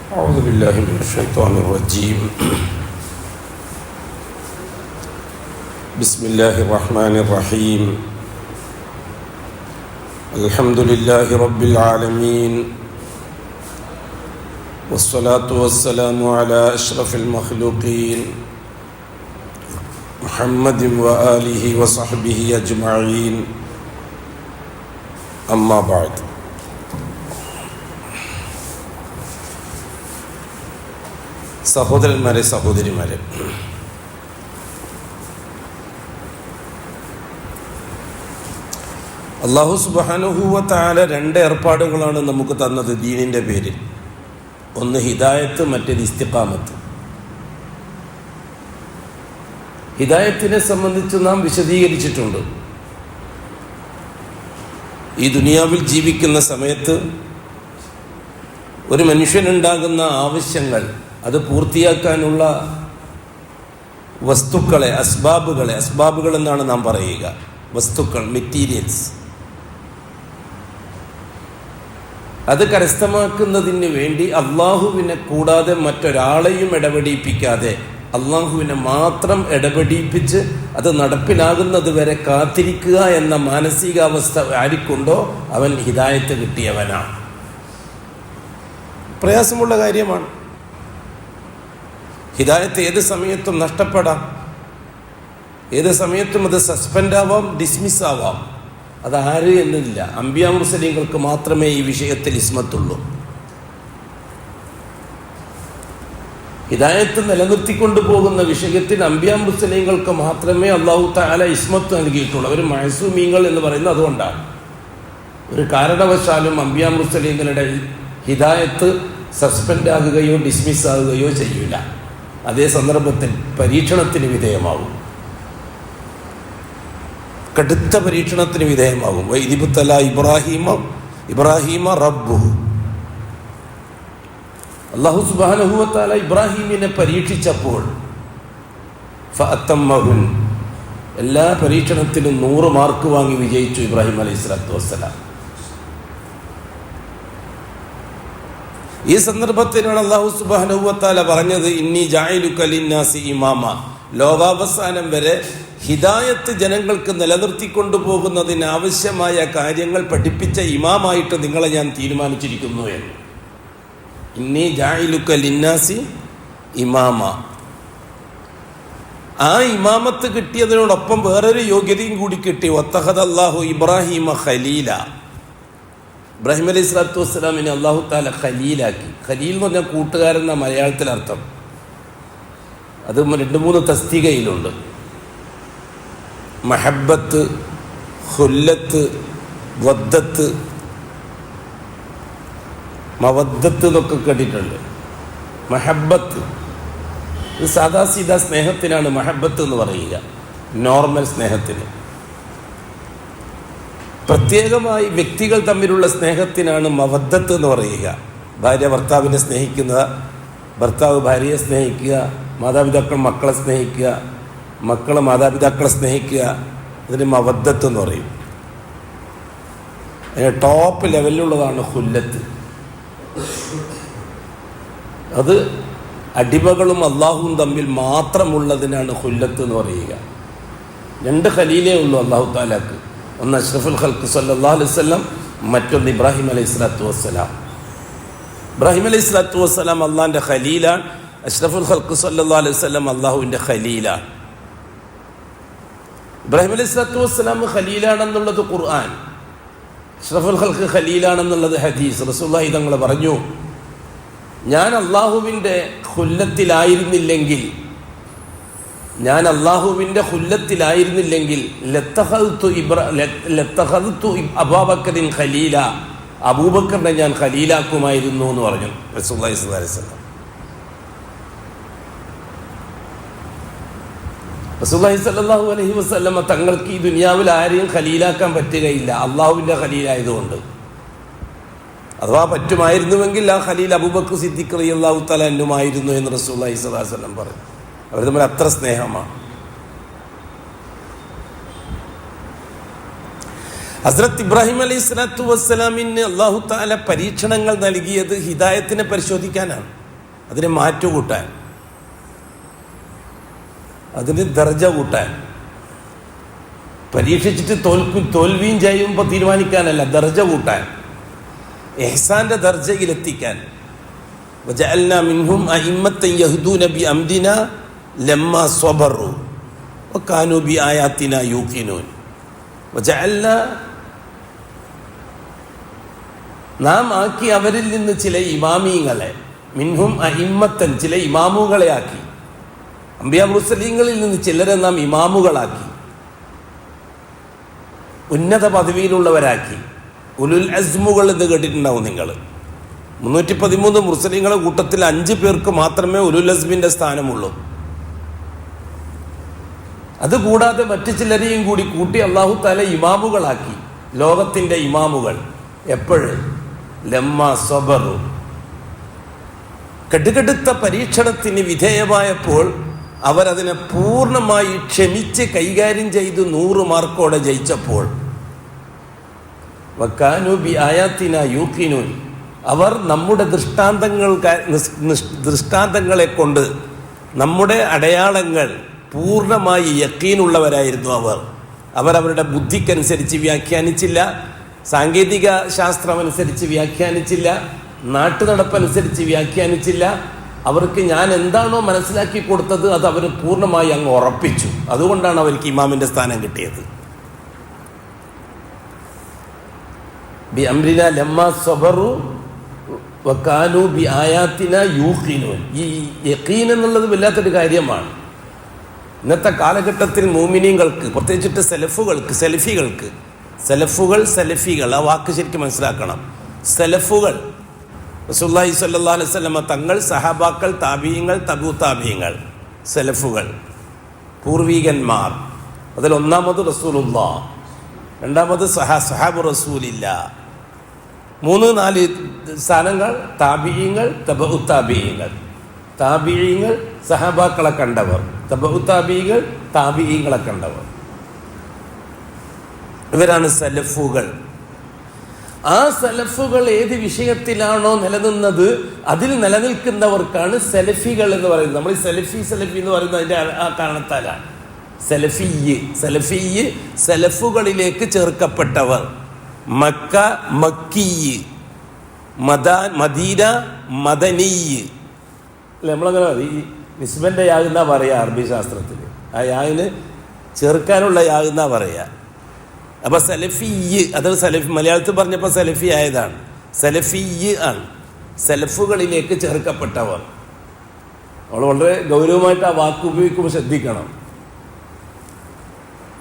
أعوذ بالله من الشيطان الرجيم. بسم الله الرحمن الرحيم. الحمد لله رب العالمين، والصلاة والسلام على أشرف المخلوقين محمد وآله وصحبه أجمعين. أما بعد. സഹോദരന്മാരെ, സഹോദരിമാരെ, അല്ലാഹു സുബ്ഹാനഹു വ തആല രണ്ട് ഏർപ്പാടുകളാണ് നമുക്ക് തന്നത് ദീനിൻ്റെ പേരിൽ. ഒന്ന് ഹിദായത്ത്, മറ്റേത് ഇസ്തിഖാമത്ത്. ഹിദായത്തിനെ സംബന്ധിച്ച് നാം വിശദീകരിച്ചിട്ടുണ്ട്. ഈ ദുനിയാവിൽ ജീവിക്കുന്ന സമയത്ത് ഒരു മനുഷ്യനുണ്ടാകുന്ന ആവശ്യങ്ങൾ അത് പൂർത്തിയാക്കാനുള്ള വസ്തുക്കളെ, അസ്ബാബുകൾ എന്നാണ് നാം പറയുക. വസ്തുക്കൾ, മെറ്റീരിയൽസ്, അത് കരസ്ഥമാക്കുന്നതിന് വേണ്ടി അള്ളാഹുവിനെ കൂടാതെ മറ്റൊരാളെയും ഇടപെടിപ്പിക്കാതെ അള്ളാഹുവിനെ മാത്രം ഇടപെടിപ്പിച്ച് അത് നടപ്പിലാകുന്നത് വരെ കാത്തിരിക്കുക എന്ന മാനസികാവസ്ഥ ആരിക്കൊണ്ടോ അവൻ ഹിദായത്ത് കിട്ടിയവനാണ്. പ്രയാസമുള്ള കാര്യമാണ്. ഹിദായത്ത് ഏത് സമയത്തും നഷ്ടപ്പെടാം, ഏത് സമയത്തും അത് സസ്പെൻഡ് ആവാം, ഡിസ്മിസ് ആവാം. അതാര് എന്നില്ല. അംബിയാ മുർസലീങ്ങൾക്ക് മാത്രമേ ഈ വിഷയത്തിൽ ഇസ്മത്തുള്ളൂ. ഹിദായത്ത് നിലനിർത്തിക്കൊണ്ടു പോകുന്ന വിഷയത്തിൽ അംബിയാ മുർസലീങ്ങൾക്ക് മാത്രമേ അല്ലാഹു തആല ഇസ്മത്ത് നൽകിയിട്ടുള്ളൂ. അവർ മഅസൂമീങ്ങൾ എന്ന് പറയുന്നത് അതുകൊണ്ടാണ്. ഒരു കാരണവശാലും അംബിയാ മുർസലീങ്ങളുടെ ഹിദായത്ത് സസ്പെൻഡ് ആകുകയോ ഡിസ്മിസ് ആകുകയോ ചെയ്യില്ല. അതേ സന്ദർഭത്തിൽ പരീക്ഷണത്തിന് വിധേയമാകും, കടുത്ത പരീക്ഷണത്തിന് വിധേയമാകും. വൈദിബുത്തല ഇബ്രാഹീമ റബ്ബുഹു. അല്ലാഹു സുബ്ഹാനഹു വ തആല ഇബ്രാഹീമിനെ പരീക്ഷിച്ചപ്പോൾ ഫഅത്തമ്മഹുൻ, എല്ലാ പരീക്ഷണത്തിലും 100 മാർക്ക് വാങ്ങി വിജയിച്ചു ഇബ്രാഹിം അലൈഹിസ്സലാത്തു വസ്സലാം. ഈ സന്ദർഭത്തിനാണ് അല്ലാഹു സുബ്ഹാനഹു വ തആല പറഞ്ഞത്, ഇന്നി ജാഇലുക ലിന്നാസി ഇമാമ. ലോകാവസാനം വരെ ഹിദായത്ത് ജനങ്ങൾക്ക് നിലനിർത്തിക്കൊണ്ടുപോകുന്നതിന് ആവശ്യമായ കാര്യങ്ങൾ പഠിപ്പിച്ച ഇമാമായിട്ട് നിങ്ങളെ ഞാൻ തീരുമാനിച്ചിരിക്കുന്നു എന്ന്. ഇന്നി ജാഇലുക ലിന്നാസി ഇമാമ. ആ ഇമാമത്ത് കിട്ടിയതിനോടൊപ്പം വേറൊരു യോഗ്യതയും കൂടി കിട്ടി. വത്തഖദല്ലാഹു ഇബ്രാഹീമ ഖലീല. ഇബ്രാഹിം അലൈഹി സ്വലാത്തു വസ്സലാമിനെ അല്ലാഹു തആല ഖലീലാക്കി. ഖലീൽ എന്ന് പറഞ്ഞാൽ കൂട്ടുകാരൻ എന്ന മലയാളത്തിലർത്ഥം. അത് 2-3 തസ്തികയിലുണ്ട്. മഹബ്ബത്ത്, ഖുല്ലത്ത്, വദ്ദത്ത്, മവദ്ദത്ത് എന്നൊക്കെ കേട്ടിട്ടുണ്ട്. മഹബ്ബത്ത് ഇത് സാദാ സീദാ സ്നേഹത്തിനാണ് മഹബ്ബത്ത് എന്ന് പറയുക, നോർമൽ സ്നേഹത്തിന്. പ്രത്യേകമായി വ്യക്തികൾ തമ്മിലുള്ള സ്നേഹത്തിനാണ് മവദ്ദത്ത് എന്ന് പറയുക. ഭാര്യ ഭർത്താവിനെ സ്നേഹിക്കുക, ഭർത്താവ് ഭാര്യയെ സ്നേഹിക്കുക, മാതാപിതാക്കൾ മക്കളെ സ്നേഹിക്കുക, മക്കൾ മാതാപിതാക്കളെ സ്നേഹിക്കുക, അതിന് മവദ്ദത്ത് എന്ന് പറയും. അതിന് ടോപ്പ് ലെവലിലുള്ളതാണ് ഖുല്ലത്ത്. അത് അടിമകളും അള്ളാഹുവും തമ്മിൽ മാത്രമുള്ളതിനാണ് ഖുല്ലത്ത് എന്ന് പറയുക. 2 ഖലീലേ ഉള്ളൂ അല്ലാഹു തആലക്ക്. ഒന്ന് അഷ്റഫുൽ ഖൽഖ് സല്ലല്ലാഹു അലൈഹി വസല്ലം, മറ്റൊന്ന് ഇബ്രാഹിം അലൈഹി സ്വലാത്തു വസ്സലാം. ഇബ്രാഹിം അലൈഹി സ്വലാത്തു വസ്സലാം അള്ളാഹിൻ്റെ ഖലീലാണ്. അഷ്റഫുൽ ഖൽഖ് സല്ലല്ലാഹു അലൈഹി വസല്ലം അള്ളാഹുവിൻ്റെ ഖലീലാണ്. ഇബ്രാഹിം അലൈഹി സ്വലാത്തു വസ്സലാം ഖലീലാണെന്നുള്ളത് ഖുർആൻ, അഷ്റഫുൽ ഖൽഖ് ഖലീലാണെന്നുള്ളത് ഹദീസ്. റസൂലുള്ളാഹി തങ്ങൾ പറഞ്ഞു, ഞാൻ അള്ളാഹുവിൻ്റെ ഖുല്ലത്തിലായിരുന്നില്ലെങ്കിൽ ലത്തഖദ്തു അബൂബക്കറിൻ ഖലീല, അബൂബക്കറിനെ ഞാൻ ഖലീലാക്കുമായിരുന്നു എന്ന് പറഞ്ഞു റസൂലുള്ളാഹി സ്വല്ലല്ലാഹു അലൈഹി വസല്ലം. റസൂലുള്ളാഹി സ്വല്ലല്ലാഹു അലൈഹി വസല്ലം തങ്ങൾക്ക് ഈ ദുനിയാവിൽ ആരെയും ഖലീലാക്കാൻ പറ്റുകയില്ല, അള്ളാഹുവിൻ്റെ ഖലീലായതുകൊണ്ട്. അഥവാ പറ്റുമായിരുന്നുവെങ്കിൽ ആ ഖലീൽ അബൂബക്കർ സിദ്ദീഖ് റളിയല്ലാഹു തആല അൻഹുമായിരുന്നു എന്ന് റസൂലുള്ളാഹി സ്വല്ലല്ലാഹു അലൈഹി വസല്ലം പറഞ്ഞു. അവർ തമ്മിൽ അത്ര സ്നേഹമാണ്. ഹസ്രത്ത് ഇബ്രാഹിം അലൈഹി സ്വലാത്തു വസ്സലാമിന് അല്ലാഹു തആല പരീക്ഷണങ്ങൾ നൽകിയത് ഹിദായത്തിനെ പരിശോധിക്കാനാണ്. അതിന് മാറ്റു കൂട്ടാൻ, അതിന് ദർജ കൂട്ടാൻ. പരീക്ഷിച്ചിട്ട് തോൽവിയും ചെയ്യുമ്പോൾ തീരുമാനിക്കാനല്ല, ദർജ കൂട്ടാൻ, ഇഹ്സാന്റെ ദർജയിലെത്തിക്കാൻ. വജഅൽനാ മിൻഹും അഇമ്മത്തൻ യഹ്ദൂന ബിഅംരിനാ ലമ്മാ സ്വബറു വകാനൂ ബിആയാതിനാ യൂഖിനൂൻ. വജഅൽനാ, നാം ആക്കി അവരിൽ നിന്ന് ചില ഇമാമീങ്ങളെ, മിൻഹും അഇമ്മത്തൻ, ചില ഇമാമുകളെ ആക്കി. അംബിയാ മുർസലീങ്ങളിൽ നിന്ന് ചിലരെ നാം ഇമാമുകളാക്കി, ഉന്നത പദവിയിലുള്ളവരാക്കി. ഉലുൽ അസ്മുകൾ എന്ന് കേട്ടിട്ടുണ്ടാവും നിങ്ങൾ. 313 മുർസലീങ്ങളെ കൂട്ടത്തിൽ 5 പേർക്ക് മാത്രമേ ഉലുൽ അസ്മിന്റെ സ്ഥാനമുള്ളൂ. അതുകൂടാതെ മറ്റു ചിലരെയും കൂടി കൂട്ടി അല്ലാഹു തആല ഇമാമുകളാക്കി, ലോകത്തിന്റെ ഇമാമുകൾ. എപ്പോഴും ലമ്മാ സ്വബറു, കടുകടുത്ത പരീക്ഷണത്തിന് വിധേയമായപ്പോൾ അവരതിനെ പൂർണ്ണമായി ക്ഷമിച്ച് കൈകാര്യം ചെയ്ത് 100 മാർക്കോടെ ജയിച്ചപ്പോൾ, വകാനൂ ബിആയാതിനാ യൂഖിനൂൻ, അവർ നമ്മുടെ ദൃഷ്ടാന്തങ്ങളെ കൊണ്ട്, നമ്മുടെ അടയാളങ്ങൾ പൂർണ്ണമായി യക്കീനുള്ളവരായിരുന്നു അവരവരുടെ ബുദ്ധിക്കനുസരിച്ച് വ്യാഖ്യാനിച്ചില്ല, സാങ്കേതിക ശാസ്ത്രമനുസരിച്ച് വ്യാഖ്യാനിച്ചില്ല, നാട്ടുനടപ്പനുസരിച്ച് വ്യാഖ്യാനിച്ചില്ല. അവർക്ക് ഞാൻ എന്താണോ മനസ്സിലാക്കി കൊടുത്തത് അത് അവർ പൂർണ്ണമായി അങ്ങ് ഉറപ്പിച്ചു. അതുകൊണ്ടാണ് അവർക്ക് ഇമാമിന്റെ സ്ഥാനം കിട്ടിയത്. ബി അംരിനാ ലമ്മാ സ്വബറു വകാനൂ ബിആയാതിനാ യൂഖിനൂൻ. ഈ യഖീൻ എന്നുള്ളത് വല്ലാത്തൊരു കാര്യമാണ്. ഇന്നത്തെ കാലഘട്ടത്തിൽ മുഅ്മിനീങ്ങൾക്ക്, പ്രത്യേകിച്ചിട്ട് സെലഫികൾ, ആ വാക്ക് ശരിക്കും മനസ്സിലാക്കണം. സെലഫുകൾ, റസൂലുള്ളാഹി സ്വല്ലല്ലാഹു അലൈഹി വസല്ലം തങ്ങൾ, സഹാബാക്കൾ, താബിഈങ്ങൾ, തബൂ താബിഈങ്ങൾ, സെലഫുകൾ, പൂർവികന്മാർ. അതിൽ ഒന്നാമത് റസൂലുള്ളാഹ്, രണ്ടാമത് സഹാബു റസൂലില്ല, 3-4 സ്ഥാനങ്ങൾ താബിഈങ്ങൾ, തബൂ താബിഈങ്ങൾ. താബിഈങ്ങൾ സഹാബാക്കളെ കണ്ടവർ, തബൂ താബിഈങ്ങൾ താബിഈങ്ങളെ കണ്ടവർ. ഇവരാണ് സലഫുകൾ. ആ സലഫുകൾ ഏത് വിഷയത്തിലാണോ നിലനിന്നത് അതിൽ നിലനിൽക്കുന്നവർക്കാണ് സലഫികൾ എന്ന് പറയുന്നത്. നമ്മൾ ഈ സലഫി എന്ന് പറയുന്നത് അതിൻ്റെ ആ കാരണത്താലാണ്. സലഫിയ്യ് സലഫുകളിലേക്ക് ചേർക്കപ്പെട്ടവർ. മക്ക മക്കിയ്യ്, മദീന മദനിയ്യ്. അല്ലെ, നമ്മളങ്ങനെ ഈ നിസ്ബന്റെ യാകുന്ന പറയാ അറബി ശാസ്ത്രത്തിൽ. ആ യാഗിന് ചേർക്കാനുള്ള യാകുന്ന പറയാ. അപ്പൊ സലഫിയ്യ്, അത് മലയാളത്തിൽ പറഞ്ഞപ്പോൾ സലഫി ആയതാണ്. സലഫിയ്യ് ആണ്, സലഫുകളിലേക്ക് ചേർക്കപ്പെട്ടവർ. നമ്മൾ വളരെ ഗൗരവമായിട്ട് ആ വാക്ക് ഉപയോഗിക്കുമ്പോൾ ശ്രദ്ധിക്കണം,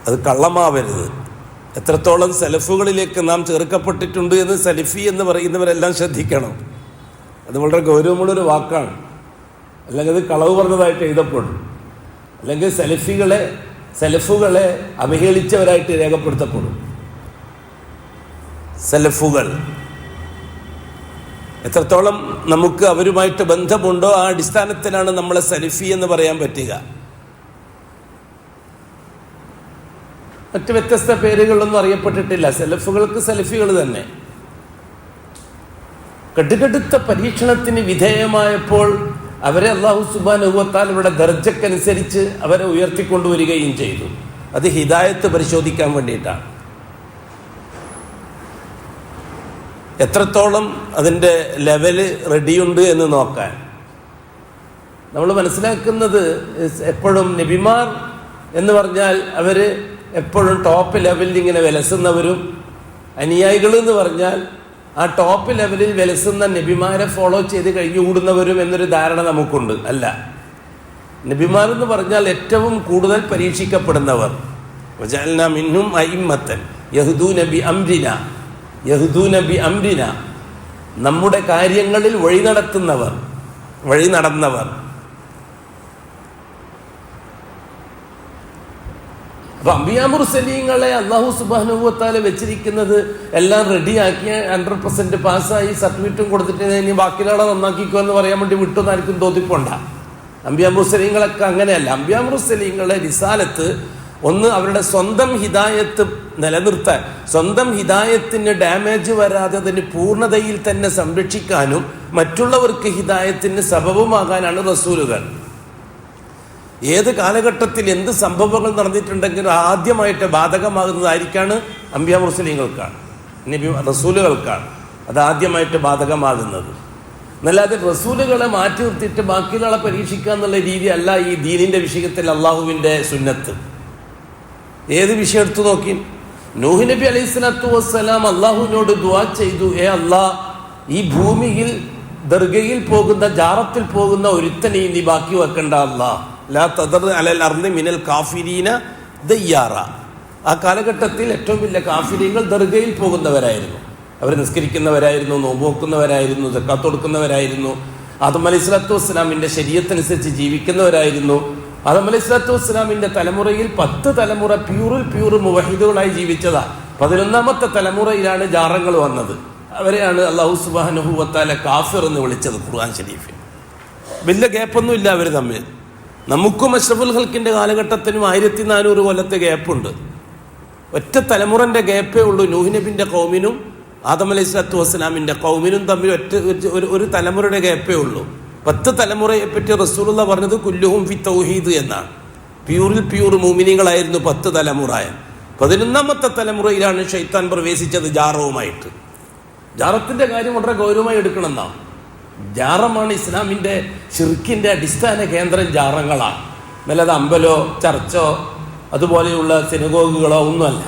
അത് കള്ളമാവരുത്. എത്രത്തോളം സലഫുകളിലേക്ക് നാം ചേർക്കപ്പെട്ടിട്ടുണ്ട് എന്ന് സലഫി എന്ന് പറയുന്നവരെല്ലാം ശ്രദ്ധിക്കണം. അത് വളരെ ഗൗരവമുള്ളൊരു വാക്കാണ്. അല്ലെങ്കിൽ അത് കളവ് പറഞ്ഞതായിട്ട് എഴുതപ്പെടും, അല്ലെങ്കിൽ സലഫുകളെ അവഹേളിച്ചവരായിട്ട് രേഖപ്പെടുത്തപ്പെടും. സലഫുകൾ എത്രത്തോളം നമുക്ക് അവരുമായിട്ട് ബന്ധമുണ്ടോ ആ അടിസ്ഥാനത്തിലാണ് നമ്മളെ സലഫി എന്ന് പറയാൻ പറ്റുക. മറ്റ് വ്യത്യസ്ത പേരുകളൊന്നും അറിയപ്പെട്ടിട്ടില്ല. സലഫുകൾക്ക് സലഫികൾ തന്നെ. കടുകടുത്ത പരീക്ഷണത്തിന് വിധേയമായപ്പോൾ അവരെ അല്ലാഹു സുബ്ഹാനഹു വ തആല ഇവിടെ ദർജക്കനുസരിച്ച് അവരെ ഉയർത്തിക്കൊണ്ടുവരികയും ചെയ്തു. അത് ഹിദായത്ത് പരിശോധിക്കാൻ വേണ്ടിയിട്ടാണ്. എത്രത്തോളം അതിൻ്റെ ലെവല് റെഡിയുണ്ട് എന്ന് നോക്കാൻ. നമ്മൾ മനസ്സിലാക്കുന്നത് എപ്പോഴും നബിമാർ എന്ന് പറഞ്ഞാൽ അവർ എപ്പോഴും ടോപ്പ് ലെവലിൽ ഇങ്ങനെ വിലസുന്നവരും, അനുയായികൾ എന്ന് പറഞ്ഞാൽ ആ ടോപ്പ് ലെവലിൽ വിലസുന്ന നബിമാരെ ഫോളോ ചെയ്ത് കഴിഞ്ഞുകൂടുന്നവരും എന്നൊരു ധാരണ നമുക്കുണ്ട്. അല്ല, നബിമാർ എന്ന് പറഞ്ഞാൽ ഏറ്റവും കൂടുതൽ പരീക്ഷിക്കപ്പെടുന്നവർ. വജഅൽനാ മിൻഹും അഇമ്മത്തൻ യഹ്ദൂന ബിഅംരിന, നമ്മുടെ കാര്യങ്ങളിൽ വഴി നടന്നവർ. അപ്പൊ അംബിയാ മുർസലീങ്ങളെ അല്ലാഹു സുബ്ഹാനഹു വ തആല വെച്ചിരിക്കുന്നത് എല്ലാം റെഡിയാക്കി 100% പാസ്സായി സർട്ടിഫിക്കറ്റും കൊടുത്തിട്ട് ഇനി ബാക്കിയുള്ളവരെ നന്നാക്കിക്കോ എന്ന് പറയാൻ വേണ്ടി വിട്ടുന്നായിരിക്കും തോന്നിപ്പോണ്ട. അംബിയാ മുർസലീങ്ങളൊക്കെ അങ്ങനെയല്ല. അംബിയാ മുർസലീങ്ങളെ റിസാലത്ത് ഒന്ന് അവരുടെ സ്വന്തം ഹിദായത്ത് നിലനിർത്താൻ, സ്വന്തം ഹിദായത്തിന് ഡാമേജ് വരാതെ അതിന് പൂർണ്ണതയിൽ തന്നെ സംരക്ഷിക്കാനും മറ്റുള്ളവർക്ക് ഹിദായത്തിന് സബബുമാകാനാണ് റസൂലുകൾ. ഏത് കാലഘട്ടത്തിൽ എന്ത് സംഭവങ്ങൾ നടന്നിട്ടുണ്ടെങ്കിലും ആദ്യമായിട്ട് ബാധകമാകുന്നതായിരിക്കാണ് അമ്പിയാ മുർസലീങ്ങൾക്കാണ്, നബി റസൂലുകൾക്കാണ് അത് ആദ്യമായിട്ട് ബാധകമാകുന്നത്. എന്നല്ലാതെ റസൂലുകളെ മാറ്റി നിർത്തിയിട്ട് ബാക്കിയുള്ളവളെ പരീക്ഷിക്കുക എന്നുള്ള രീതിയല്ല ഈ ദീനിന്റെ വിഷയത്തിൽ അള്ളാഹുവിന്റെ സുന്നത്ത്. ഏത് വിഷയം എടുത്തു നോക്കി, നൂഹ് നബി അലൈഹി സ്വലാത്തു വസ്സലാം അള്ളാഹുവിനോട് ദുആ ചെയ്തു, അള്ളാഹ് ഈ ഭൂമിയിൽ ദർഗയിൽ പോകുന്ന, ജാറത്തിൽ പോകുന്ന ഒരുത്തനെയും നീ ബാക്കി വെക്കണ്ട അല്ലാഹ്, ലാ തദർ അലൽ അർദി മിനൽ കാഫിരീന ദയ്യാറ. ആ കാലഘട്ടത്തിൽ ഏറ്റവും വലിയ കാഫിരീങ്ങൾ ദർഗയിൽ പോകുന്നവരായിരുന്നു. അവർ നിസ്കരിക്കുന്നവരായിരുന്നു, നോമ്പ് നോക്കുന്നവരായിരുന്നു, സക്കാത്ത് കൊടുക്കുന്നവരായിരുന്നു, ആദം അലൈഹി സ്വലാത്തു വസ്സലാമിന്റെ ശരീഅത്തനുസരിച്ച് ജീവിക്കുന്നവരായിരുന്നു. ആദം അലൈഹി സ്വലാത്തു വസ്സലാമിന്റെ തലമുറയിൽ 10 തലമുറ പ്യൂർ മുവഹിദുകളായി ജീവിച്ചതാ. 11ാമത്തെ തലമുറയിലാണ് ജാറങ്ങൾ വന്നത്. അവരെയാണ് അല്ലാഹു സുബ്ഹാനഹു വ തആല കാഫിർ എന്ന് വിളിച്ചത് ഖുർആൻ ശരീഫിൽ. വലിയ ഗ്യാപ്പൊന്നും ഇല്ല അവർ തമ്മിൽ. നമുക്കും അഷ്റഫുൽ ഖൽക്കിന്റെ കാലഘട്ടത്തിനും 1400 കൊല്ലത്തെ ഗ്യാപ്പുണ്ട്. ഒറ്റ തലമുറന്റെ ഗ്യാപ്പേ ഉള്ളൂ നൂഹ് നബിന്റെ ഖൗമിനും ആദം അലൈഹി സ്വലാത്തു വസ്സലാമിന്റെ ഖൗമിനും തമ്മിൽ ഒരു തലമുറയുടെ ഗ്യാപ്പേ ഉള്ളൂ. 10 തലമുറയെ പറ്റി റസൂലുള്ളാഹി പറഞ്ഞത് കുല്ലുഹും ഫി തൗഹീദ് എന്നാണ്. പ്യൂർ മുഅ്മിനീങ്ങളായിരുന്നു 10 തലമുറ. 11ാമത്തെ തലമുറയിലാണ് ശൈത്താൻ പ്രവേശിച്ചത് ജാറവുമായിട്ട്. ജാറത്തിന്റെ കാര്യം വളരെ ഗൗരവമായി എടുക്കണം എന്നാണ്. ജാറമാണ് ഇസ്ലാമിന്റെ ഷിർക്കിന്റെ അടിസ്ഥാന കേന്ദ്രം. ജാറങ്ങളാണ്, അല്ലാതെ അമ്പലോ ചർച്ചോ അതുപോലെയുള്ള സിനഗോഗുകളോ ഒന്നുമല്ല.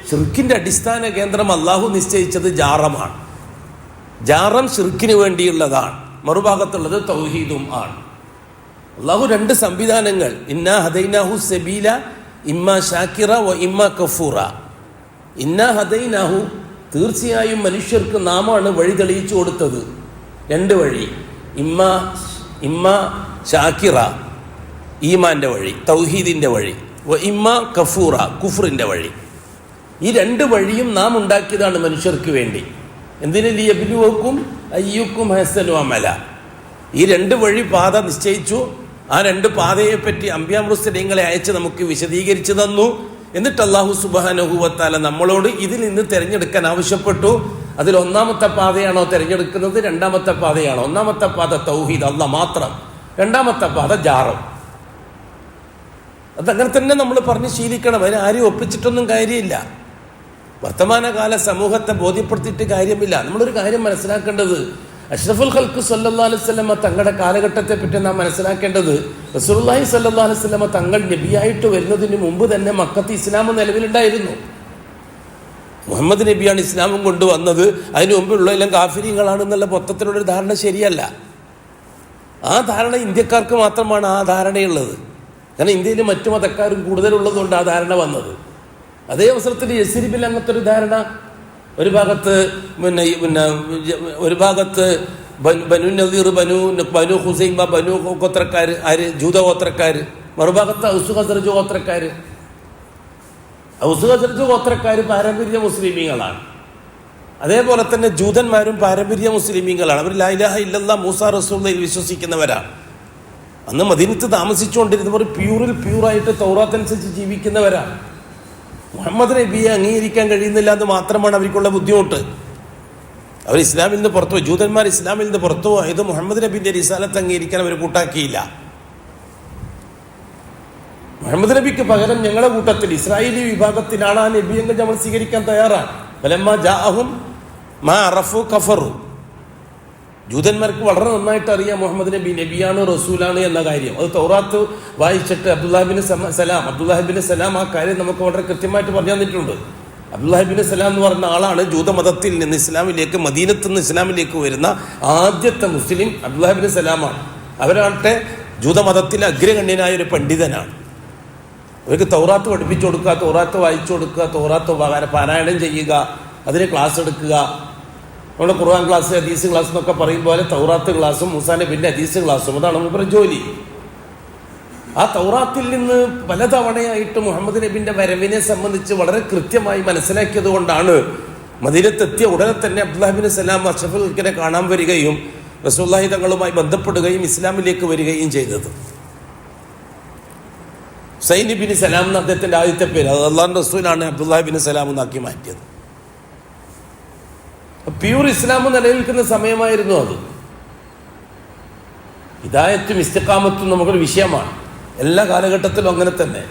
ഷിർക്കിന്റെ അടിസ്ഥാന കേന്ദ്രം അള്ളാഹു നിശ്ചയിച്ചത് ജാറമാണ്. ജാറം ഷിർക്കിന് വേണ്ടിയുള്ളതാണ്, മറുഭാഗത്തുള്ളത് തൗഹീദും ആണ്. അള്ളാഹു 2 സംവിധാനങ്ങൾ, ഇന്നാ ഹദൈനാഹു സബീല ഇമ്മാ ഷാക്കിറ വ ഇമ്മാ കഫൂറ. ഇന്നാ ഹദൈനാഹു, തീർച്ചയായും മനുഷ്യർക്ക് നാമാണ് വഴി തെളിയിച്ചു കൊടുത്തത്. 2 വഴി, ഇമ്മാ ഷാക്കിറ ഈമാന്റെ വഴി, തൗഹീദിന്റെ വഴി, വ ഇമ്മാ കഫൂറ കുഫ്റിന്റെ വഴി. ഈ 2 വഴിയും നാം ഉണ്ടാക്കിയതാണ് മനുഷ്യർക്ക് വേണ്ടി. എന്തിന്? ലിയബ്ലുവക്കും അയ്യുക്കും ഹസനു അമല. ഈ 2 വഴി പാത നിശ്ചയിച്ചു. ആ 2 പാതയെ പറ്റി അമ്പിയാ മുർസലീങ്ങളെ അയച്ച് നമുക്ക് വിശദീകരിച്ചു തന്നു. എന്നിട്ട് അല്ലാഹു സുബ്ഹാനഹു വ തആല നമ്മളോട് ഇതിൽ നിന്ന് തിരഞ്ഞെടുക്കാൻ ആവശ്യപ്പെട്ടു. അതിൽ 1ാമത്തെ പാതയാണോ തിരഞ്ഞെടുക്കുന്നത്, 2ാമത്തെ പാതയാണോ? 1ാമത്തെ പാത തൗഹീദ്, അല്ലാഹ് മാത്രം. 2ാമത്തെ പാത ജാറം. അതങ്ങനെ തന്നെ നമ്മൾ പറഞ്ഞ് ശീലിക്കണം. അതിന് ആരും ഒപ്പിച്ചിട്ടൊന്നും കാര്യമില്ല. വർത്തമാനകാല സമൂഹത്തെ ബോധ്യപ്പെടുത്തിയിട്ട് കാര്യമില്ല. നമ്മളൊരു കാര്യം മനസ്സിലാക്കേണ്ടത്, അഷ്റഫുൽ ഖൽഖ് സല്ലല്ലാഹു അലൈഹി വസല്ലമ തങ്ങളുടെ കാലഘട്ടത്തെ പറ്റി നാം മനസ്സിലാക്കേണ്ടത്, റസൂലുള്ളാഹി സല്ലല്ലാഹു അലൈഹി വസല്ലമ തങ്ങൾ നബിയായിട്ട് വരുന്നതിന് മുമ്പ് തന്നെ മക്കത്ത് ഇസ്ലാം നിലവിലുണ്ടായിരുന്നു. മുഹമ്മദ് നബിയാണ് ഇസ്ലാമും കൊണ്ടുവന്നത്. അതിന് മുമ്പുള്ള എല്ലാം കാഫിരീങ്ങളാണെന്നുള്ള മൊത്തത്തിലുള്ളൊരു ധാരണ ശരിയല്ല. ആ ധാരണ ഇന്ത്യക്കാർക്ക് മാത്രമാണ് ആ ധാരണയുള്ളത്. കാരണം ഇന്ത്യയിൽ മറ്റു മതക്കാരും കൂടുതലുള്ളതുകൊണ്ട് ആ ധാരണ വന്നത്. അതേ അവസരത്തിൽ യസ്രിബിൽ അങ്ങനത്തെ ഒരു ധാരണ, ഒരു ഭാഗത്ത് ഒരു ഭാഗത്ത് ബനു നദീർ, ബനു ഹുസൈമ, ബനു ഗോത്രക്കാർ, ജൂത ഗോത്രക്കാർ, മറുഭാഗത്ത് ഔസ് ഖസ്റജ് ഗോത്രക്കാർ. ഔസ് ഖസ്റജ് ഗോത്രക്കാർ പാരമ്പര്യ മുസ്ലിമീങ്ങളാണ്. അതേപോലെ തന്നെ ജൂതന്മാരും പാരമ്പര്യ മുസ്ലിമീങ്ങളാണ്. അവർ ലാ ഇലാഹ ഇല്ലല്ലാഹ് മൂസാ റസൂലുള്ളാഹിൽ വിശ്വസിക്കുന്നവരാണ്. അന്ന് മദീനത്ത് താമസിച്ചുകൊണ്ടിരുന്നവർ പ്യൂറായിട്ട് തൗറാത്ത് അനുസരിച്ച് ജീവിക്കുന്നവരാണ്. മുഹമ്മദ് നബിയെ അംഗീകരിക്കാൻ കഴിയുന്നില്ല എന്ന് മാത്രമാണ് അവർക്കുള്ള ബുദ്ധിമുട്ട്. അവർ ഇസ്ലാമിൽ നിന്ന് പുറത്തു പോയി. ജൂതന്മാർ ഇസ്ലാമിൽ നിന്ന് പുറത്തു പോയത് മുഹമ്മദ് നബിന്റെ റിസാലത്ത് അംഗീകരിക്കാൻ അവർ കൂട്ടാക്കിയില്ല. മുഹമ്മദ് നബിക്ക് പകരം ഞങ്ങളുടെ കൂട്ടത്തിൽ ഇസ്രായേലി വിഭാഗത്തിലാണ് ആ നബിയെങ്കിൽ നമ്മൾ സ്വീകരിക്കാൻ തയ്യാറാണ്. ഫലമ്മ ജാഅഹും മാ അറഫു കഫറു. ജൂതന്മാർക്ക് വളരെ നന്നായിട്ട് അറിയാം മുഹമ്മദ് നബി നബിയാണ്, റസൂലാണ് എന്ന കാര്യം. അത് തൗറാത്ത് വായിച്ചിട്ട് അബ്ദുല്ലാഹിബിൻ സലാം ആ കാര്യം നമുക്ക് വളരെ കൃത്യമായിട്ട് പറഞ്ഞു തന്നിട്ടുണ്ട്. അബ്ദുല്ലാഹിബിൻ സലാം എന്ന് പറഞ്ഞ ആളാണ് ജൂതമതത്തിൽ നിന്ന് ഇസ്ലാമിലേക്ക്, മദീനത്ത് നിന്ന് ഇസ്ലാമിലേക്ക് വരുന്ന ആദ്യത്തെ മുസ്ലിം അബ്ദുല്ലാഹിബിൻ സലാമാണ്. അവരാട്ടെ ജൂതമതത്തിലെ അഗ്രഗണ്യനായ ഒരു പണ്ഡിതനാണ്. അവർക്ക് തൗറാത്ത് പഠിപ്പിച്ചു കൊടുക്കുക, തൗറാത്ത് വായിച്ചു കൊടുക്കുക, തൗറാത്ത് പാരായണം ചെയ്യുക, അതിന് ക്ലാസ് എടുക്കുക. നമ്മുടെ ഖുർആൻ ക്ലാസ്, ഹദീസ് ക്ലാസ് എന്നൊക്കെ പറയും പോലെ തൗറാത്ത് ക്ലാസ്സും മൂസാ നബിന്റെ ഹദീസ് ക്ലാസ്സും, അതാണ് നമ്മുടെ ജോലി. ആ തൗറാത്തിൽ നിന്ന് പലതവണയായിട്ട് മുഹമ്മദ് നബിന്റെ വരവിനെ സംബന്ധിച്ച് വളരെ കൃത്യമായി മനസ്സിലാക്കിയത് കൊണ്ടാണ് മദീനത്തെത്തിയ ഉടനെ തന്നെ അബ്ദുല്ലാഹിബിൻ സലാം അഷ്റഫുൽ ഖൽക്കിനെ കാണാൻ വരികയും റസൂലുള്ളാഹി തങ്ങളുമായി ബന്ധപ്പെടുകയും ഇസ്ലാമിലേക്ക് വരികയും ചെയ്തത്. ഹുസൈൻ ബിൻ സലാം എന്ന അദ്ദേഹത്തിൻ്റെ ആദ്യത്തെ പേര്, അത് അള്ളാഹുവിൻ്റെ റസൂലാണ് അബ്ദുല്ലാഹി ബിൻ സലാം എന്നാക്കി മാറ്റിയത്. പ്യൂർ ഇസ്ലാം നിലനിൽക്കുന്ന സമയമായിരുന്നു അത്. ഹിദായത്തും ഇസ്തിഖാമത്തും നമുക്കൊരു വിഷയമാണ്. എല്ലാ കാലഘട്ടത്തിലും അങ്ങനെ തന്നെ.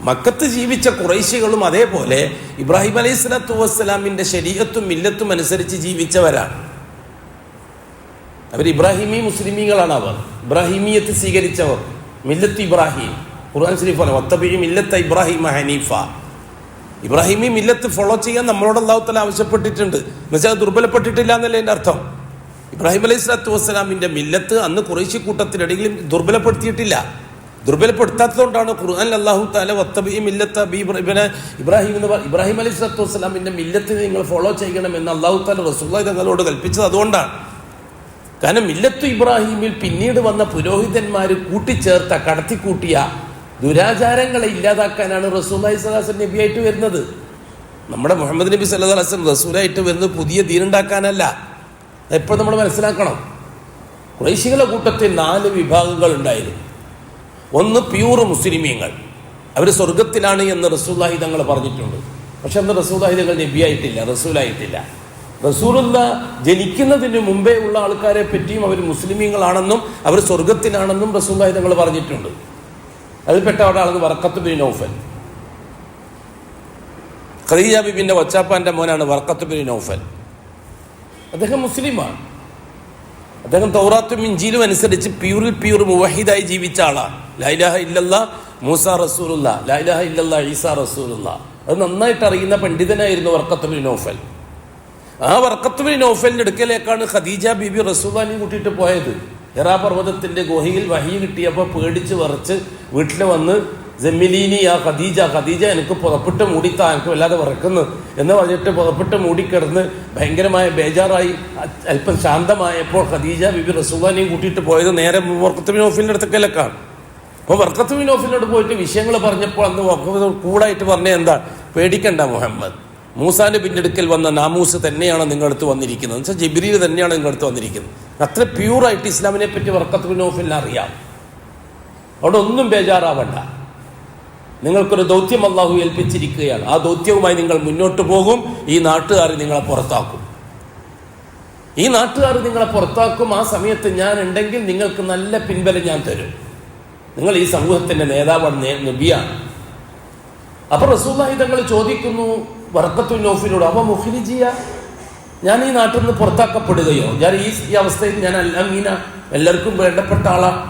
മക്കത്ത് ജീവിച്ച ഖുറൈശികളും അതേപോലെ ഇബ്രാഹിം അലൈഹി സ്വലാത്തു വസ്സലാമിൻ്റെ ശരീഅത്തും മില്ലത്തും അനുസരിച്ച് ജീവിച്ചവരാണ്. അവർ ഇബ്രാഹിമി മുസ്ലിമീങ്ങളാണ്. അവർ ഇബ്രാഹിമിയത്ത് സ്വീകരിച്ചവർ. മില്ലത്ത് ഇബ്രാഹിം, ഖുർആൻ ശരീഫാണ്, വത്തബിഇ മില്ലത്ത ഇബ്രാഹിം ഹനീഫ. ഇബ്രാഹിമി മില്ലത്ത് ഫോളോ ചെയ്യാൻ നമ്മളോട് അല്ലാഹു തആല ആവശ്യപ്പെട്ടിട്ടുണ്ട്. എന്നുവെച്ചാൽ ദുർബലപ്പെട്ടിട്ടില്ല എന്നല്ലേ എൻ്റെ അർത്ഥം. ഇബ്രാഹിം അലൈഹി സ്വലാത്തു വസ്സലാമിൻ്റെ മില്ലത്ത് അന്ന് ഖുറൈശി കൂട്ടത്തിനിടയിലും ദുർബലപ്പെടുത്തിയിട്ടില്ല. ദുർബലപ്പെടുത്താത്തതുകൊണ്ടാണ് ഖുർആൻ അല്ലാഹു തആല വത്തബിഇ മില്ലത്ത ഇബ്രാഹിം എന്ന് ഇബ്രാഹിം അലൈഹി സ്വലാത്തു വസ്സലാമിൻ്റെ മില്ലത്ത് നിങ്ങൾ ഫോളോ ചെയ്യണമെന്ന് അല്ലാഹു തആല റസൂലുള്ളാഹി തങ്ങളോട് കൽപ്പിച്ചത് അതുകൊണ്ടാണ്. കാരണം മില്ലത്തു ഇബ്രാഹിമിൽ പിന്നീട് വന്ന പുരോഹിതന്മാർ കൂട്ടിച്ചേർത്ത കടത്തിക്കൂട്ടിയ ദുരാചാരങ്ങളെ ഇല്ലാതാക്കാനാണ് റസൂലുള്ളാഹി സ്വല്ലല്ലാഹു അലൈഹി വസല്ലം നബിയായിട്ട് വരുന്നത്. നമ്മുടെ മുഹമ്മദ് നബി സല്ലല്ലാഹു അലൈഹി വസല്ലം റസൂലായിട്ട് വരുന്നത് പുതിയ ദീനുണ്ടാക്കാനല്ല. എപ്പോൾ നമ്മൾ മനസ്സിലാക്കണം. ഖുറൈശികളുടെ കൂട്ടത്തിൽ 4 വിഭാഗങ്ങൾ ഉണ്ടായിരുന്നു. ഒന്ന് പ്യൂർ മുസ്ലിമീങ്ങൾ, അവർ സ്വർഗത്തിലാണ് എന്ന് റസൂലുള്ളാഹി തങ്ങൾ പറഞ്ഞിട്ടുണ്ട്. പക്ഷെ അന്ന് റസൂലുള്ളാഹി തങ്ങൾ നബിയായിട്ടില്ല, റസൂലായിട്ടില്ല. റസൂലുള്ള ജനിക്കുന്നതിന് മുമ്പേ ഉള്ള ആൾക്കാരെ പറ്റിയും അവർ മുസ്ലിമീങ്ങളാണെന്നും അവർ സ്വർഗത്തിലാണെന്നും റസൂലുള്ളാഹി തങ്ങൾ പറഞ്ഞിട്ടുണ്ട്. അതിൽപ്പെട്ട ഒരാളാണ് വർഖത്ത് ബിൻ നൗഫൽ. ഖദീജ ബിബിന്റെ വച്ചാപ്പാന്റെ മോനാണ് വർഖത്ത് ബിൻ നൗഫൽ. അദ്ദേഹം മുസ്ലിമാണ്. അദ്ദേഹം തൗറാത്തും ഇഞ്ചീലും അനുസരിച്ച് പ്യൂർ മുവഹിദായി ജീവിച്ച ആളാണ്. ലാ ഇലാഹ ഇല്ലല്ലാഹ് മൂസ റസൂലുള്ളാഹ്, ലാ ഇലാഹ ഇല്ലല്ലാഹ് ഈസാ റസൂലുള്ളാഹ്. അത് നന്നായിട്ട് അറിയുന്ന പണ്ഡിതനായിരുന്നു വർഖത്ത് ബിൻ നൗഫൽ. ആ വർഖത്ത് ബിൻ നൗഫലിന്റെ അടുക്കലേക്കാണ് ഖദീജ ബീബി റസൂലുള്ളാഹിനെ കൂട്ടിയിട്ട് പോയത്. ഹിറാ പർവ്വതത്തിന്റെ ഗുഹയിൽ വഹി കിട്ടിയപ്പോൾ പേടിച്ച് വിറച്ച് വീട്ടിൽ വന്ന് ജമ്മിലീനി ആ ഖദീജ എനിക്ക് പുറപ്പെട്ട് മൂടിത്താ, എനിക്ക് വല്ലാതെ വിറക്കുന്നു എന്ന് പറഞ്ഞിട്ട് പുറപ്പെട്ട് മൂടിക്കിടന്ന് ഭയങ്കരമായ ബേജാറായി അല്പം ശാന്തമായപ്പോൾ ഖദീജ ബിബി റസൂലുള്ളാഹിനെയും കൂട്ടിയിട്ട് പോയത് നേരെ വർഖത്ത് ബിൻ നൗഫലിന്റെ അടുത്തേക്കലേക്കാണ്. അപ്പോൾ വർഖത്ത് ബിൻ നൗഫലിനോട് പോയിട്ട് വിഷയങ്ങൾ പറഞ്ഞപ്പോൾ അന്ന് കൂടായിട്ട് പറഞ്ഞ എന്താ, പേടിക്കണ്ട മുഹമ്മദ്, മൂസാ നബിന്റെ അടുക്കൽ വന്ന നാമൂസ് തന്നെയാണ് നിങ്ങളടുത്ത് വന്നിരിക്കുന്നത്. എന്ന് വെച്ചാൽ ജിബ്രീൽ തന്നെയാണ് നിങ്ങളടുത്ത് വന്നിരിക്കുന്നത്. അത്ര പ്യൂറായിട്ട് ഇസ്ലാമിനെ പറ്റി വർഖത്ത് ബിൻ നൗഫലിനെ അറിയാം. അവിടെ ഒന്നും ബേജാറാവണ്ട. നിങ്ങൾക്കൊരു ദൗത്യം അല്ലാഹു ഏൽപ്പിച്ചിരിക്കുകയാണ്. ആ ദൗത്യവുമായി നിങ്ങൾ മുന്നോട്ട് പോകും. ഈ നാട്ടുകാർ നിങ്ങളെ പുറത്താക്കും. ആ സമയത്ത് ഞാൻ ഉണ്ടെങ്കിൽ നിങ്ങൾക്ക് നല്ല പിൻബലം ഞാൻ തരും. നിങ്ങൾ ഈ സമൂഹത്തിന്റെ നേതാവാണ്, നബിയാണ്. അപ്പൊ റസൂലുള്ളാഹി തങ്ങൾ ചോദിക്കുന്നു വർഖത്ത് ബിൻ നൗഫലിനോട്, അപ്പൊ മുഖ്രിജിയ, ഞാൻ ഈ നാട്ടിൽ നിന്ന് പുറത്താക്കപ്പെടുകയോ? ഞാൻ ഈ അവസ്ഥയിൽ ഞാൻ അമീന, എല്ലാവർക്കും വേണ്ടപ്പെട്ട ആളാണ്,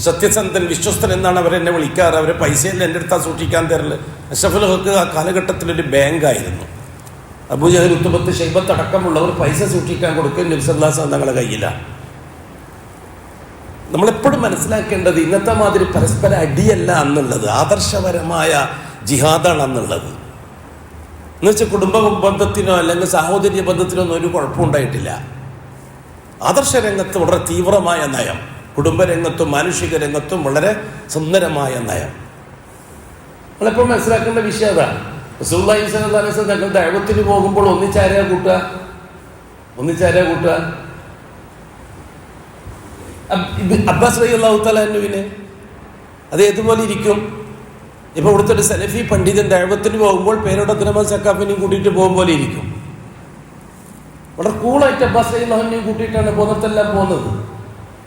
സത്യസന്ധൻ, വിശ്വസ്തൻ എന്നാണ് അവരെന്നെ വിളിക്കാറ്. അവരെ പൈസയല്ല എൻ്റെ അടുത്താ സൂക്ഷിക്കാൻ തരല്. അഷ്റഫുൽ ഖൽഖ് ആ കാലഘട്ടത്തിലൊരു ബാങ്കായിരുന്നു. അബൂജഹൽ, ഉത്ബത്ത്, ഷൈബത്ത് അടക്കമുള്ളവർ പൈസ സൂക്ഷിക്കാൻ കൊടുക്കുക നബി സല്ലല്ലാഹു അലൈഹി വസല്ലം തങ്ങളുടെ കയ്യിലാണ്. നമ്മളെപ്പോഴും മനസ്സിലാക്കേണ്ടത് ഇന്നത്തെ മാതിരി പരസ്പര അടിയല്ല അന്നുള്ളത്, ആദർശപരമായ ജിഹാദാണ് അന്നുള്ളത്. എന്നുവെച്ചാൽ കുടുംബ ബന്ധത്തിനോ അല്ലെങ്കിൽ സാഹോദര്യ ബന്ധത്തിനോ ഒന്നും ഒരു കുഴപ്പമുണ്ടായിട്ടില്ല. ആദർശ രംഗത്ത് വളരെ തീവ്രമായ നയം, കുടുംബരംഗത്തും മാനുഷിക രംഗത്തും വളരെ സുന്ദരമായ നയം. നമ്മളെപ്പോൾ മനസ്സിലാക്കേണ്ട വിഷയം അതാണ്. റസൂലുള്ളാഹി സ്വല്ലല്ലാഹു അലൈഹി വസല്ലം തങ്ങൾ ദഅവത്തിന് പോകുമ്പോൾ ഒന്നിച്ചാരെയാ കൂട്ടുക? അബ്ബാസ് റളിയല്ലാഹു തആല അൻഹുവിനെ അത് ഏതുപോലെ ഇരിക്കും. ഇപ്പോൾ ഇവിടുത്തെ ഒരു സലഫി പണ്ഡിതൻ ദഅവത്തിന് പോകുമ്പോൾ പേരോട് അബ്ദുറഹ്മാൻ സഖാഫിനെയും കൂട്ടിയിട്ട് പോകും പോലെ ഇരിക്കും. വളരെ കൂളായിട്ട് അബ്ബാസ് റളിയല്ലാഹു അൻഹുവിനെയും കൂട്ടിയിട്ടാണ് പോകുന്നതെല്ലാം പോകുന്നത്.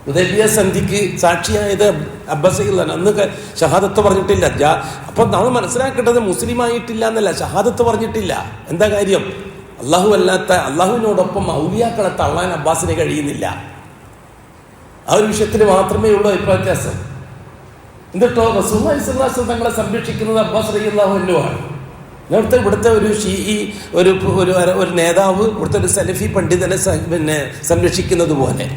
ഹുദൈബിയ സന്ധിക്ക് സാക്ഷിയായത് അബ്ബാസ് റളിയല്ലാഹു അന്ന് ഷഹാദത്ത് പറഞ്ഞിട്ടില്ല. അപ്പം നമ്മൾ മനസ്സിലാക്കേണ്ടത് മുസ്ലിം ആയിട്ടില്ല എന്നല്ല, ഷഹാദത്ത് പറഞ്ഞിട്ടില്ല. എന്താ കാര്യം? അള്ളാഹു അല്ലാത്ത അള്ളാഹുവിനോടൊപ്പം ഔലിയാക്കളെ തള്ളാൻ അബ്ബാസിന് കഴിയുന്നില്ല. ആ ഒരു വിഷയത്തിൽ മാത്രമേ ഉള്ളൂ അഭിപ്രായ വ്യത്യാസം. എന്നിട്ടോ റസൂലുള്ളാഹി സ്വല്ലല്ലാഹു അലൈഹി വസല്ലം തങ്ങളെ സംരക്ഷിക്കുന്നത് അബ്ബാസ് റളിയല്ലാഹു അൻഹു ആണ്. ഇവിടുത്തെ ഒരു ഷീഈ ഒരു നേതാവ് ഇവിടുത്തെ ഒരു സലഫി പണ്ഡിതനെ സംരക്ഷിക്കുന്നത് പോലെ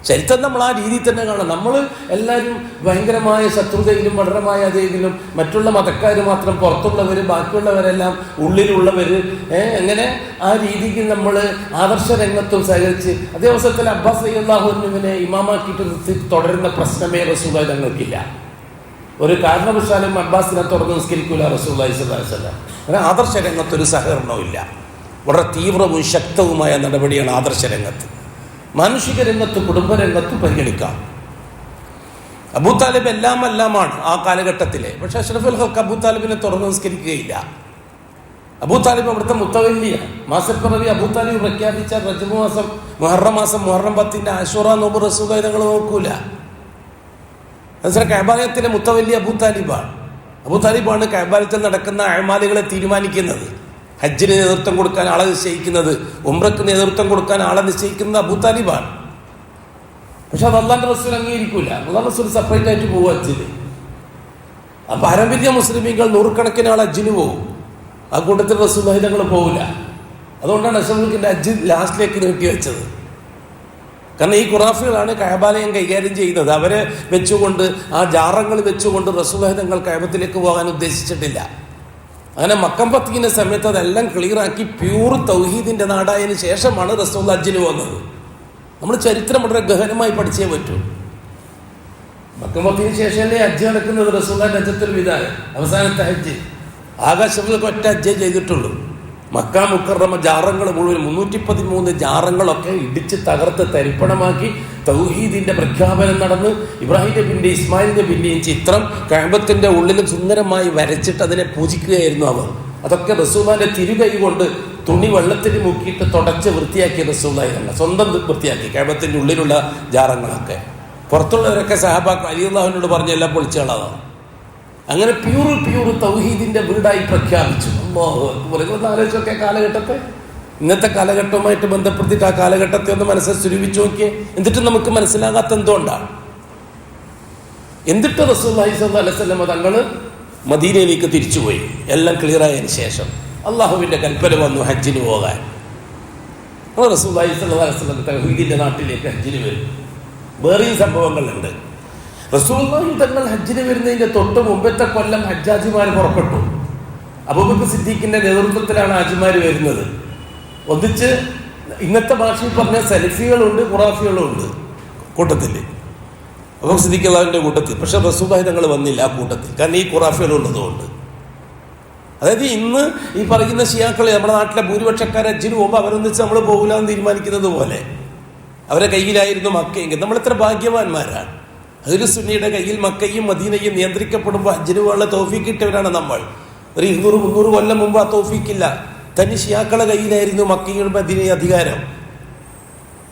ചരിത്രം നമ്മൾ ആ രീതിയിൽ തന്നെ കാണാം. നമ്മൾ എല്ലാവരും ഭയങ്കരമായ ശത്രുതയിലും വളരമായ അതെങ്കിലും മറ്റുള്ള മതക്കാർ മാത്രം പുറത്തുള്ളവർ, ബാക്കിയുള്ളവരെല്ലാം ഉള്ളിലുള്ളവർ, എങ്ങനെ ആ രീതിക്ക് നമ്മൾ ആദർശ രംഗത്തും സഹകരിച്ച് അതേ അവസരത്തിൽ അബ്ബാസ് റളിയല്ലാഹു അൻഹുവിനെ ഇമാമാക്കിയിട്ട് നിർത്തി തുടരുന്ന പ്രശ്നമേ റസൂലുള്ളാഹി തങ്ങൾക്കില്ല. ഒരു കാരണവശാലും അബ്ബാസിനെ തുറന്ന് നിസ്കരിക്കൂല റസൂലുള്ളാഹി സ്വല്ലല്ലാഹു അലൈഹി വസല്ലം. അങ്ങനെ ആദർശ രംഗത്തൊരു സഹകരണവും ഇല്ല. വളരെ തീവ്രവും ശക്തവുമായ നടപടിയാണ് ആദർശ രംഗത്ത്. മാനുഷിക രംഗത്ത്, കുടുംബരംഗത്ത് പരിഗണിക്കാം. അബൂ താലിബ് എല്ലാമാണ് ആ കാലഘട്ടത്തിലെ. പക്ഷെ അഷ്റഫുൽ ഹൽക്ക് അബൂ താലിബിനെ തുറന്നു നിസ്കരിക്കുകയില്ല. അബൂ താലിബ് അവിടുത്തെ മുത്തവല്ലിയാണ്. മാസപ്പിറവി അബൂ താലിബ് പ്രഖ്യാപിച്ച റജബ് മാസം, മുഹറം മാസം, മുഹറം 10 ആശൂറ നോമ്പ് റസൂലുള്ളാഹി തങ്ങൾ നോക്കൂല. കഅബാലയത്തിലെ മുത്തവല്ലി അബൂ താലിബാണ്. അബൂ താലിബാണ് കഅബാലയത്തിൽ നടക്കുന്ന അഅമാലുകളെ തീരുമാനിക്കുന്നത്. ഹജ്ജിന് നേതൃത്വം കൊടുക്കാൻ ആളെ നിശ്ചയിക്കുന്നത്, ഉംറക്ക് നേതൃത്വം കൊടുക്കാൻ ആളെ നിശ്ചയിക്കുന്നത് അബൂ താലിബാണ്. പക്ഷെ അത് അള്ളാന്റെ റസൂൽ അംഗീകരിക്കൂല. അള്ളാഹ് റസൂൽ സെപ്പറേറ്റ് ആയിട്ട് പോകും ഹജ്ജിന്. അപ്പൊ പാരമ്പര്യ മുസ്ലിമീങ്ങൾ നൂറുകണക്കിന് ആൾ ഹജ്ജിന് പോകും. ആ കൂട്ടത്തിൽ റസൂലുള്ളാഹി തങ്ങൾ പോകില്ല. അതുകൊണ്ടാണ് അഷ്റഫുൽ ഹജ്ജ് ലാസ്റ്റിലേക്ക് നീട്ടി വെച്ചത്. കാരണം ഈ ഖുറാഫികളാണ് കഅബാലയം കൈകാര്യം ചെയ്യുന്നത്. അവരെ വെച്ചുകൊണ്ട്, ആ ജാറങ്ങൾ വെച്ചുകൊണ്ട് റസൂലുള്ളാഹി തങ്ങൾ കഅബത്തിലേക്ക് പോകാൻ ഉദ്ദേശിച്ചിട്ടില്ല. അങ്ങനെ മക്കം ഫത്ഹിന്റെ സമയത്ത് അതെല്ലാം ക്ലിയറാക്കി പ്യൂർ തൗഹീദിന്റെ നാടായതിനു ശേഷമാണ് റസൂലുള്ളാഹി ഹജ്ജിന് പോകുന്നത്. നമ്മൾ ചരിത്രം വളരെ ഗഹനമായി പഠിച്ചേ പറ്റൂ. മക്കം ഫത്ഹിന് ശേഷമല്ലേ ഹജ്ജ് നടക്കുന്നത്. റസൂലുള്ളാഹി ഹജ്ജത്തുൽ വിദാ, അവസാനത്തെ ഹജ്ജ്. ആകാശത്തിലൊക്കെ ഒറ്റ ഹജ്ജേ ചെയ്തിട്ടുള്ളൂ. മക്ക മുക്കറമ ജാറങ്ങൾ മുഴുവൻ 313 ജാറങ്ങളൊക്കെ ഇടിച്ച് തകർത്ത് തരിപ്പണമാക്കി തൗഹീദിന്റെ പ്രഖ്യാപനം നടന്ന് ഇബ്രാഹിം നബിന്റെ ഇസ്മായിൽ നബിന്റെയും ചിത്രം കഅബത്തിന്റെ ഉള്ളിൽ സുന്ദരമായി വരച്ചിട്ട് അതിനെ പൂജിക്കുകയായിരുന്നു അവർ. അതൊക്കെ റസൂലുള്ളാഹിന്റെ തിരുകൈ കൊണ്ട് തുണി വെള്ളത്തിൽ മുക്കിയിട്ട് തുടച്ച് വൃത്തിയാക്കിയ റസൂലുള്ളാഹി തന്നെ സ്വന്തം വൃത്തിയാക്കി കഅബത്തിന്റെ ഉള്ളിലുള്ള ജാറങ്ങളൊക്കെ. പുറത്തുള്ളവരൊക്കെ സഹാബാക്ക് റളിയല്ലാഹുവിനോട് പറഞ്ഞ എല്ലാം പൊളിച്ചുകളാണ്. അങ്ങനെ പ്യൂർ തൗഹീദിന്റെ വീടായി പ്രഖ്യാപിച്ചു. ആലോചിച്ചൊക്കെ കാലഘട്ടത്തെ, ഇന്നത്തെ കാലഘട്ടവുമായിട്ട് ബന്ധപ്പെടുത്തിയിട്ട് ആ കാലഘട്ടത്തെ ഒന്ന് മനസ്സിൽ സ്വരൂപിച്ചു നോക്കിയേ. എന്നിട്ട് നമുക്ക് മനസ്സിലാകാത്ത എന്തുകൊണ്ടാണ്? എന്നിട്ട് റസൂലുള്ളാഹി സ്വല്ലല്ലാഹു അലൈഹി വസല്ലം തങ്ങൾ മദീനയിലേക്ക് തിരിച്ചുപോയി. എല്ലാം ക്ലിയർ ആയതിനു ശേഷം അള്ളാഹുവിന്റെ കൽപ്പന വന്നു ഹജ്ജിന് പോകാൻ. റസൂലുള്ളാഹി സ്വല്ലല്ലാഹു അലൈഹി വസല്ലം തൗഹീദിന്റെ നാട്ടിലേക്ക് ഹജ്ജിന് വരും. വേറെയും സംഭവങ്ങളുണ്ട്. റസൂലുള്ളാഹി തങ്ങൾ ഹജ്ജിന് വരുന്നതിന്റെ തൊട്ട് മുമ്പത്തെ കൊല്ലം ഹജ്ജാജിമാർ പുറപ്പെട്ടു. അബൂബക്കർ സിദ്ദീഖിന്റെ നേതൃത്വത്തിലാണ് ഹാജിമാർ വരുന്നത്. ഒന്നിച്ച് ഇന്നത്തെ ഭാഷയിൽ പറഞ്ഞ സലഫികളുണ്ട്, ഖുറാഫികളുണ്ട് കൂട്ടത്തിൽ. അബൂബക്കർ സിദ്ദീഖ് അള്ളാഹുവിന്റെ കൂട്ടത്തിൽ. പക്ഷെ റസൂലുള്ളാഹി തങ്ങൾ വന്നില്ല ആ കൂട്ടത്തിൽ. കാരണം ഈ ഖുറാഫികളുള്ളതുകൊണ്ട്. അതായത് ഇന്ന് ഈ പറയുന്ന ഷിയാക്കളെ നമ്മുടെ നാട്ടിലെ ഭൂരിപക്ഷക്കാർ ഹജ്ജിന് പോകുമ്പോൾ അവരൊന്നിച്ച് നമ്മൾ പോകില്ല എന്ന് തീരുമാനിക്കുന്നത് പോലെ അവരെ കയ്യിലായിരുന്നു മക്കയെങ്കിൽ നമ്മൾ എത്ര ഭാഗ്യവാന്മാരാണ്. അഹ്ലു സുന്നയുടെ കയ്യിൽ മക്കയും മദീനയും നിയന്ത്രിക്കപ്പെടുമ്പോൾ ഹജ്ജിന് പോകാനുള്ള തൗഫീഖ് കിട്ടിയവരാണ് നമ്മൾ. ഒരു 200-300 കൊല്ലം മുമ്പ് ആ തൗഫീഖില്ല. തനി ഷിയാക്കളെ കയ്യിലായിരുന്നു മക്കയും മദീനയും അധികാരം.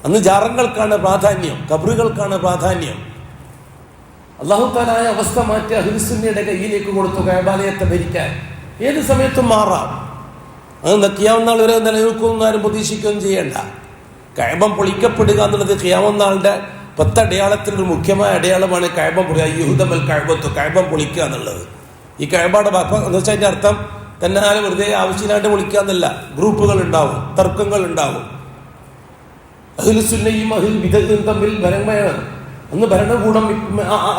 അന്ന് ജാറങ്ങൾക്കാണ് പ്രാധാന്യം, ഖബറുകൾക്കാണ് പ്രാധാന്യം. അല്ലാഹു തആല ആ അവസ്ഥ മാറ്റി അഹ്ലു സുന്നയുടെ കയ്യിലേക്ക് കൊടുത്തു കഅബാലയത്തെ ഭരിക്കാൻ. ഏത് സമയത്തും മാറാം. അത് ഖിയാമത്ത് നാൾ വരെ നിലനിൽക്കുമെന്ന് ആരും പ്രതീക്ഷിക്കുകയും ചെയ്യേണ്ട. കഅബ പൊളിക്കപ്പെടുക എന്നുള്ളത് ഖിയാമത്ത് നാളിന്റെ 10 അടയാളത്തിലൊരു മുഖ്യമായ അടയാളമാണ് കഅബ യുഹ്ദമൽ കഅബത്തു, കഅബ പൊളിക്കുക എന്നുള്ളത്. ഈ കഅബയുടെ എന്ന് വെച്ചാൽ അതിന്റെ അർത്ഥം തന്നെ വെറുതെ ആവശ്യമില്ലാണ്ട് പൊളിക്കുക എന്നല്ല. ഗ്രൂപ്പുകൾ ഉണ്ടാവും, തർക്കങ്ങൾ ഉണ്ടാവും. അഹ്ലു സുന്നയും അഹ്ലു ബിദ്അത്തും തമ്മിൽ ഭരണമാണ്. അന്ന് ഭരണകൂടം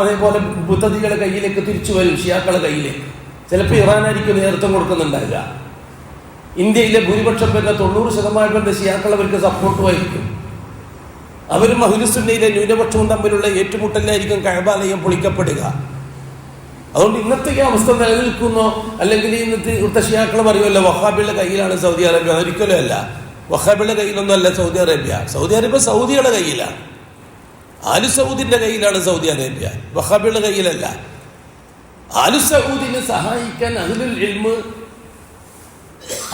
അതേപോലെ മുഅ്തദികളുടെ കയ്യിലേക്ക് തിരിച്ചു വരും, ഷിയാക്കളുടെ കയ്യിലേക്ക്. ചിലപ്പോൾ ഇറാനായിരിക്കും നേതൃത്വം കൊടുക്കുന്നുണ്ടാവില്ല. ഇന്ത്യയിലെ ഭൂരിപക്ഷം പേരുടെ 90% പേരുടെ ഷിയാക്കൾ അവർക്ക് സപ്പോർട്ടുമായിരിക്കും. അവരും അഹ്ലു സുന്നയിലെ ന്യൂനപക്ഷവും തമ്മിലുള്ള ഏറ്റുമുട്ടലായിരിക്കും കഅബാലയം പൊളിക്കപ്പെടുക. അതുകൊണ്ട് ഇന്നത്തെ ഈ അവസ്ഥ നിലനിൽക്കുന്നോ? അല്ലെങ്കിൽ ഇന്നത്തെ ഷിയാക്കൾ പറയുമല്ലോ വഹാബിയുടെ കയ്യിലാണ് സൗദി അറേബ്യ. ഒരിക്കലും അല്ല. വഹാബിയുടെ കയ്യിലൊന്നും അല്ല സൗദി അറേബ്യ. സൗദി അറേബ്യ സൗദിയുടെ കയ്യിലാണ്. ആലു സൗദിന്റെ കയ്യിലാണ് സൗദി അറേബ്യ, വഹാബിയുടെ കയ്യിലല്ല. ആലു സൗദിനെ സഹായിക്കാൻ അഹ്ലുൽ ഇൽമ്,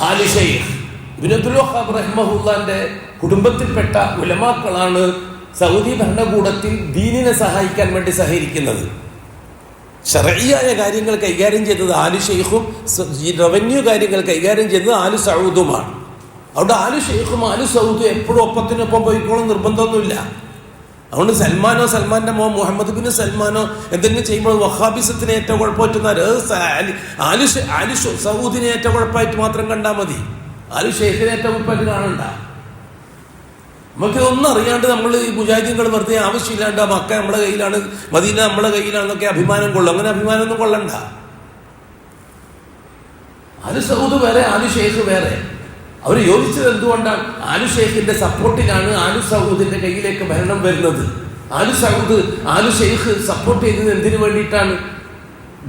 ആലു ശൈഖ് ഇബ്നു അബ്ദുൽ വഹാബ് റഹിമഹുല്ലാന്റെ കുടുംബത്തിൽപ്പെട്ട ഉലമാക്കളാണ് സൗദി ഭരണകൂടത്തിൽ ദീനിനെ സഹായിക്കാൻ വേണ്ടി സഹകരിക്കുന്നത്. ശർഈയായ കാര്യങ്ങൾ കൈകാര്യം ചെയ്തത് ആലു ഷെയ്ഖും റവന്യൂ കാര്യങ്ങൾ കൈകാര്യം ചെയ്തത് ആലു സൗദുമാണ്. അവിടെ ആലു ഷെയ്ഖും ആലു സൗദും എപ്പോഴും ഒപ്പത്തിനൊപ്പം പോയിക്കോളും നിർബന്ധമൊന്നുമില്ല. അതുകൊണ്ട് സൽമാന്റെ മോൻ മുഹമ്മദ് ബിൻ സൽമാനോ എന്തെങ്കിലും ചെയ്യുമ്പോൾ വഹാബിസത്തിന് ഏറ്റവും കുഴപ്പമായിട്ടുന്ന ആലു സൗദിനെ ഏറ്റവും കുഴപ്പമായിട്ട് മാത്രം കണ്ടാൽ മതി. ആലു ഷെയ്ഖിനെ ഏറ്റവും കുഴപ്പമായിട്ട് കാണണ്ട. നമുക്കിതൊന്നും അറിയാണ്ട് നമ്മൾ ഈ മുജാഹിദീങ്ങൾ വെറുതെ ആവശ്യമില്ലാണ്ട് മക്ക നമ്മളെ കയ്യിലാണ്, മദീന നമ്മളെ കയ്യിലാണെന്നൊക്കെ അഭിമാനം കൊള്ളും. അങ്ങനെ അഭിമാനമൊന്നും കൊള്ളണ്ട. ആലു സൗദ് വേറെ, ആലു ഷെയ്ഖ് വേറെ. അവർ യോജിച്ചത് എന്തുകൊണ്ടാണ്? ആലു ഷെയ്ഖിന്റെ സപ്പോർട്ടിലാണ് ആലു സൗദിന്റെ കയ്യിലേക്ക് ഭരണം വരുന്നത്. ആലു ഷെയ്ഖ് സപ്പോർട്ട് ചെയ്തത് എന്തിനു വേണ്ടിയിട്ടാണ്?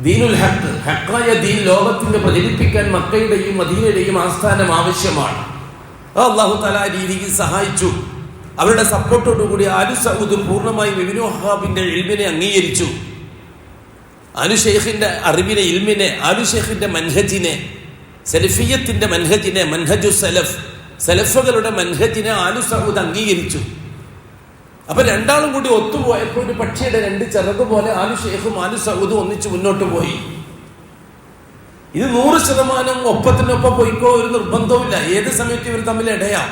ദീനുൽ ഹഖ്, ഹക്കായ ദീൻ ലോകത്തിന് പ്രചരിപ്പിക്കാൻ മക്കയുടെയും മദീനയുടെയും ആസ്ഥാനം ആവശ്യമാണ്. അല്ലാഹു തആല ആ രീതിയിൽ സഹായിച്ചു. അവരുടെ സപ്പോർട്ടോടുകൂടി ആലു സൗദ് പൂർണ്ണമായും ഇബ്നു വഹാബിന്റെ ഇൽമിനെ അംഗീകരിച്ചു. ആലു ഷെയ്ഖിന്റെ അറിവിനെ, ഇൽമിനെ, ആലു ഷെയ്ഖിന്റെ മൻഹജിനെ, സലഫിയത്തിന്റെ മൻഹജിനെ, മൻഹജു സലഫ്, സലഫുകളുടെ മൻഹജിനെ ആലു സൗദ് അംഗീകരിച്ചു. അപ്പൊ രണ്ടാളും കൂടി ഒത്തുപോയപ്പോൾ ഒരു പക്ഷിയുടെ രണ്ട് ചിറക് പോലെ ആലു ഷെയ്ഖും ആലു സൗദും ഒന്നിച്ച് മുന്നോട്ട് പോയി. ഇത് 100% ഒപ്പത്തിനൊപ്പം പോയിക്കോ, ഒരു നിർബന്ധവുമില്ല. ഏത് സമയത്ത് ഇവർ തമ്മിൽ ഇടയാം.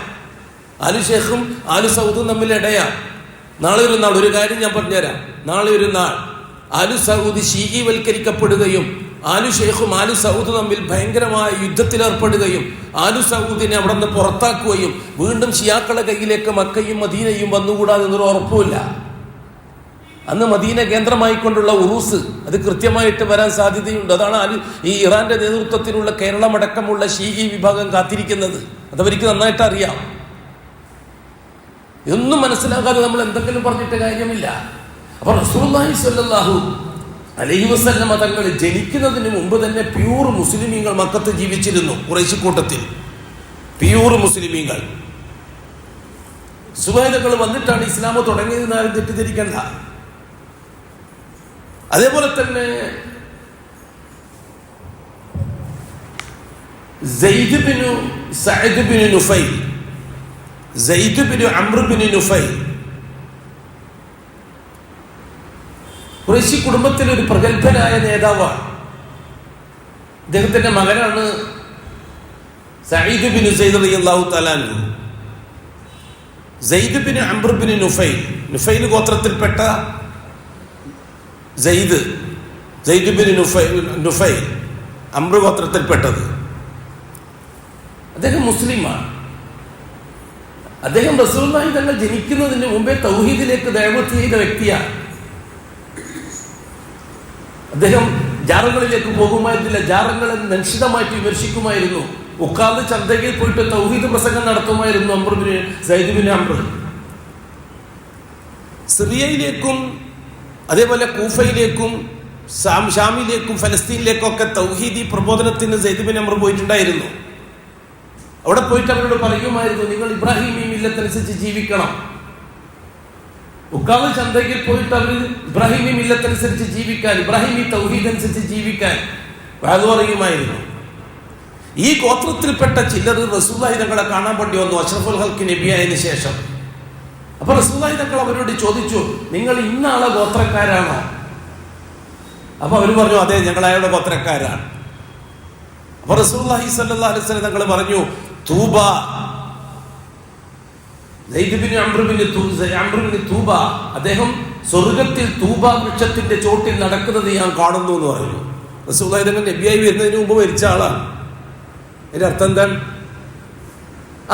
ആലു ഷെയ്ഖും ആലു സൗദും തമ്മിൽ ഇടയാം. നാളെ ഒരു നാൾ, ഒരു കാര്യം ഞാൻ പറഞ്ഞുതരാം, നാളെ ഒരു നാൾ ആലു സൗദ് ശീഈവൽക്കരിക്കപ്പെടുകയും ആലു ഷെയ്ഖും ആലു സൗദ് തമ്മിൽ ഭയങ്കരമായ യുദ്ധത്തിലേർപ്പെടുകയും ആലു സൗദിനെ അവിടെ നിന്ന് പുറത്താക്കുകയും വീണ്ടും ഷിയാക്കളുടെ കയ്യിലേക്ക് മക്കയും മദീനയും വന്നുകൂടാതെ എന്നൊരു ഉറപ്പുമില്ല. അന്ന് മദീന കേന്ദ്രമായിക്കൊണ്ടുള്ള ഉറൂസ് അത് കൃത്യമായിട്ട് വരാൻ സാധ്യതയുണ്ട്. അതാണ് ഈ ഇറാന്റെ നേതൃത്വത്തിലുള്ള കേരളമടക്കമുള്ള ഷീഈ വിഭാഗം കാത്തിരിക്കുന്നത്. അതവർക്ക് നന്നായിട്ട് അറിയാം. ഇതൊന്നും മനസ്സിലാക്കാതെ നമ്മൾ എന്തെങ്കിലും പറഞ്ഞിട്ട് കാര്യമില്ല. അപ്പൊ റസൂലുള്ളാഹി സ്വല്ലല്ലാഹു അലൈഹി വസല്ലം തങ്ങൾ ജനിക്കുന്നതിന് മുമ്പ് തന്നെ പ്യൂർ മുസ്ലിമീങ്ങൾ മക്കത്ത് ജീവിച്ചിരുന്നു. ഖുറൈശി കൂട്ടത്തിൽ പ്യൂർ മുസ്ലിമീങ്ങൾ. സുബൈദകൾ വന്നിട്ടാണ് ഇസ്ലാം തുടങ്ങിയതെന്ന് ആരും തെറ്റിദ്ധരിക്കണ്ട. അതേപോലെ തന്നെ സയ്യിദ് ബിനു സഅദ് ബിനു നുഫൈൽ, സയ്യിദ് ബിനു അംർ ബിനു നുഫൈൽ ഖുറൈശി കുടുംബത്തിലെ ഒരു പ്രഗത്ഭനായ നേതാവാണ്. അദ്ദേഹത്തിന്റെ മകനാണ് സഈദ് ബിനു സൈദ് റളിയല്ലാഹു തആല അൻഹു. സയ്യിദ് ബിനു അംർ ബിനു നുഫൈൽ, നുഫൈൽ ഗോത്രത്തിൽപ്പെട്ട സയ്യിദ് ബിനു നുഫൈൽ അംർ ഗോത്രത്തിൽപ്പെട്ടത്. അദ്ദേഹം മുസ്ലിമാണ്. അദ്ദേഹം റസൂലുള്ളാഹി തങ്ങൾ ജനിക്കുന്നതിന് മുമ്പേ തൗഹീദിലേക്ക് ദഅവത്ത് ചെയ്ത വ്യക്തിയാണ്. അദ്ദേഹം ജാറങ്ങളിലേക്ക് പോകുമായിരുന്നില്ല. ജാറങ്ങളെ നിശ്ചിതമായിട്ട് വിമർശിക്കുമായിരുന്നു. ഉക്കാദ് ചന്തയിൽ പോയിട്ട് തൗഹീദ് പ്രസംഗം നടത്തുമായിരുന്നു സയ്യിദ് ബിൻ അംർ. സിറിയയിലേക്കും അതേപോലെ കൂഫയിലേക്കും ഷാമിലേക്കും ഫലസ്തീനിലേക്കും ഒക്കെ തൗഹീദി പ്രബോധനത്തിന് സയ്യിദ് ബിൻ അംർ പോയിട്ടുണ്ടായിരുന്നു. അവിടെ പോയിട്ട് അവരോട് പറയുമായിരുന്നു, നിങ്ങൾ ഇബ്രാഹിമി മില്ലത്തനുസരിച്ച് ജീവിക്കണം. ഉക്കാദ് ചന്തയിൽ പോയിട്ട് അവർ ഇബ്രാഹിമി മില്ലത്തനുസരിച്ച് ജീവിക്കാൻ, ഇബ്രാഹിമി തൗഹീദ് അനുസരിച്ച് ജീവിക്കാൻ അത് പറയുമായിരുന്നു. ഈ ഗോത്രത്തിൽപ്പെട്ട ചിലർ റസൂലുള്ളാഹി തങ്ങളെ കാണാൻ വേണ്ടി വന്നു അഷ്റഫുൽ ഖൽഖ് നബിയായതിനു ശേഷം. അപ്പൊ റസൂലുള്ളാഹി തങ്ങൾ അവരോട് ചോദിച്ചു, നിങ്ങൾ ഇന്നാളെ ഗോത്രക്കാരാണോ? അപ്പൊ അവർ പറഞ്ഞു, അതെ, ഞങ്ങൾ അയാളുടെ ഗോത്രക്കാരാണ്. അപ്പൊ റസൂലുള്ളാഹി സ്വല്ലല്ലാഹു അലൈഹി വസല്ലം തങ്ങൾ പറഞ്ഞു, തൂബ, തൂബ, അദ്ദേഹം സ്വർഗത്തിൽ തൂബ വൃക്ഷത്തിന്റെ ചോട്ടിൽ നടക്കുന്നത് ഞാൻ കാണുന്നു എന്ന് പറഞ്ഞു. റസൂലുള്ളാഹി തങ്ങൾ നബിയായി വരുന്നതിന് മുമ്പ് മരിച്ച ആളാണ്. അതിന്റെ അർത്ഥം എന്താണ്?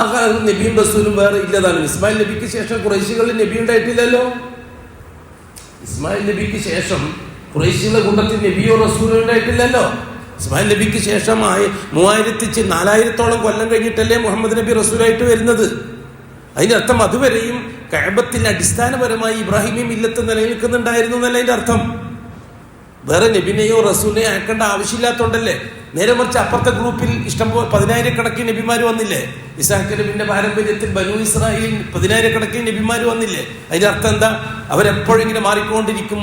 ആ കാലത്ത് നബിയും റസൂലും വേറെ ഇല്ലതാണ്. ഇസ്മായിൽ നബിക്ക് ശേഷം ഖുറൈശികളിൽ നബി ഉണ്ടായിട്ടില്ലല്ലോ. ഇസ്മായിൽ നബിക്ക് ശേഷം ഖുറൈശികളുടെ കൂട്ടത്തിൽ നബിയോ റസൂലോ ഉണ്ടായിട്ടില്ലല്ലോ. ഇസ്മായിൽ നബിക്ക് ശേഷം 4000 കൊല്ലം കഴിഞ്ഞിട്ടല്ലേ മുഹമ്മദ് നബി റസൂലായിട്ട് വരുന്നത്. അതിന്റെ അർത്ഥം അതുവരെയും കഅബത്തിൽ അടിസ്ഥാനപരമായി ഇബ്രാഹിമി മില്ലത്ത് നിലനിൽക്കുന്നുണ്ടായിരുന്നു എന്നല്ല അതിന്റെ അർത്ഥം. വേറെ നബിനെയോ റസൂലിനെയോ അയക്കേണ്ട ആവശ്യമില്ലാത്തോണ്ടല്ലേ. നേരെ മറിച്ച് അപ്പുറത്തെ ഗ്രൂപ്പിൽ ഇഷ്ടംപോലെ 10,000 നബിമാർ വന്നില്ലേ. ഇസ്ഹാഖ് നബിന്റെ പാരമ്പര്യത്തിൽ ബനൂ ഇസ്രായേൽ 10,000 നബിമാർ വന്നില്ലേ. അതിന്റെ അർത്ഥം എന്താ? അവരെപ്പോഴെങ്കിലും മാറിക്കൊണ്ടിരിക്കും.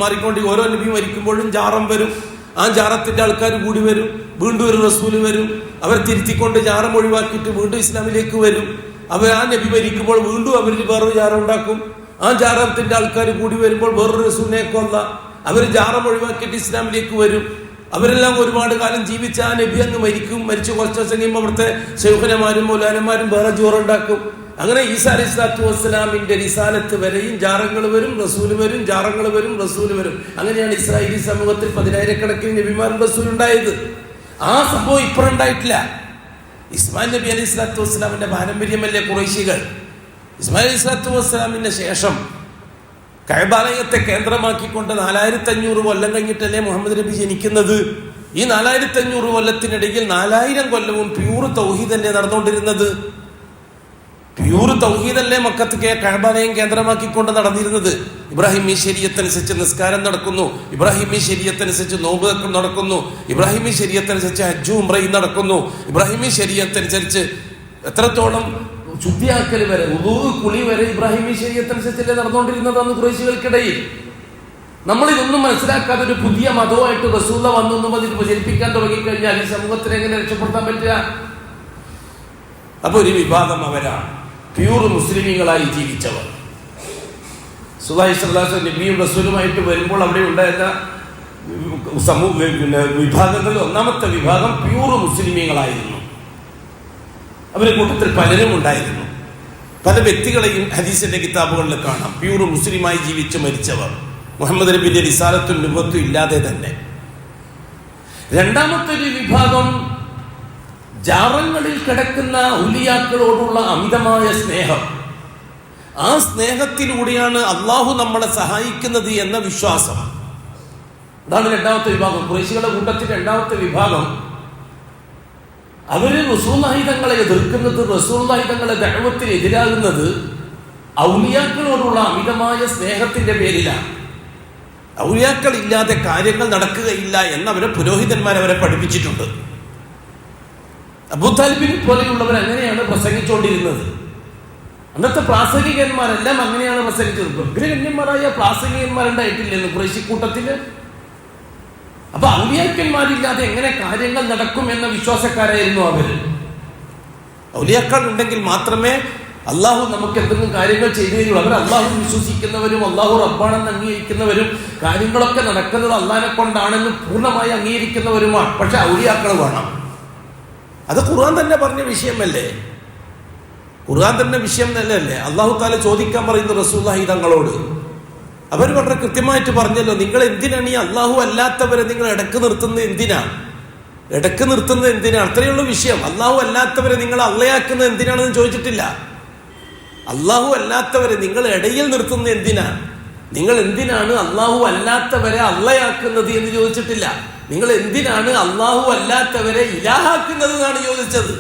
ഓരോ നബി മരിക്കുമ്പോഴും ജാറം വരും. ആ ജാറത്തിന്റെ ആൾക്കാർ കൂടി വരും. വീണ്ടും ഒരു റസൂല് വരും. അവർ തിരുത്തിക്കൊണ്ട് ജാറം ഒഴിവാക്കിയിട്ട് വീണ്ടും ഇസ്ലാമിലേക്ക് വരും. അവർ ആ നബി മരിക്കുമ്പോൾ വീണ്ടും അവർ വേറൊരു ജാറം ഉണ്ടാക്കും. ആ ജാറത്തിന്റെ ആൾക്കാർ കൂടി വരുമ്പോൾ വേറൊരു റസൂലിനെ കൊല്ല. അവർ ജാറം ഒഴിവാക്കിയിട്ട് ഇസ്ലാമിലേക്ക് വരും. അവരെല്ലാം ഒരുപാട് കാലം ജീവിച്ച ആ നബി അങ്ങ് മരിച്ചു കുറച്ച് ദിവസം കഴിയുമ്പോൾ അവിടുത്തെ ശൈഖുനമാരും മൗലാനമാരും വേറെ ജോറുണ്ടാക്കും. അങ്ങനെ ഈസാ അലൈഹി സ്വലാത്തു വസ്സലാമിന്റെ റിസാലത്ത് വരെയും ജാറങ്ങൾ വരും, റസൂല് വരും, ജാറങ്ങൾ വരും, റസൂല് വരും. അങ്ങനെയാണ് ഇസ്രായേലി സമൂഹത്തിൽ 10,000 നബിമാരും റസൂൽ ഉണ്ടായത്. ആ സംഭവം ഇപ്പോഴുണ്ടായിട്ടില്ല. ഇസ്മായിൽ നബി അലൈഹി സ്വലാത്തു വസ്സലാമിന്റെ പാരമ്പര്യമല്ലേ ഖുറൈശികൾ. ഇസ്മായിൽ അലൈഹി സ്വലാത്തു വസ്സലാമിന്റെ ശേഷം കഅബാലയത്തെ കേന്ദ്രമാക്കിക്കൊണ്ട് 4500 കൊല്ലം കഴിഞ്ഞിട്ടല്ലേ മുഹമ്മദ് നബി ജനിക്കുന്നത്. ഈ 4500 കൊല്ലത്തിനിടയിൽ 4000 കൊല്ലവും പ്യൂർ തൗഹീദല്ലേ നടന്നുകൊണ്ടിരുന്നത്. പ്യൂർ തൗഹീദല്ലേ മക്കത്ത് കഅബാലയം കേന്ദ്രമാക്കിക്കൊണ്ട് നടന്നിരുന്നത്. ഇബ്രാഹിമി ശരീഅത്തനുസരിച്ച് നിസ്കാരം നടക്കുന്നു, ഇബ്രാഹിമി ശരീഅത്തനുസരിച്ച് നോമ്പ് നടക്കുന്നു, ഇബ്രാഹിമി ശരീഅത്തനുസരിച്ച് ഹജ്ജും ഉംറയും നടക്കുന്നു, ഇബ്രാഹിമി ശരീഅത്തനുസരിച്ച് എത്രത്തോളം ശുദ്ധിയാക്കൽ വരെ, ഉദൂഹ്, കുളി വരെ ഇബ്രാഹിമി ശരീഅത്തനുസരിച്ചല്ലേ നടന്നുകൊണ്ടിരുന്നത് അന്ന് ഖുറൈശികൾക്കിടയിൽ. നമ്മളിതൊന്നും മനസ്സിലാക്കാതെ ഒരു പുതിയ മതവുമായിട്ട് റസൂല വന്നൊന്നും അതിന് പ്രചരിപ്പിക്കാൻ തുടങ്ങിക്കഴിഞ്ഞാൽ ഈ സമൂഹത്തിന് എങ്ങനെ രക്ഷപ്പെടുത്താൻ പറ്റുക? അപ്പൊ ഒരു വിഭാഗം അവരാണ് പ്യൂർ മുസ്ലിമീങ്ങളായി ജീവിച്ചവർ. റസൂലുള്ളാഹി സ്വല്ലല്ലാഹു അലൈഹി വസല്ലം നബിയും റസൂലുമായിട്ട് വരുമ്പോൾ അവിടെ ഉണ്ടായിരുന്ന വിഭാഗങ്ങളിൽ ഒന്നാമത്തെ വിഭാഗം പ്യൂർ മുസ്ലിമീങ്ങളായിരുന്നു. അവരുടെ കൂട്ടത്തിൽ പലരും ഉണ്ടായിരുന്നു. പല വ്യക്തികളെയും ഹദീസിന്റെ കിതാബുകളിൽ കാണാം പ്യൂർ മുസ്ലിമായി ജീവിച്ച് മരിച്ചവർ, മുഹമ്മദ് നബിയുടെ റിസാലത്തും നുബുവത്തും ഇല്ലാതെ തന്നെ. രണ്ടാമത്തെ ഒരു വിഭാഗം ജാറങ്ങളിൽ കിടക്കുന്ന ഔലിയാക്കളോടുള്ള അമിതമായ സ്നേഹം. ആ സ്നേഹത്തിലൂടെയാണ് അള്ളാഹു നമ്മളെ സഹായിക്കുന്നത് എന്ന വിശ്വാസം. അതാണ് രണ്ടാമത്തെ വിഭാഗം. ഖുറൈശികളുടെ കൂട്ടത്തിൽ രണ്ടാമത്തെ വിഭാഗം അവര് റസൂലുള്ളാഹി തങ്ങളെ എതിർക്കുന്നത്, റസൂലുള്ളാഹി തങ്ങളെ ദഅവത്തിന് എതിരാകുന്നത് ഔലിയാക്കളോടുള്ള അമിതമായ സ്നേഹത്തിന്റെ പേരിലാണ്. ഔലിയാക്കൾ ഇല്ലാതെ കാര്യങ്ങൾ നടക്കുകയില്ല എന്നവരെ പുരോഹിതന്മാരവരെ പഠിപ്പിച്ചിട്ടുണ്ട്. അബൂതാലിബിനെ പോലെയുള്ളവർ അങ്ങനെയാണ് പ്രസംഗിച്ചുകൊണ്ടിരുന്നത്. അന്നത്തെ പ്രാസംഗികന്മാരെല്ലാം അങ്ങനെയാണ് പ്രസംഗിച്ചത്. അഗ്രഗണ്യന്മാരായ പ്രാസംഗികന്മാരുണ്ടായിട്ടില്ലെന്ന് ഖുറൈശി കൂട്ടത്തില്. അപ്പൊ ഔലിയാക്കന്മാരില്ലാതെ എങ്ങനെ കാര്യങ്ങൾ നടക്കും എന്ന വിശ്വാസക്കാരായിരുന്നു അവര്. ഔലിയാക്കൾ ഉണ്ടെങ്കിൽ മാത്രമേ അള്ളാഹു നമുക്ക് എന്തെങ്കിലും കാര്യങ്ങൾ ചെയ്തു തരുള്ളൂ. അവർ അള്ളാഹു വിശ്വസിക്കുന്നവരും അള്ളാഹു റബ്ബാണെന്ന് അംഗീകരിക്കുന്നവരും കാര്യങ്ങളൊക്കെ നടക്കുന്നത് അള്ളാഹിനെ കൊണ്ടാണെന്ന് പൂർണ്ണമായി അംഗീകരിക്കുന്നവരുമാണ്. പക്ഷെ ഔലിയാക്കൾ വേണം. അത് ഖുർആൻ തന്നെ പറഞ്ഞ വിഷയമല്ലേ? ഖുർആൻ തന്നെ വിഷയം തന്നെയല്ലേ? അള്ളാഹു താല ചോദിക്കാൻ പറയുന്നു റസൂലുള്ളാഹി തങ്ങളോട്. അവർ വളരെ കൃത്യമായിട്ട് പറഞ്ഞല്ലോ, നിങ്ങൾ എന്തിനാണ് ഈ അള്ളാഹു അല്ലാത്തവരെ നിങ്ങൾ ഇടക്ക് നിർത്തുന്നത്? എന്തിനാണ് ഇടക്ക് നിർത്തുന്നത്? എന്തിനാണ്? അത്രയുള്ള വിഷയം. അള്ളാഹു അല്ലാത്തവരെ നിങ്ങൾ അള്ളയാക്കുന്നത് എന്തിനാണെന്ന് ചോദിച്ചിട്ടില്ല. അള്ളാഹു അല്ലാത്തവരെ നിങ്ങൾ ഇടയിൽ നിർത്തുന്നത് എന്തിനാണ്? നിങ്ങൾ എന്തിനാണ് അള്ളാഹു അല്ലാത്തവരെ അള്ളയാക്കുന്നത് എന്ന് ചോദിച്ചിട്ടില്ല. നിങ്ങൾ എന്തിനാണ് അള്ളാഹു അല്ലാത്തവരെ ഇലാഹാക്കുന്നത് എന്നാണ് ചോദിച്ചത്.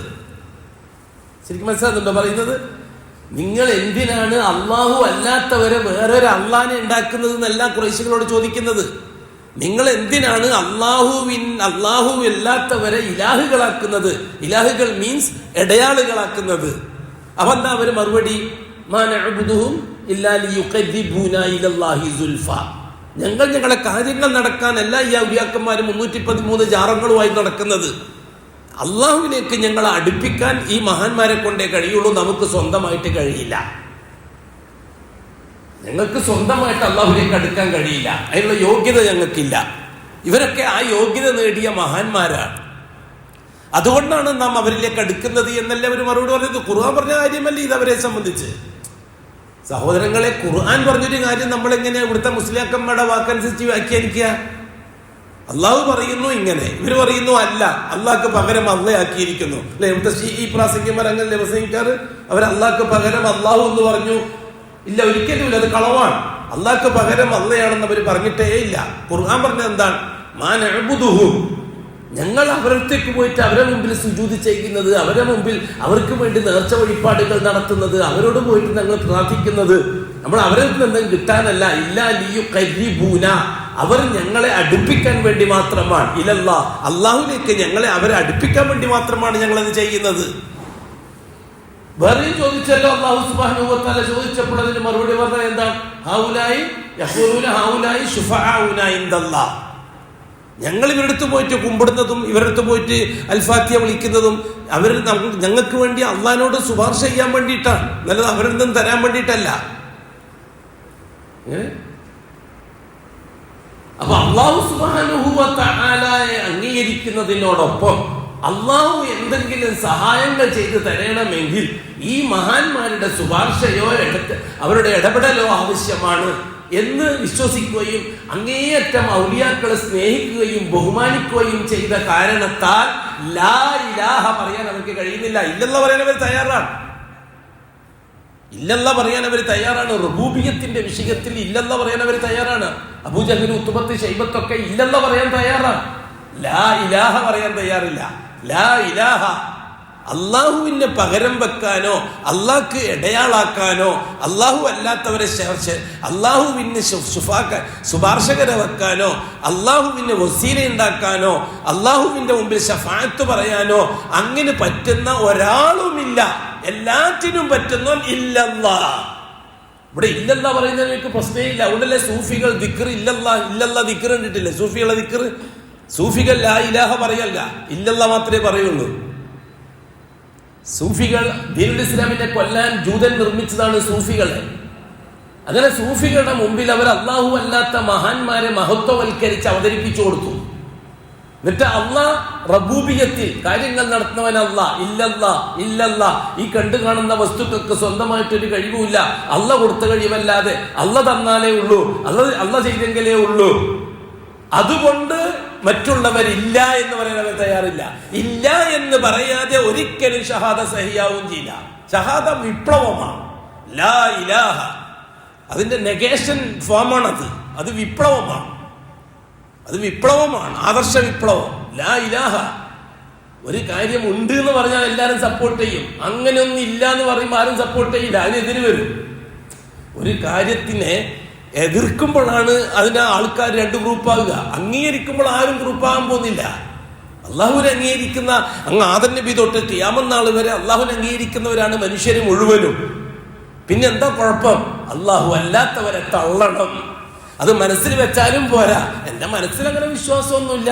ശരിക്കും മനസ്സിലാകുന്നുണ്ടോ പറയുന്നത്? നിങ്ങൾ എന്തിനാണ് അള്ളാഹു അല്ലാത്തവരെ വേറൊരു അള്ളാഹിനെ ഉണ്ടാക്കുന്നത് എന്നല്ല ഖുറൈശികളോട് ചോദിക്കുന്നത്. നിങ്ങൾ എന്തിനാണ് അള്ളാഹു അല്ലാത്തവരെ ഇലാഹുകളാക്കുന്നത്? ഇലാഹുകൾ മീൻസ് ഇടയാളുകളാക്കുന്നത്. അവന്താ അവര് മറുപടി, മാ നഅ്ബുദുഹും ഇല്ലാ ലിയുഖർരിബൂനാ ഇലല്ലാഹി സുൽഫാ. ഞങ്ങളെ കാര്യങ്ങൾ നടക്കാനല്ല ഈ ഔലിയാക്കന്മാർ 313 ജാറങ്ങളുമായി നടക്കുന്നത്. അള്ളാഹുവിലേക്ക് ഞങ്ങളെ അടുപ്പിക്കാൻ ഈ മഹാന്മാരെ കൊണ്ടേ കഴിയുള്ളൂ. നമുക്ക് സ്വന്തമായിട്ട് കഴിയില്ല. ഞങ്ങൾക്ക് സ്വന്തമായിട്ട് അള്ളാഹുവിലേക്ക് അടുക്കാൻ കഴിയില്ല. അതിനുള്ള യോഗ്യത ഞങ്ങൾക്കില്ല. ഇവരൊക്കെ ആ യോഗ്യത നേടിയ മഹാന്മാരാണ്. അതുകൊണ്ടാണ് നാം അവരിലേക്ക് അടുക്കുന്നത് എന്നല്ല അവർ മറുപടി പറഞ്ഞത്. ഖുർആൻ പറഞ്ഞ കാര്യമല്ല ഇത് അവരെ സംബന്ധിച്ച്. സഹോദരങ്ങളെ, ഖുർആൻ പറഞ്ഞൊരു കാര്യം നമ്മൾ എങ്ങനെയാ ഇവിടുത്തെ മുസ്ലിയാക്കന്മാരുടെ വാക്കനുസരിച്ച് വ്യാഖ്യാനിക്കുക? അള്ളാഹു പറയുന്നു ഇങ്ങനെ, ഇവർ പറയുന്നു അല്ല, അള്ളാഹ്ക്ക് പകരം അള്ളയാക്കിയിരിക്കുന്നു. അല്ലെ? ഇവിടുത്തെ ഈ പ്രാസംഗികന്മാർ അങ്ങനെ പ്രസംഗിക്കാറ്. അവർ അള്ളാഹ്ക്ക് പകരം അള്ളാഹു എന്ന് പറഞ്ഞു. ഇല്ല, ഒരിക്കലും ഇല്ല, അത് കളവാണ്. അള്ളാഹ്ക്ക് പകരം അള്ളയാണെന്ന് അവർ പറഞ്ഞിട്ടേ ഇല്ല. ഖുർആൻ പറഞ്ഞത് എന്താണ്? മാ നഅ്ബുദുഹും, ഞങ്ങൾ അവരടുത്തേക്ക് പോയിട്ട് അവരെ മുമ്പിൽ സുജൂദ് ചെയ്യുന്നത്, അവരെ മുമ്പിൽ അവർക്ക് വേണ്ടി നേർച്ച വഴിപാടുകൾ നടത്തുന്നത്, അവരോട് പോയിട്ട് ഞങ്ങൾ പ്രാർത്ഥിക്കുന്നത് നമ്മൾ അവരെ എന്തെങ്കിലും കിട്ടാനല്ല. ഇല്ലാ ലിയുഖർരിബൂന, അവർ ഞങ്ങളെ അടുപ്പിക്കാൻ വേണ്ടി മാത്രമാണ്. ഇലല്ലാ, അള്ളാഹുവിലേക്ക് ഞങ്ങളെ അവരെ അടുപ്പിക്കാൻ വേണ്ടി മാത്രമാണ് ഞങ്ങളത് ചെയ്യുന്നത്. വേറെയും ചോദിച്ചല്ലോ അല്ലാഹു സുബ്ഹാനഹു വ തആല. ചോദിച്ചപ്പോൾ അതിന് മറുപടി പറഞ്ഞത് എന്താണ്? ഹൗലായി യഖൂലൂന ഹൗലായി ശുഫആഉന ഇൻദല്ലാഹ്. ഞങ്ങൾ ഇവരടുത്ത് പോയിട്ട് കുമ്പിടുന്നതും ഇവരടുത്ത് പോയിട്ട് അൽഫാത്തിയ വിളിക്കുന്നതും അവർ ഞങ്ങൾക്ക് വേണ്ടി അള്ളാഹിനോട് ശുപാർശ ചെയ്യാൻ വേണ്ടിയിട്ടാണ്, നല്ലത് അവരിൽ നിന്നും തരാൻ വേണ്ടിയിട്ടല്ല. അപ്പൊ അല്ലാഹു സുബ്ഹാനഹു വ തആലയെ അംഗീകരിക്കുന്നതിനോടൊപ്പം അള്ളാഹു എന്തെങ്കിലും സഹായങ്ങൾ ചെയ്തു തരണമെങ്കിൽ ഈ മഹാന്മാരുടെ ശുപാർശയോ അവരുടെ ഇടപെടലോ ആവശ്യമാണ് എന്ന് വിശ്വസിക്കുകയും അങ്ങേയറ്റം ഔലിയാക്കളെ സ്നേഹിക്കുകയും ബഹുമാനിക്കുകയും ചെയ്ത കാരണത്താൽ ലാ ഇലാഹ പറയാൻ അവർക്ക് കഴിയുന്നില്ല. ഇല്ലെന്ന് പറയാൻ അവർ തയ്യാറാണ്. ഇല്ലെന്ന് പറയാൻ അവർ തയ്യാറാണ്. റുബൂബിയത്തിന്റെ വിഷയത്തിൽ ഇല്ലെന്ന് പറയാൻ അവർ തയ്യാറാണ്. അബൂജഹൽ, ഉത്ബത്ത്, ശൈബത്തൊക്കെ ഇല്ലെന്ന് പറയാൻ തയ്യാറാണ്. ലാ ഇലാഹ പറയാൻ തയ്യാറില്ല. ലാ ഇലാഹ, അള്ളാഹുവിന് പകരം വെക്കാനോ അള്ളാഹ്ക്ക് ഇടയാളാക്കാനോ അള്ളാഹു അല്ലാത്തവരെ അള്ളാഹുവിന് ശുപാർശകരെ വെക്കാനോ അള്ളാഹുവിന് വസീല ഉണ്ടാക്കാനോ അള്ളാഹുവിന്റെ മുമ്പിൽ ശഫാഅത്ത് പറയാനോ അങ്ങനെ പറ്റുന്ന ഒരാളുമില്ല. എല്ലാറ്റിനും പറ്റുന്ന ഇല്ലല്ലാഹ്. ഇവിടെ ഇല്ലല്ലാഹ് പറയുന്നതിലേക്ക് പ്രശ്നമില്ല. അതുകൊണ്ടല്ലേ സൂഫികൾ ദിക്ർ ഇല്ലല്ലാഹ് ദിക്ർ കണ്ടിട്ടില്ലേ? സൂഫികളെ ദിക്ർ, സൂഫികൾ ലാ ഇലാഹ പറയല്ല, ഇല്ലല്ലാഹ് മാത്രമേ പറയുള്ളൂ. സൂഫികൾ ദീനുൽ ഇസ്ലാമിനെ കൊല്ലാൻ ജൂതൻ നിർമ്മിച്ചതാണ് സൂഫികളെ. അങ്ങനെ സൂഫികളുടെ മുമ്പിൽ അവർ അള്ളാഹു അല്ലാത്ത മഹാന്മാരെ മഹത്വവൽക്കരിച്ച് അവതരിപ്പിച്ചു കൊടുത്തു. എന്നിട്ട് അള്ളാഹ് റബൂബിയത്തിൽ കാര്യങ്ങൾ നടത്തുന്നവൻ ഇല്ലല്ലാ. ഈ കണ്ടു കാണുന്ന വസ്തുക്കൾക്ക് സ്വന്തമായിട്ടൊരു കഴിവുമില്ല. അള്ളാഹ് കൊടുത്ത കഴിവല്ലാതെ അള്ളാഹ് തന്നാലേ ഉള്ളൂ, അള്ളാഹ് ചെയ്തെങ്കിലേ ഉള്ളൂ. അതുകൊണ്ട് മറ്റുള്ളവരില്ല എന്ന് പറയാൻ അവർ തയ്യാറില്ല. ഇല്ല എന്ന് പറയാതെ ഒരിക്കലും ഷഹാദ സഹിയാവും ചെയ്യില്ല. ഷഹാദ വിപ്ലവമാണ്. ലാ ഇലാഹ അതിന്റെ നെഗേഷൻ ഫോമാണത്. അത് വിപ്ലവമാണ്. അത് വിപ്ലവമാണ്, ആദർശ വിപ്ലവം. ലാ ഇലാഹ ഒരു കാര്യം ഉണ്ട് എന്ന് പറഞ്ഞാൽ എല്ലാവരും സപ്പോർട്ട് ചെയ്യും. അങ്ങനെയൊന്നും ഇല്ല എന്ന് പറയുമ്പോൾ ആരും സപ്പോർട്ട് ചെയ്യില്ല, അതിനെതിര് വരും. ഒരു കാര്യത്തിനെ എതിർക്കുമ്പോഴാണ് അതിന് ആൾക്കാർ രണ്ട് ഗ്രൂപ്പാവുക. അംഗീകരിക്കുമ്പോൾ ആരും ഗ്രൂപ്പാകാൻ പോകുന്നില്ല. അള്ളാഹുവിനെ അംഗീകരിക്കുന്ന അങ്ങ് ആദം നബി തൊട്ട് ഖിയാമത്ത് നാൾ വരെ അള്ളാഹുവിനെ അംഗീകരിക്കുന്നവരാണ് മനുഷ്യരെ മുഴുവനും. പിന്നെ എന്താ കുഴപ്പം? അള്ളാഹു അല്ലാത്തവരെ തള്ളണം. അത് മനസ്സിൽ വെച്ചാലും പോരാ. എൻ്റെ മനസ്സിൽ അങ്ങനെ വിശ്വാസമൊന്നുമില്ല,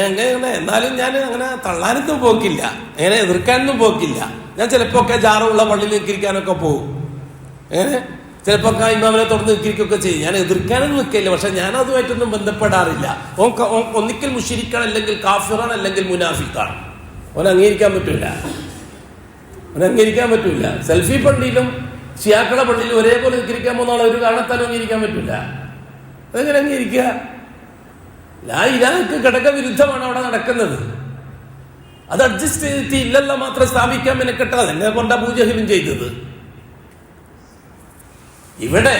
എങ്ങനെ എന്നാലും ഞാൻ അങ്ങനെ തള്ളാനൊന്നും പോക്കില്ല, അങ്ങനെ എതിർക്കാനൊന്നും പോക്കില്ല. ഞാൻ ചിലപ്പോ ഒക്കെ ജാറുള്ള പള്ളിയിൽ നിൽക്കിരിക്കാനൊക്കെ പോകും. അങ്ങനെ ചിലപ്പോ ഇമാമിനെ തുറന്ന് നിൽക്കിരിക്കൊക്കെ ചെയ്യും. ഞാൻ എതിർക്കാനൊന്നും നിൽക്കില്ല, പക്ഷെ ഞാൻ അതുമായിട്ടൊന്നും ബന്ധപ്പെടാറില്ല. ഒന്നിക്കൽ മുശ്രിക്കാണ്, അല്ലെങ്കിൽ കാഫിറാണ്, അല്ലെങ്കിൽ മുനാഫിക്കാണ്. അവനെ അംഗീകരിക്കാൻ പറ്റൂല. സെൽഫി പള്ളിയിലും ഷിയാക്കള പള്ളിയിലും ഒരേപോലെ നിൽക്കിരിക്കാൻ പോകുന്ന ഒരു കാരണത്താലും അംഗീകരിക്കാൻ പറ്റൂല. അതെങ്ങനെ അംഗീകരിക്കുക? ലാ ഇലാഹക്ക് ഘടകവിരുദ്ധമാണ് അവിടെ നടക്കുന്നത്. അത് അഡ്ജസ്റ്റ് ചെയ്തിട്ട് ഇല്ലല്ല മാത്രം സ്ഥാപിക്കാൻ മെനക്കെട്ടത് എന്നെ കൊണ്ട് അബൂജഹലും ചെയ്തത്. ഇവിടെ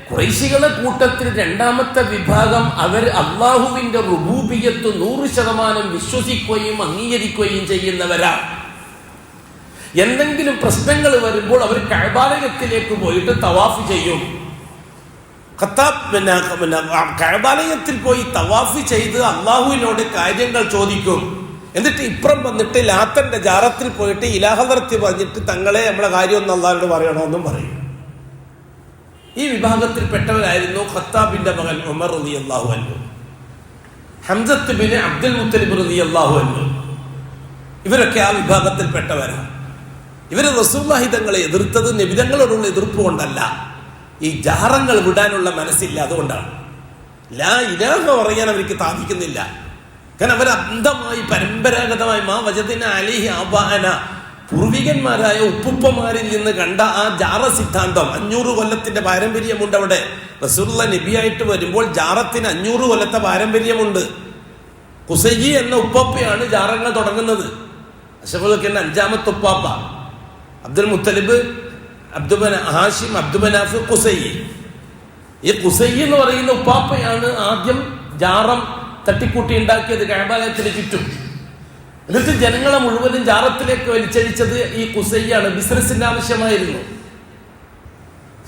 ഖുറൈശികളുടെ കൂട്ടത്തിൽ രണ്ടാമത്തെ വിഭാഗം അവർ അള്ളാഹുവിന്റെ റുബൂബിയത്ത് 100% വിശ്വസിക്കുകയും അംഗീകരിക്കുകയും ചെയ്യുന്നവരാണ്. എന്തെങ്കിലും പ്രശ്നങ്ങൾ വരുമ്പോൾ അവർ കഅബാലയത്തിലേക്ക് പോയിട്ട് തവാഫ് ചെയ്യും. കഅബാലയത്തിൽ പോയി തവാഫ് ചെയ്ത് അള്ളാഹുവിനോട് കാര്യങ്ങൾ ചോദിക്കും. എന്നിട്ട് ഇപ്പുറം വന്നിട്ട് ലാത്തന്റെ ജാറത്തിൽ പോയിട്ട് ഇലാഹദർത്തി പറഞ്ഞിട്ട് തങ്ങളെ നമ്മളെ കാര്യം ഒന്ന് അള്ളാഹുവിനോട് പറയണമെന്നും പറയും. ഈ വിഭാഗത്തിൽപ്പെട്ടവരായിരുന്നു ഖത്താബിന്റെ മകൻ ഉമർ റളിയല്ലാഹു അൻഹു, ഹംസത്ത് ബിൻ അബ്ദുൽ മുത്തലിബ് റളിയല്ലാഹു അൻഹു. ഇവരൊക്കെ ആ വിഭാഗത്തിൽപ്പെട്ടവരാണ്. ഇവര് റസൂലുള്ളാഹി തങ്ങളെ എതിർത്തത് നബിതങ്ങളോടുള്ള എതിർപ്പ് കൊണ്ടല്ല, ഈ ജാറങ്ങൾ വിടാനുള്ള മനസ്സില്ല, അതുകൊണ്ടാണ്. ലാ ഇലാഹ പറയാൻ അവർക്ക് സാധിക്കുന്നില്ല. കാരണം അവർ അന്ധമായി പരമ്പരാഗതമായി മാ വജദിന അലൈഹി ആബാഅന, പൂർവികന്മാരായ ഉപ്പുപ്പമാരിൽ നിന്ന് കണ്ട ആ ജാറ സിദ്ധാന്തം. 500 കൊല്ലത്തിന്റെ പാരമ്പര്യമുണ്ട് അവിടെ. റസൂലുള്ളാഹി നബിയായിട്ട് വരുമ്പോൾ ജാറത്തിന് 500 കൊല്ലത്തെ പാരമ്പര്യമുണ്ട്. ഖുസൈ എന്ന ഉപ്പാപ്പയാണ് ജാറങ്ങൾ തുടങ്ങുന്നത്. അഷ്റഫുൽ അഞ്ചാമത്തെ ഉപ്പാപ്പ അബ്ദുൽ മുത്തലിബ്, ഹാഷിം, അബ്ദുമനാഫ്, ഖുസൈ. ഈ ഖുസൈ എന്ന് പറയുന്ന ഉപ്പാപ്പയാണ് ആദ്യം ജാറം തട്ടിക്കൂട്ടി ഉണ്ടാക്കിയത് കഅബാലയത്തിന് ചുറ്റും. എന്നിട്ട് ജനങ്ങളെ മുഴുവനും ജാറത്തിലേക്ക് വലിച്ചഴിച്ചത് ഈ ഖുസൈയാണ്. ബിസിനസിന്റെ ആവശ്യമായിരുന്നു.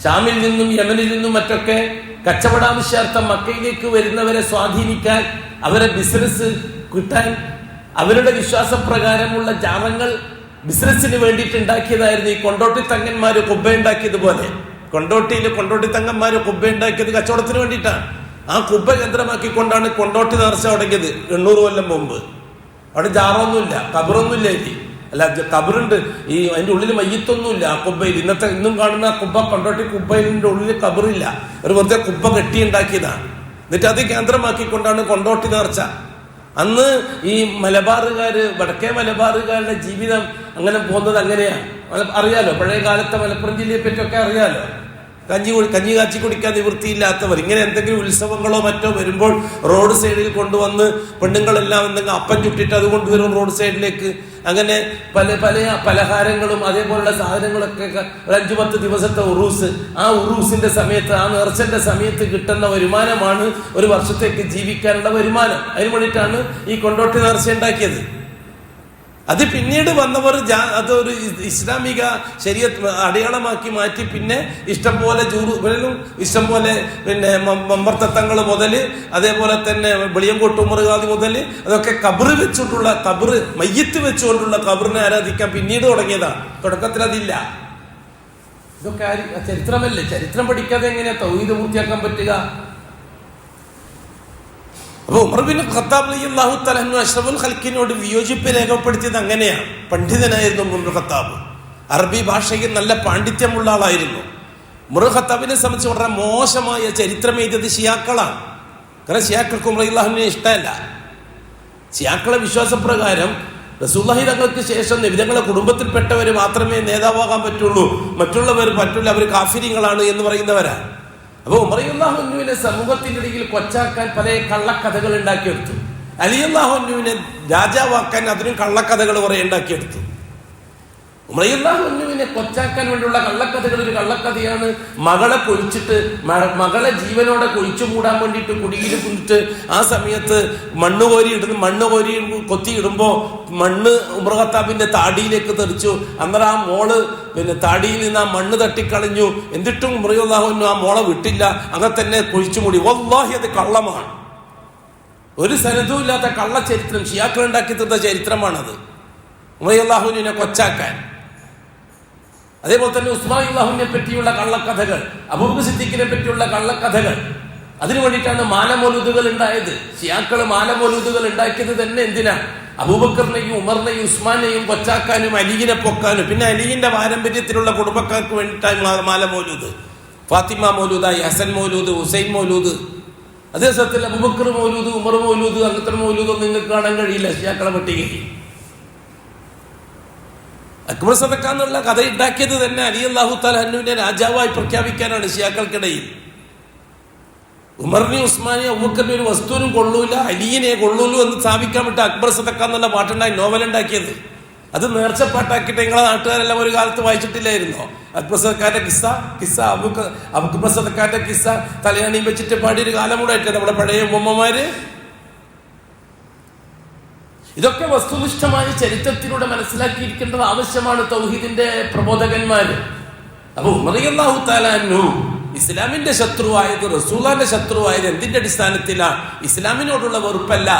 ഷാമിൽ നിന്നും യമനിൽ നിന്നും മറ്റൊക്കെ കച്ചവടാവശ്യാർത്ഥം മക്കയിലേക്ക് വരുന്നവരെ സ്വാധീനിക്കാൻ, അവരെ ബിസിനസ് കിട്ടാൻ, അവരുടെ വിശ്വാസപ്രകാരമുള്ള ജാറങ്ങൾ ബിസിനസ്സിന് വേണ്ടിയിട്ട് ഉണ്ടാക്കിയതായിരുന്നു. ഈ കൊണ്ടോട്ടി തങ്ങന്മാര് കുബ്ബ ഉണ്ടാക്കിയതുപോലെ കൊണ്ടോട്ടി തങ്ങന്മാര് കുബ്ബ ഉണ്ടാക്കിയത് കച്ചവടത്തിന് വേണ്ടിയിട്ടാണ്. ആ കുബ്ബ കേന്ദ്രമാക്കിക്കൊണ്ടാണ് കൊണ്ടോട്ടി നേർച്ച തുടങ്ങിയത് 800 കൊല്ലം മുമ്പ്. അവിടെ ജാറൊന്നുമില്ല, കബറൊന്നുമില്ല. അല്ല, കബറുണ്ട്, ഈ അതിന്റെ ഉള്ളിൽ മയ്യത്തൊന്നുമില്ല ആ കുബ്ബയിൽ. ഇന്നും കാണുന്ന കുബ്ബ, കൊണ്ടോട്ടി കുബ്ബയിലിന്റെ ഉള്ളിൽ കബറില്ല, ഒരു വെറുതെ കുബ്ബ കെട്ടിയുണ്ടാക്കിയതാണ്. എന്നിട്ട് അത് കേന്ദ്രമാക്കിക്കൊണ്ടാണ് കൊണ്ടോട്ടി നേർച്ച. അന്ന് ഈ മലബാറുകാര്, വടക്കേ മലബാറുകാരുടെ ജീവിതം അങ്ങനെ പോകുന്നത് അങ്ങനെയാണ്. അറിയാലോ, പഴയ കാലത്തെ മലപ്പുറം ജില്ലയെ പറ്റിയൊക്കെ അറിയാലോ. കഞ്ഞി കാച്ചി കുടിക്കാൻ നിവൃത്തിയില്ലാത്തവർ ഇങ്ങനെ എന്തെങ്കിലും ഉത്സവങ്ങളോ മറ്റോ വരുമ്പോൾ റോഡ് സൈഡിൽ കൊണ്ടുവന്ന് പെണ്ണുങ്ങളെല്ലാം എന്തെങ്കിലും അപ്പം ചുട്ടിട്ട് അത് കൊണ്ടുവരും റോഡ് സൈഡിലേക്ക്. അങ്ങനെ പല പല പലഹാരങ്ങളും അതേപോലുള്ള സാധനങ്ങളൊക്കെ 5-10 ദിവസത്തെ ഉറൂസ്. ആ ഉറൂസിന്റെ സമയത്ത്, ആ നേർച്ചന്റെ സമയത്ത് കിട്ടുന്ന വരുമാനമാണ് ഒരു വർഷത്തേക്ക് ജീവിക്കാനുള്ള വരുമാനം. അതിന് വേണ്ടിയിട്ടാണ് ഈ കൊണ്ടോട്ടി നേർച്ച ഉണ്ടാക്കിയത്. അത് പിന്നീട് വന്നവർ അതൊരു ഇസ്ലാമിക ശരീഅത്ത് അടയാളമാക്കി മാറ്റി പിന്നെ ഇഷ്ടംപോലെ ഇഷ്ടംപോലെ പിന്നെ മമ്പർത്തങ്ങൾ മുതൽ അതേപോലെ തന്നെ വെളിയങ്കോട്ട് ഉമർ ഖാദി മുതൽ അതൊക്കെ കബറ് വെച്ചുകൊണ്ടുള്ള മയ്യത്ത് വെച്ചുകൊണ്ടുള്ള കബറിനെ ആരാധിക്കാൻ പിന്നീട് തുടങ്ങിയതാണ്. തുടക്കത്തിൽ അതില്ല. ഇതൊക്കെ ചരിത്രമല്ലേ? ചരിത്രം പഠിക്കാതെ എങ്ങനെയാ തൗഹീദ് പൂർത്തിയാക്കാൻ പറ്റുക? അപ്പൊ ഉമർ ബിൻ ഖത്താബ് റളിയല്ലാഹു തആല അൻഹു അഷ്റഫുൽ ഖൽഖിനോട് വിയോജിപ്പ് രേഖപ്പെടുത്തിയത് അങ്ങനെയാണ്. പണ്ഡിതനായിരുന്നു ഉമർ ബിൻ ഖത്താബ്. അറബി ഭാഷയിൽ നല്ല പാണ്ഡിത്യമുള്ള ആളായിരുന്നു. ഉമർ ഖത്താബിനെ സംബന്ധിച്ച് വളരെ മോശമായ ചരിത്രം എഴുതിയത് ഷിയാക്കളാണ്. കാരണം ഷിയാക്കൾക്ക് ഉമർ റളിയല്ലാഹുവിനെ ഇഷ്ടമല്ല. ഷിയാക്കളെ വിശ്വാസപ്രകാരം റസൂലുള്ളാഹി തങ്ങൾക്ക് ശേഷം നബിതങ്ങളുടെ കുടുംബത്തിൽപ്പെട്ടവർ മാത്രമേ നേതാവാകാൻ പറ്റുള്ളൂ, മറ്റുള്ളവർ പറ്റില്ല, അവർ കാഫിര്യങ്ങളാണ് എന്ന് പറയുന്നവരാണ്. അപ്പോൾ ഉമർ റളിയല്ലാഹു അൻഹുവിനെ സമൂഹത്തിന്റെ ഇടയിൽ കൊച്ചാക്കാൻ പല കള്ളക്കഥകൾ ഉണ്ടാക്കിയെടുത്തു. അലി റളിയല്ലാഹു അൻഹുവിനെ രാജാവാക്കാൻ അതിനും കള്ളക്കഥകൾ കുറെ ഉണ്ടാക്കിയെടുത്തു. ഉമർ റളിയല്ലാഹു അൻഹുവിനെ കൊച്ചാക്കാൻ വേണ്ടിയുള്ള കള്ളക്കഥകൾ ഒരു കള്ളക്കഥയാണ് മകളെ കൊഴിച്ചിട്ട് മകളെ ജീവനോടെ കൊഴിച്ചു മൂടാൻ വേണ്ടിയിട്ട് കുടിയിൽ കുന്നിട്ട് ആ സമയത്ത് മണ്ണ് കോരി കൊത്തിയിടുമ്പോൾ മണ്ണ് ഉമർ ഖത്താബിന്റെ താടിയിലേക്ക് തെറിച്ചു. അന്നേരം ആ മോള് പിന്നെ താടിയിൽ നിന്ന് ആ മണ്ണ് തട്ടിക്കളഞ്ഞു. എന്നിട്ടും ഉമർ റളിയല്ലാഹു അൻഹു ആ മോളെ വിട്ടില്ല, അങ്ങനെ തന്നെ കുഴിച്ചു മൂടി. വല്ലാഹി അത് കള്ളമാണ്. ഒരു സനദും ഇല്ലാത്ത കള്ളച്ചരിത്രം ഷിയാക്കൾ ഉണ്ടാക്കി തീർത്ത ചരിത്രമാണത് ഉമർ റളിയല്ലാഹു അൻഹുവിനെ കൊച്ചാക്കാൻ. അതേപോലെ തന്നെ ഉസ്മാൻ റളിയല്ലാഹുവിനെ പറ്റിയുള്ള കള്ളക്കഥകൾ, അബൂബക്കർ സിദ്ദീഖിനെ പറ്റിയുള്ള കള്ളക്കഥകൾ, അതിനു വേണ്ടിയിട്ടാണ് മാലമൗലൂദുകൾ ഉണ്ടായത്. ഷിയാക്കൾ മാലമൗലൂദുകൾ ഉണ്ടാക്കിയത് തന്നെ എന്തിനാ? അബൂബക്കറിനെയും ഉമറിനെയും ഉസ്മാനെയും കൊച്ചാക്കാനും അലിയിനെ പൊക്കാനും പിന്നെ അലിയിന്റെ പാരമ്പര്യത്തിലുള്ള കുടുംബക്കാർക്ക് വേണ്ടിയിട്ടാണ് മാലമൗലൂദ്. ഫാത്തിമ മൗലൂദായി, ഹസൻ മൗലൂദ്, ഹുസൈൻ മൗലൂദ്. അതേ സ്ഥലത്തിൽ അബൂബക്കർ മൗലൂദ്, ഉമർ മൗലൂദ്, അങ്ങനത്തെ മൗലൂദൊന്നും നിങ്ങൾക്ക് കാണാൻ കഴിയില്ല ഷിയാക്കളെ പട്ടികയിൽ. അക്ബർ സദക്ക എന്നുള്ള കഥ ഉണ്ടാക്കിയത് തന്നെ അലി അല്ലാഹു തആല അൻഹുവിനെ രാജാവായി പ്രഖ്യാപിക്കാനാണ് ഷിയാക്കൾക്കിടയിൽ. ഉമറിനെ ഉസ്മാനിയെ അബൂബക്കറിനെ ഒരു വസ്തുവിനും കൊള്ളൂല, അലിയെ കൊള്ളൂലു എന്ന് സ്ഥാപിക്കാൻ വിട്ട് അക്ബർ സദക്ക എന്നുള്ള പാട്ടുണ്ടായി നോവലുണ്ടാക്കിയത്. അത് നേർച്ചപ്പാട്ടാക്കിയിട്ട് നിങ്ങളെ നാട്ടുകാരെല്ലാം ഒരു കാലത്ത് വായിച്ചിട്ടില്ലായിരുന്നോ? അക്ബർ സദക്കാന്റെ കിസ്സ അക്ബർ സദക്കാന്റെ കിസ്സ തലയാണിയും വെച്ചിട്ട് പാടിയൊരു കാലം കൂടെ ആയിട്ട് നമ്മുടെ പഴയ ഉമ്മമാര്. ഇതൊക്കെ വസ്തുനിഷ്ഠമായ ചരിത്രത്തിലൂടെ മനസ്സിലാക്കിയിരിക്കേണ്ടത് ആവശ്യമാണ് തൗഹീദിന്റെ പ്രബോധകന്മാര്. അപ്പൊ ഉമർ റളിയല്ലാഹു തആല അൻഹു ഇസ്ലാമിന്റെ ശത്രുവായത്, റസൂലുള്ളാഹിന്റെ ശത്രുവായത് എന്തിന്റെ അടിസ്ഥാനത്തിലാണ്? ഇസ്ലാമിനോടുള്ള വെറുപ്പല്ല.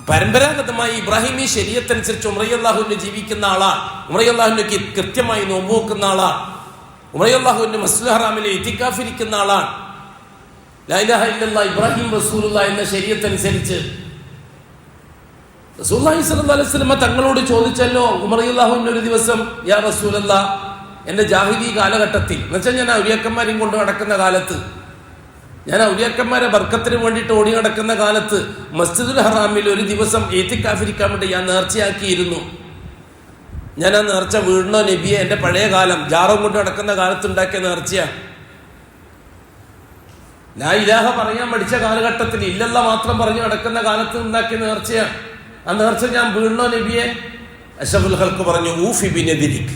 പരമ്പരാഗതമായി ഇബ്രാഹിമി ശരീഅത്ത് അനുസരിച്ച് ഉമർ റളിയല്ലാഹു അൻഹു ജീവിക്കുന്ന ആളാണ്. ഉമർ റളിയല്ലാഹു അൻഹു കൃത്യമായി നോമ്പ് വെക്കുന്ന ആളാണ്. ഉമർ റളിയല്ലാഹു അൻഹു മസ്ജിദുൽ ഹറാമിലെ ഇത്തികാഫ് ഇരിക്കുന്ന ആളാണ്. ലാ ഇലാഹ ഇല്ലല്ലാഹ് ഇബ്രാഹിം റസൂലുള്ളാഹി എന്ന ശരീഅത്ത് അനുസരിച്ച് റസൂലുള്ളാഹി സ്വല്ലല്ലാഹു അലൈഹി വസല്ലം തങ്ങളോട് ചോദിച്ചല്ലോ ഉമർ റളിയല്ലാഹു അൻഹു ഒരു ദിവസം, യാ റസൂലല്ലാഹ്, എന്റെ ജാഹിലി കാലഘട്ടത്തിൽ എന്നുവെച്ചാൽ ഞാൻ ഔലിയാക്കന്മാരെയും കൊണ്ട് നടക്കുന്ന കാലത്ത്, ഞാൻ ഔലിയാക്കന്മാരെ ബർക്കത്തിന് വേണ്ടിയിട്ട് ഓടി നടക്കുന്ന കാലത്ത് മസ്ജിദുൽ ഹറാമിൽ ഒരു ദിവസം ഇത്തികാഫിരിക്കാൻ വേണ്ടി ഞാൻ നേർച്ചയാക്കിയിരുന്നു. ഞാൻ ആ നേർച്ച വീഴണോ നബിയെ? എന്റെ പഴയ കാലം ജാറം കൊണ്ട് നടക്കുന്ന കാലത്ത് ഉണ്ടാക്കിയ നേർച്ചയാണ്. ലാ ഇലാഹ പറയാൻ പഠിച്ച കാലഘട്ടത്തിൽ ഇല്ലല്ല മാത്രം പറഞ്ഞു നടക്കുന്ന കാലത്ത് ഉണ്ടാക്കിയ നേർച്ചയാണ്. ആ നേർച്ച ഞാൻ വീഴണോ നബിയെ? അഷ്റഫുൽ ഖൽഖ് പറഞ്ഞു, ഊഫി ബിനദിരിക്,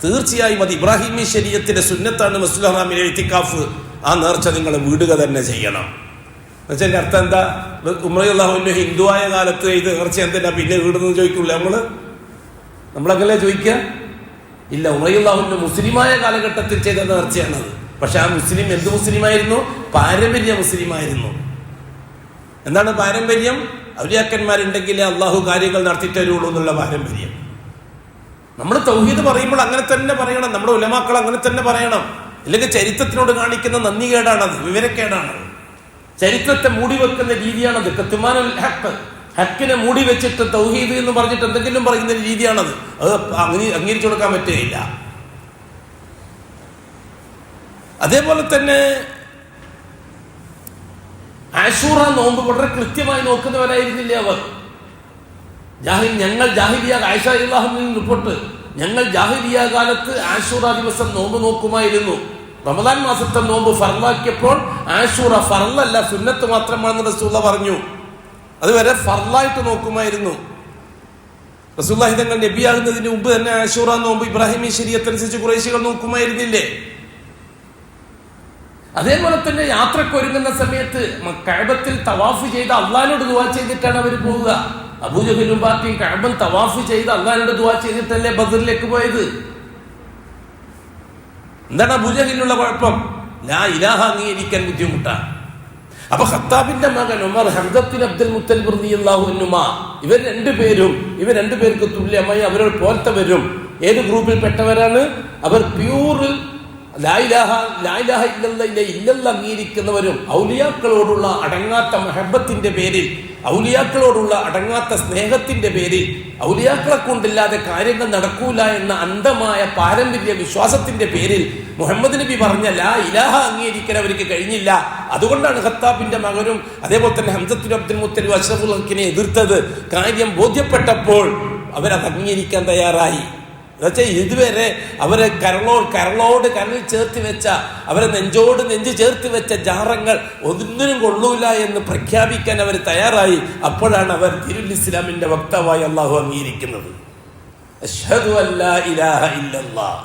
തീർച്ചയായും അത് ഇബ്രാഹിമി ശരീഅത്തിന്റെ സുന്നത്താണ് മസ്ജിദുൽ ഹറാമിലെ ഇത്തികാഫ്. ആ നേർച്ച നിങ്ങൾ വീടുക തന്നെ ചെയ്യണം. എന്നുവെച്ചാൽ എൻ്റെ അർത്ഥം എന്താ? ഉമർ റളിയല്ലാഹു അൻഹു ഹിന്ദുവായ കാലത്ത് ഇത് നേർച്ച എന്തിനാ പിന്നെ വീടുന്നത് ചോദിക്കൂല നമ്മളങ്ങനെ ചോദിക്കുക? ഇല്ല, ഉമർ റളിയല്ലാഹു അൻഹു മുസ്ലിമായ കാലഘട്ടത്തിൽ ചെയ്ത നേർച്ചയാണത്. പക്ഷെ ആ മുസ്ലിം എന്ത് മുസ്ലിമായിരുന്നു? പാരമ്പര്യ മുസ്ലിമായിരുന്നു. എന്താണ് പാരമ്പര്യം? ഔലിയാക്കന്മാരുണ്ടെങ്കിലേ അള്ളാഹു കാര്യങ്ങൾ നടത്തി തരുള്ളൂ എന്നുള്ള പാരമ്പര്യം. നമ്മൾ തൗഹീദ് പറയുമ്പോൾ അങ്ങനെ തന്നെ പറയണം. നമ്മുടെ ഉലമാക്കൾ അങ്ങനെ തന്നെ പറയണം. ഇല്ലെങ്കിൽ ചരിത്രത്തിനോട് കാണിക്കുന്ന നന്ദികേടാണത്, വിവരക്കേടാണ്. ചരിത്രത്തെ മൂടി വെക്കുന്ന രീതിയാണത്. കത്മാനുൽ ഹഖ്, ഹക്കിനെ മൂടി വെച്ചിട്ട് തൗഹീദ് എന്ന് പറഞ്ഞിട്ട് എന്തെങ്കിലും പറയുന്ന രീതിയാണത്. അത് അംഗീകരിച്ചു കൊടുക്കാൻ പറ്റുകയില്ല. അതേപോലെ തന്നെ ആശൂറ നോമ്പ് വളരെ കൃത്യമായി നോക്കുന്നവരായിരുന്നില്ലേ അവർ? ഞങ്ങൾ ജാഹിലിയ, ആയിഷ റളിയല്ലാഹു അൻഹ റിപ്പോർട്ട്, ഞങ്ങൾ ജാഹിലിയ കാലത്ത് ആശൂറ ദിവസം നോമ്പ് നോക്കുമായിരുന്നു. റമദാൻ മാസത്തെ നോമ്പ് ഫർളാക്കിയപ്പോൾ ആശൂറ ഫർളല്ല, സുന്നത്ത് മാത്രമാണെന്ന് റസൂലുള്ളാഹി പറഞ്ഞു. അതുവരെ ഫർളായിട്ട് നോക്കുമായിരുന്നു. റസൂലുള്ളാഹി തങ്ങൾ നബിയാകുന്നതിന് മുമ്പ് തന്നെ ആശൂറ നോമ്പ് ഇബ്രാഹിമി ശരീഅത്ത് അനുസരിച്ച് ഖുറൈശികൾ നോക്കുമായിരുന്നില്ലേ? അതേപോലെ തന്നെ യാത്രക്ക് ഒരുങ്ങുന്ന സമയത്ത് കഅബത്തിൽ തവാഫ് ചെയ്ത് അള്ളാഹിനോട് ദുആ ചെയ്തിട്ടാണ് അവർ പോവുക. അബൂജഹലും പാർട്ടിയും കഅബൻ തവാഫ് ചെയ്ത് അള്ളാഹിനോട് ദുആ ചെയ്തിട്ടല്ലേ ബദറിലേക്ക് പോയത്. എന്താണ് അബൂജഹലിനുള്ള കുഴപ്പം? ലാ ഇലാഹ അംഗീകരിക്കാൻ ബുദ്ധിമുട്ടാണ്. അപ്പൊ ഖത്താബിന്റെ മകൻ ഉമർ, ഹംസത്തുൽ അബ്ദുൽ മുത്തലിബ് റളിയല്ലാഹു അൻഹുമാ, ഇവർ രണ്ടുപേർക്ക് തുല്യമായി അവരോട് പോലത്തെ വരും. ഏത് ഗ്രൂപ്പിൽ പെട്ടവരാണ് അവർ? പ്യൂറിൽ ലാ ഇലാഹ ഇല്ലല്ലാഹ് അംഗീകരിക്കുന്നവരും ഔലിയാക്കളോടുള്ള അടങ്ങാത്ത മഹബത്തിന്റെ പേരിൽ, ഔലിയാക്കളോടുള്ള അടങ്ങാത്ത സ്നേഹത്തിന്റെ പേരിൽ, ഔലിയാക്കളെ കൊണ്ടില്ലാതെ കാര്യങ്ങൾ നടക്കൂല എന്ന അന്ധമായ പാരമ്പര്യ വിശ്വാസത്തിന്റെ പേരിൽ മുഹമ്മദ് നബി പറഞ്ഞ ലാ ഇലാഹ അംഗീകരിക്കാൻ അവർക്ക് കഴിഞ്ഞില്ല. അതുകൊണ്ടാണ് ഖത്താബിന്റെ മകനും അതേപോലെ തന്നെ ഹംസത്തുൽ അബ്ദുൽ മുത്തലിബ് അഷ്റഫുൽ ഹഖിനെ എതിർത്തത്. കാര്യം ബോധ്യപ്പെട്ടപ്പോൾ അവരത് അംഗീകരിക്കാൻ തയ്യാറായി. എന്നുവെച്ചാൽ ഇതുവരെ അവരെ കരളിൽ ചേർത്ത് വെച്ച, അവരെ നെഞ്ച് ചേർത്ത് വെച്ച ജാറങ്ങൾ ഒന്നിനും കൊള്ളൂല എന്ന് പ്രഖ്യാപിക്കാൻ അവർ തയ്യാറായി. അപ്പോഴാണ് അവർ ദീനുൽ ഇസ്ലാമിന്റെ വക്താവായി അള്ളാഹു അംഗീകരിക്കുന്നത്. അശ്ഹദു അല്ലാ ഇലാഹ ഇല്ലല്ലാഹ്,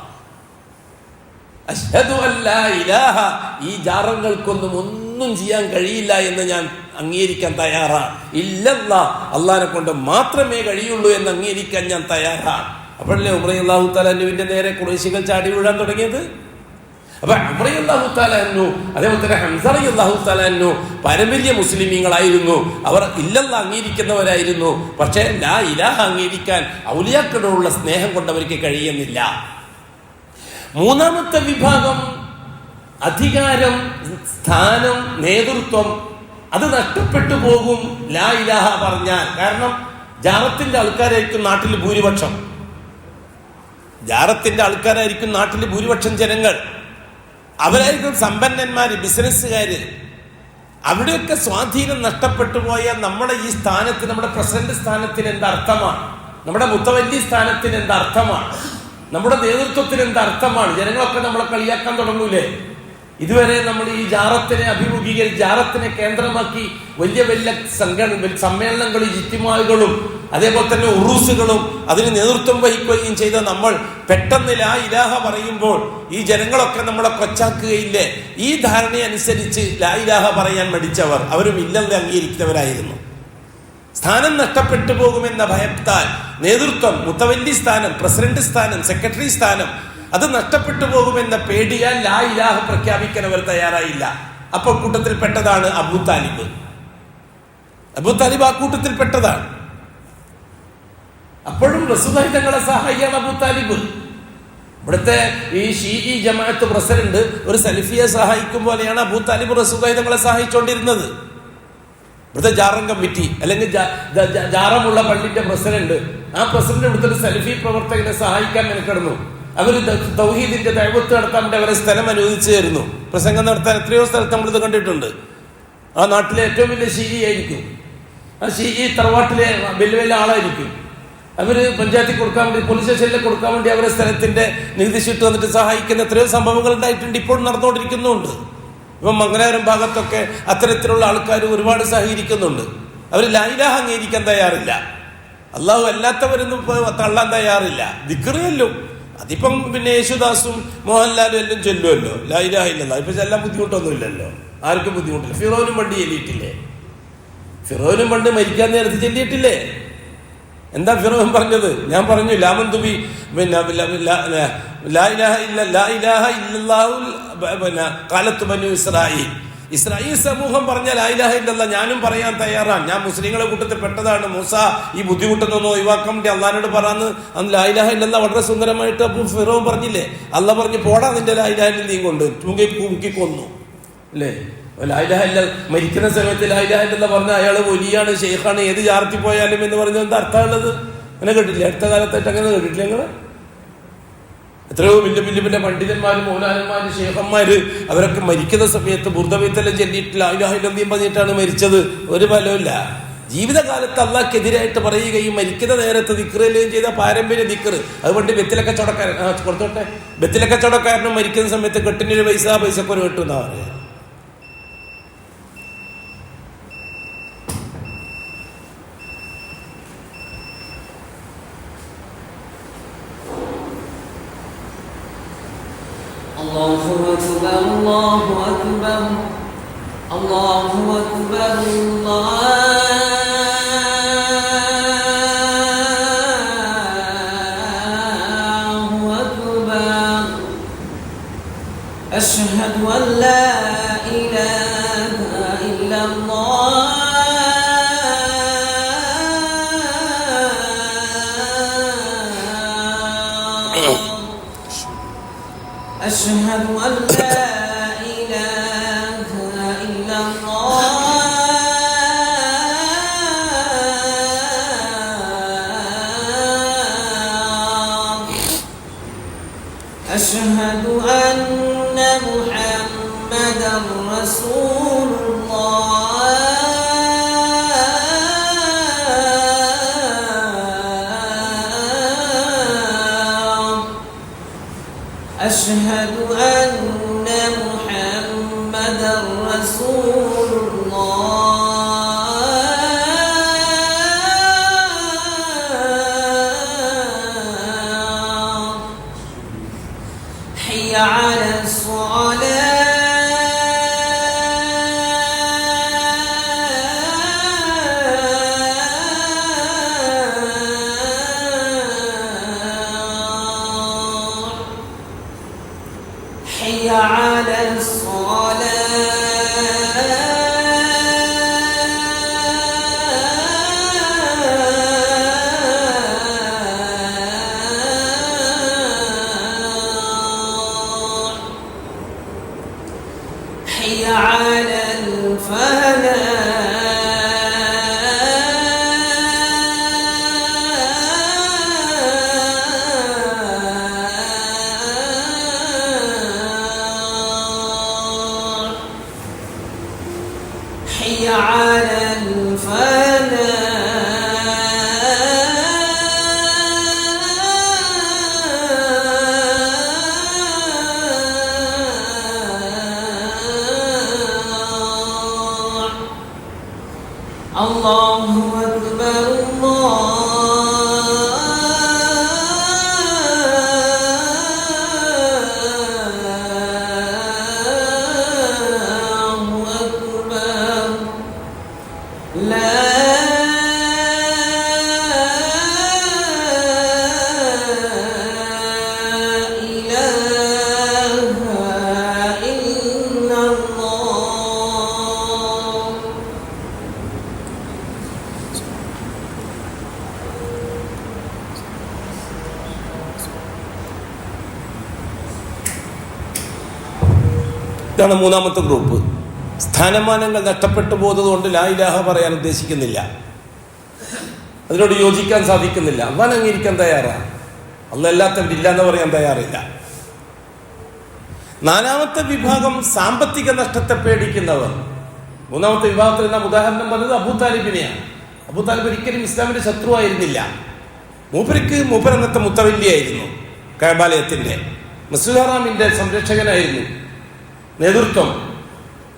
അശ്ഹദു അല്ലാ ഇലാഹ, ഈ ജാറങ്ങൾക്കൊന്നും ഒന്നും ചെയ്യാൻ കഴിയില്ല എന്ന് ഞാൻ അംഗീകരിക്കാൻ തയ്യാറാണ്. ഇല്ലല്ലാഹ്, അള്ളാഹിനെ കൊണ്ട് മാത്രമേ കഴിയുള്ളൂ എന്ന് അംഗീകരിക്കാൻ ഞാൻ തയ്യാറാണ്. അപ്പോഴല്ലേ ഉമർ റളിയല്ലാഹു തആല അൻഹുവിന്റെ നേരെ ഖുറൈശികൾ ചാടി വീഴാൻ തുടങ്ങിയത്. അപ്പൊ ഉമർ റളിയല്ലാഹു തആല അൻഹു അതേപോലെ തന്നെ ഹംസ റളിയല്ലാഹു തആല അൻഹു പാരമ്പര്യ മുസ്ലിമീങ്ങളായിരുന്നു. അവർ ഇല്ലല്ലാഹ് അംഗീകരിക്കുന്നവരായിരുന്നു. പക്ഷേ ലാ ഇലാഹ അംഗീകരിക്കാൻ ഔലിയാക്കളോടുള്ള സ്നേഹം കൊണ്ട് അവർക്ക് കഴിയുന്നില്ല. മൂന്നാമത്തെ വിഭാഗം അധികാരം, സ്ഥാനം, നേതൃത്വം, അത് നഷ്ടപ്പെട്ടു പോകും ലാ ഇലാഹ പറഞ്ഞാൽ. കാരണം ജാറത്തിന്റെ ആൾക്കാരായിരിക്കും നാട്ടിൽ ഭൂരിപക്ഷം. ജാറത്തിന്റെ ആൾക്കാരായിരിക്കും നാട്ടിൽ ഭൂരിപക്ഷം ജനങ്ങൾ. അവരായിരിക്കും സമ്പന്നന്മാര്, ബിസിനസ്സുകാര്. അവിടെയൊക്കെ സ്വാധീനം നഷ്ടപ്പെട്ടു പോയ നമ്മുടെ ഈ സ്ഥാനത്തിന്, നമ്മുടെ പ്രസിഡന്റ് സ്ഥാനത്തിന് എന്ത് അർത്ഥമാണ്? നമ്മുടെ മുത്തവല്ലി സ്ഥാനത്തിന് എന്ത് അർത്ഥമാണ്? നമ്മുടെ നേതൃത്വത്തിന് എന്ത് അർത്ഥമാണ്? ജനങ്ങളൊക്കെ നമ്മളെ കളിയാക്കാൻ തുടങ്ങൂലേ? ഇതുവരെ നമ്മൾ ഈ ജാറത്തിനെ അഭിമുഖീകരിച്ച് ജാറത്തിനെ കേന്ദ്രമാക്കി വലിയ വലിയ സമ്മേളനങ്ങളും ഇജ്തിമാഉകളും അതേപോലെ തന്നെ ഉറൂസുകളും അതിന് നേതൃത്വം വഹിക്കുകയും ചെയ്ത നമ്മൾ പെട്ടെന്ന് ലാ ഇലാഹ പറയുമ്പോൾ ഈ ജനങ്ങളൊക്കെ നമ്മളെ കൊച്ചാക്കുകയില്ലേ? ഈ ധാരണയനുസരിച്ച് ലാ ഇലാഹ പറയാൻ മടിച്ചവർ അവരും ഇല്ലെന്ന് അംഗീകരിക്കുന്നവരായിരുന്നു. സ്ഥാനം നഷ്ടപ്പെട്ടു പോകുമെന്ന ഭയത്താൽ നേതൃത്വം, മുത്തവല്ലി സ്ഥാനം, പ്രസിഡന്റ് സ്ഥാനം, സെക്രട്ടറി സ്ഥാനം അത് നഷ്ടപ്പെട്ടു പോകുമെന്ന പേടിയാൽ ലാ ഇലാഹ പ്രഖ്യാപിക്കാൻ അവർ തയ്യാറായില്ല. അപ്പോൾ കൂട്ടത്തിൽപ്പെട്ടതാണ് അബൂ താലിബ്. ആ കൂട്ടത്തിൽപ്പെട്ടതാണ്. അപ്പോഴും റസൂലുള്ളാഹി തങ്ങളെ സഹായിയാണ് അബൂ താലിബ്. ഇവിടുത്തെ ഈ ഷീഈ ജമാഅത്ത് പ്രസിഡന്റ് ഒരു സലഫിയെ സഹായിക്കും പോലെയാണ് അബൂ താലിബ് റസൂലുള്ളാഹി തങ്ങളെ സഹായിച്ചുകൊണ്ടിരുന്നത്. ഇവിടുത്തെ ജാറം കമ്മിറ്റി അല്ലെങ്കിൽ ജാറമുള്ള പള്ളിന്റെ പ്രസിഡന്റ്, ആ പ്രസിഡന്റ് ഇവിടുത്തെ ഒരു സലഫി പ്രവർത്തകനെ സഹായിക്കാൻ മെനക്കെടുന്നു. അവര് തൗഹീദിന്റെ ദഅവത്ത് നടത്താൻ വേണ്ടി അവരെ സ്ഥലം അനുവദിച്ചു തരുന്നു. പ്രസംഗം നടത്താൻ എത്രയോ സ്ഥലത്ത് നമ്മളിത് കണ്ടിട്ടുണ്ട്. ആ നാട്ടിലെ ഏറ്റവും വലിയ ഷീഈ ആയിരിക്കും. ആ ഷീഈ തറവാട്ടിലെ വലിയ വലിയ ആളായിരിക്കും. അവര് പഞ്ചായത്തിൽ കൊടുക്കാൻ വേണ്ടി, പോലീസ് സ്റ്റേഷനിൽ കൊടുക്കാൻ വേണ്ടി അവരെ സ്ഥലത്തിന്റെ നികുതി ചീട്ട് വന്നിട്ട് സഹായിക്കുന്ന എത്രയോ സംഭവങ്ങൾ ഉണ്ടായിട്ടുണ്ട്, ഇപ്പോൾ നടന്നുകൊണ്ടിരിക്കുന്നുണ്ട്. ഇപ്പം മംഗലാപുരം ഭാഗത്തൊക്കെ അത്തരത്തിലുള്ള ആൾക്കാർ ഒരുപാട് സഹകരിക്കുന്നുണ്ട്. അവർ ലാ ഇലാഹ അംഗീകരിക്കാൻ തയ്യാറില്ല. അള്ളാഹു അല്ലാത്തവരൊന്നും തള്ളാൻ തയ്യാറില്ല. ദിക്റല്ലോ അതിപ്പം പിന്നെ യേശുദാസും മോഹൻലാലും എല്ലാം ചൊല്ലുമല്ലോ ലാ ഇലാഹ ഇല്ലല്ലാഹ്. ഇപ്പൊ ചെല്ലാൻ ബുദ്ധിമുട്ടൊന്നും ഇല്ലല്ലോ, ആർക്കും ബുദ്ധിമുട്ടില്ല. ഫിറോനും പണ്ട് ചൊല്ലിയിട്ടില്ലേ? ഫിറോനും പണ്ട് മരിക്കാൻ നേരത്ത് ചൊല്ലിയിട്ടില്ലേ? എന്താ ഫിറോൻ പറഞ്ഞത്? ഞാൻ പറഞ്ഞു ലാമന്തുബി പിന്നെ ലാ ഇലാഹ ഇല്ലല്ലാഹു പിന്നെ ഖാലത്തു ബനു ഇസ്രായീൽ. ഇസ്രായേൽ സമൂഹം പറഞ്ഞ ലാ ഇലാഹ ഇല്ലല്ലാഹ് ഞാനും പറയാൻ തയ്യാറാണ്. ഞാൻ മുസ്ലിങ്ങളെ കൂട്ടത്തിൽ പെട്ടതാണ്. മൂസ ഈ ബുദ്ധിമുട്ടൊന്നും ഒഴിവാക്കാൻ വേണ്ടി അള്ളാഹിനോട് പറയാന്ന് അന്ന് ലാ ഇലാഹ ഇല്ലല്ലാഹ് വളരെ സുന്ദരമായിട്ട് അപ്പൊ ഫിറോൻ പറഞ്ഞില്ലേ? അള്ളാഹ് പറഞ്ഞു പോടാ നിന്റെ ലാ ഇലാഹ ഇല്ലല്ലാഹ് നീ കൊണ്ട് തൂക്കി കൊന്നു അല്ലേ? ലാ ഇലാഹ ഇല്ലല്ലാഹ് മരിക്കുന്ന സമയത്ത് ലാ ഇലാഹ ഇല്ലല്ലാഹ് പറഞ്ഞ അയാൾ വലിയാണ്, ഷെയ്ഖാണ്, ഏത് ജാറത്തിൽ പോയാലും എന്ന് പറഞ്ഞത് എന്താ അർത്ഥമുള്ളത്? അങ്ങനെ കേട്ടില്ലേ? അടുത്ത കാലത്തായിട്ട് അങ്ങനെ കേട്ടിട്ടില്ല നിങ്ങൾ? എത്രയോ വലിയ വലിയ വലിയ പണ്ഡിതന്മാരും മൗലാനന്മാരും ഷേഖന്മാര് അവരൊക്കെ മരിക്കുന്ന സമയത്ത് ബുർദബൈത്തെല്ലാം ചെല്ലിയിട്ട് ലാ ഇലാഹ ഇല്ലല്ലാഹ് പറഞ്ഞിട്ടാണ് മരിച്ചത്. ഒരു ഫലമില്ല. ജീവിതകാലത്ത് അള്ളാഹ്ക്കെതിരായിട്ട് പറയുകയും മരിക്കുന്ന നേരത്ത് ദിക്റെല്ലാം ചെയ്ത പാരമ്പര്യ ദിക്ർ. അതുകൊണ്ട് ബെത്തിലക്കച്ചവടക്കാരൻ കൊടുത്തോട്ടെ, ബെത്തിലക്കച്ചവടക്കാരനും മരിക്കുന്ന സമയത്ത് കെട്ടിനൊരു പൈസക്കൊരു കെട്ടുന്നാ പറയുക. Allahu Akbar, Allahu Akbar, Allahu Akbar, Allah. أشهد أن لا إله إلا الله أشهد أن لا إله إلا الله أشهد أن محمدا رسول الله أشهد أن محمدا رسول الله حي على الصلاة حي على الصلاة حي على الفلاح حي على الفلاح الله أكبر الله أكبر لا إله إلا الله ഇതാണ് മൂന്നാമത്തെ ഗ്രൂപ്പ്. സ്ഥാനമാനങ്ങൾ നഷ്ടപ്പെട്ടു പോകുന്നതുകൊണ്ട് ലാ ഇലാഹ പറയാൻ ഉദ്ദേശിക്കുന്നില്ല, അതിനോട് യോജിക്കാൻ സാധിക്കുന്നില്ല, അള്ളാഹ് അംഗീകരിക്കാൻ തയ്യാറാണ്, അള്ളാഹ് എല്ലാത്തവരും ഇല്ല എന്ന് പറയാൻ തയ്യാറില്ല. നാലാമത്തെ വിഭാഗം സാമ്പത്തിക നഷ്ടത്തെ പേടിക്കുന്നവർ. മൂന്നാമത്തെ വിഭാഗത്തിൽ നാം ഉദാഹരണം പറഞ്ഞത് അബൂ താലിബിനെയാണ്. അബൂ താലിബ് ഒരിക്കലും ഇസ്ലാമിന്റെ ശത്രുവായിരുന്നില്ല. മൂപ്പർ അന്നത്തെ മുത്തവല്ലിയായിരുന്നു, കഅബാലയത്തിന്റെ മസ്ജിദുൽ ഹറാമിന്റെ സംരക്ഷകനായിരുന്നു. നേതൃത്വം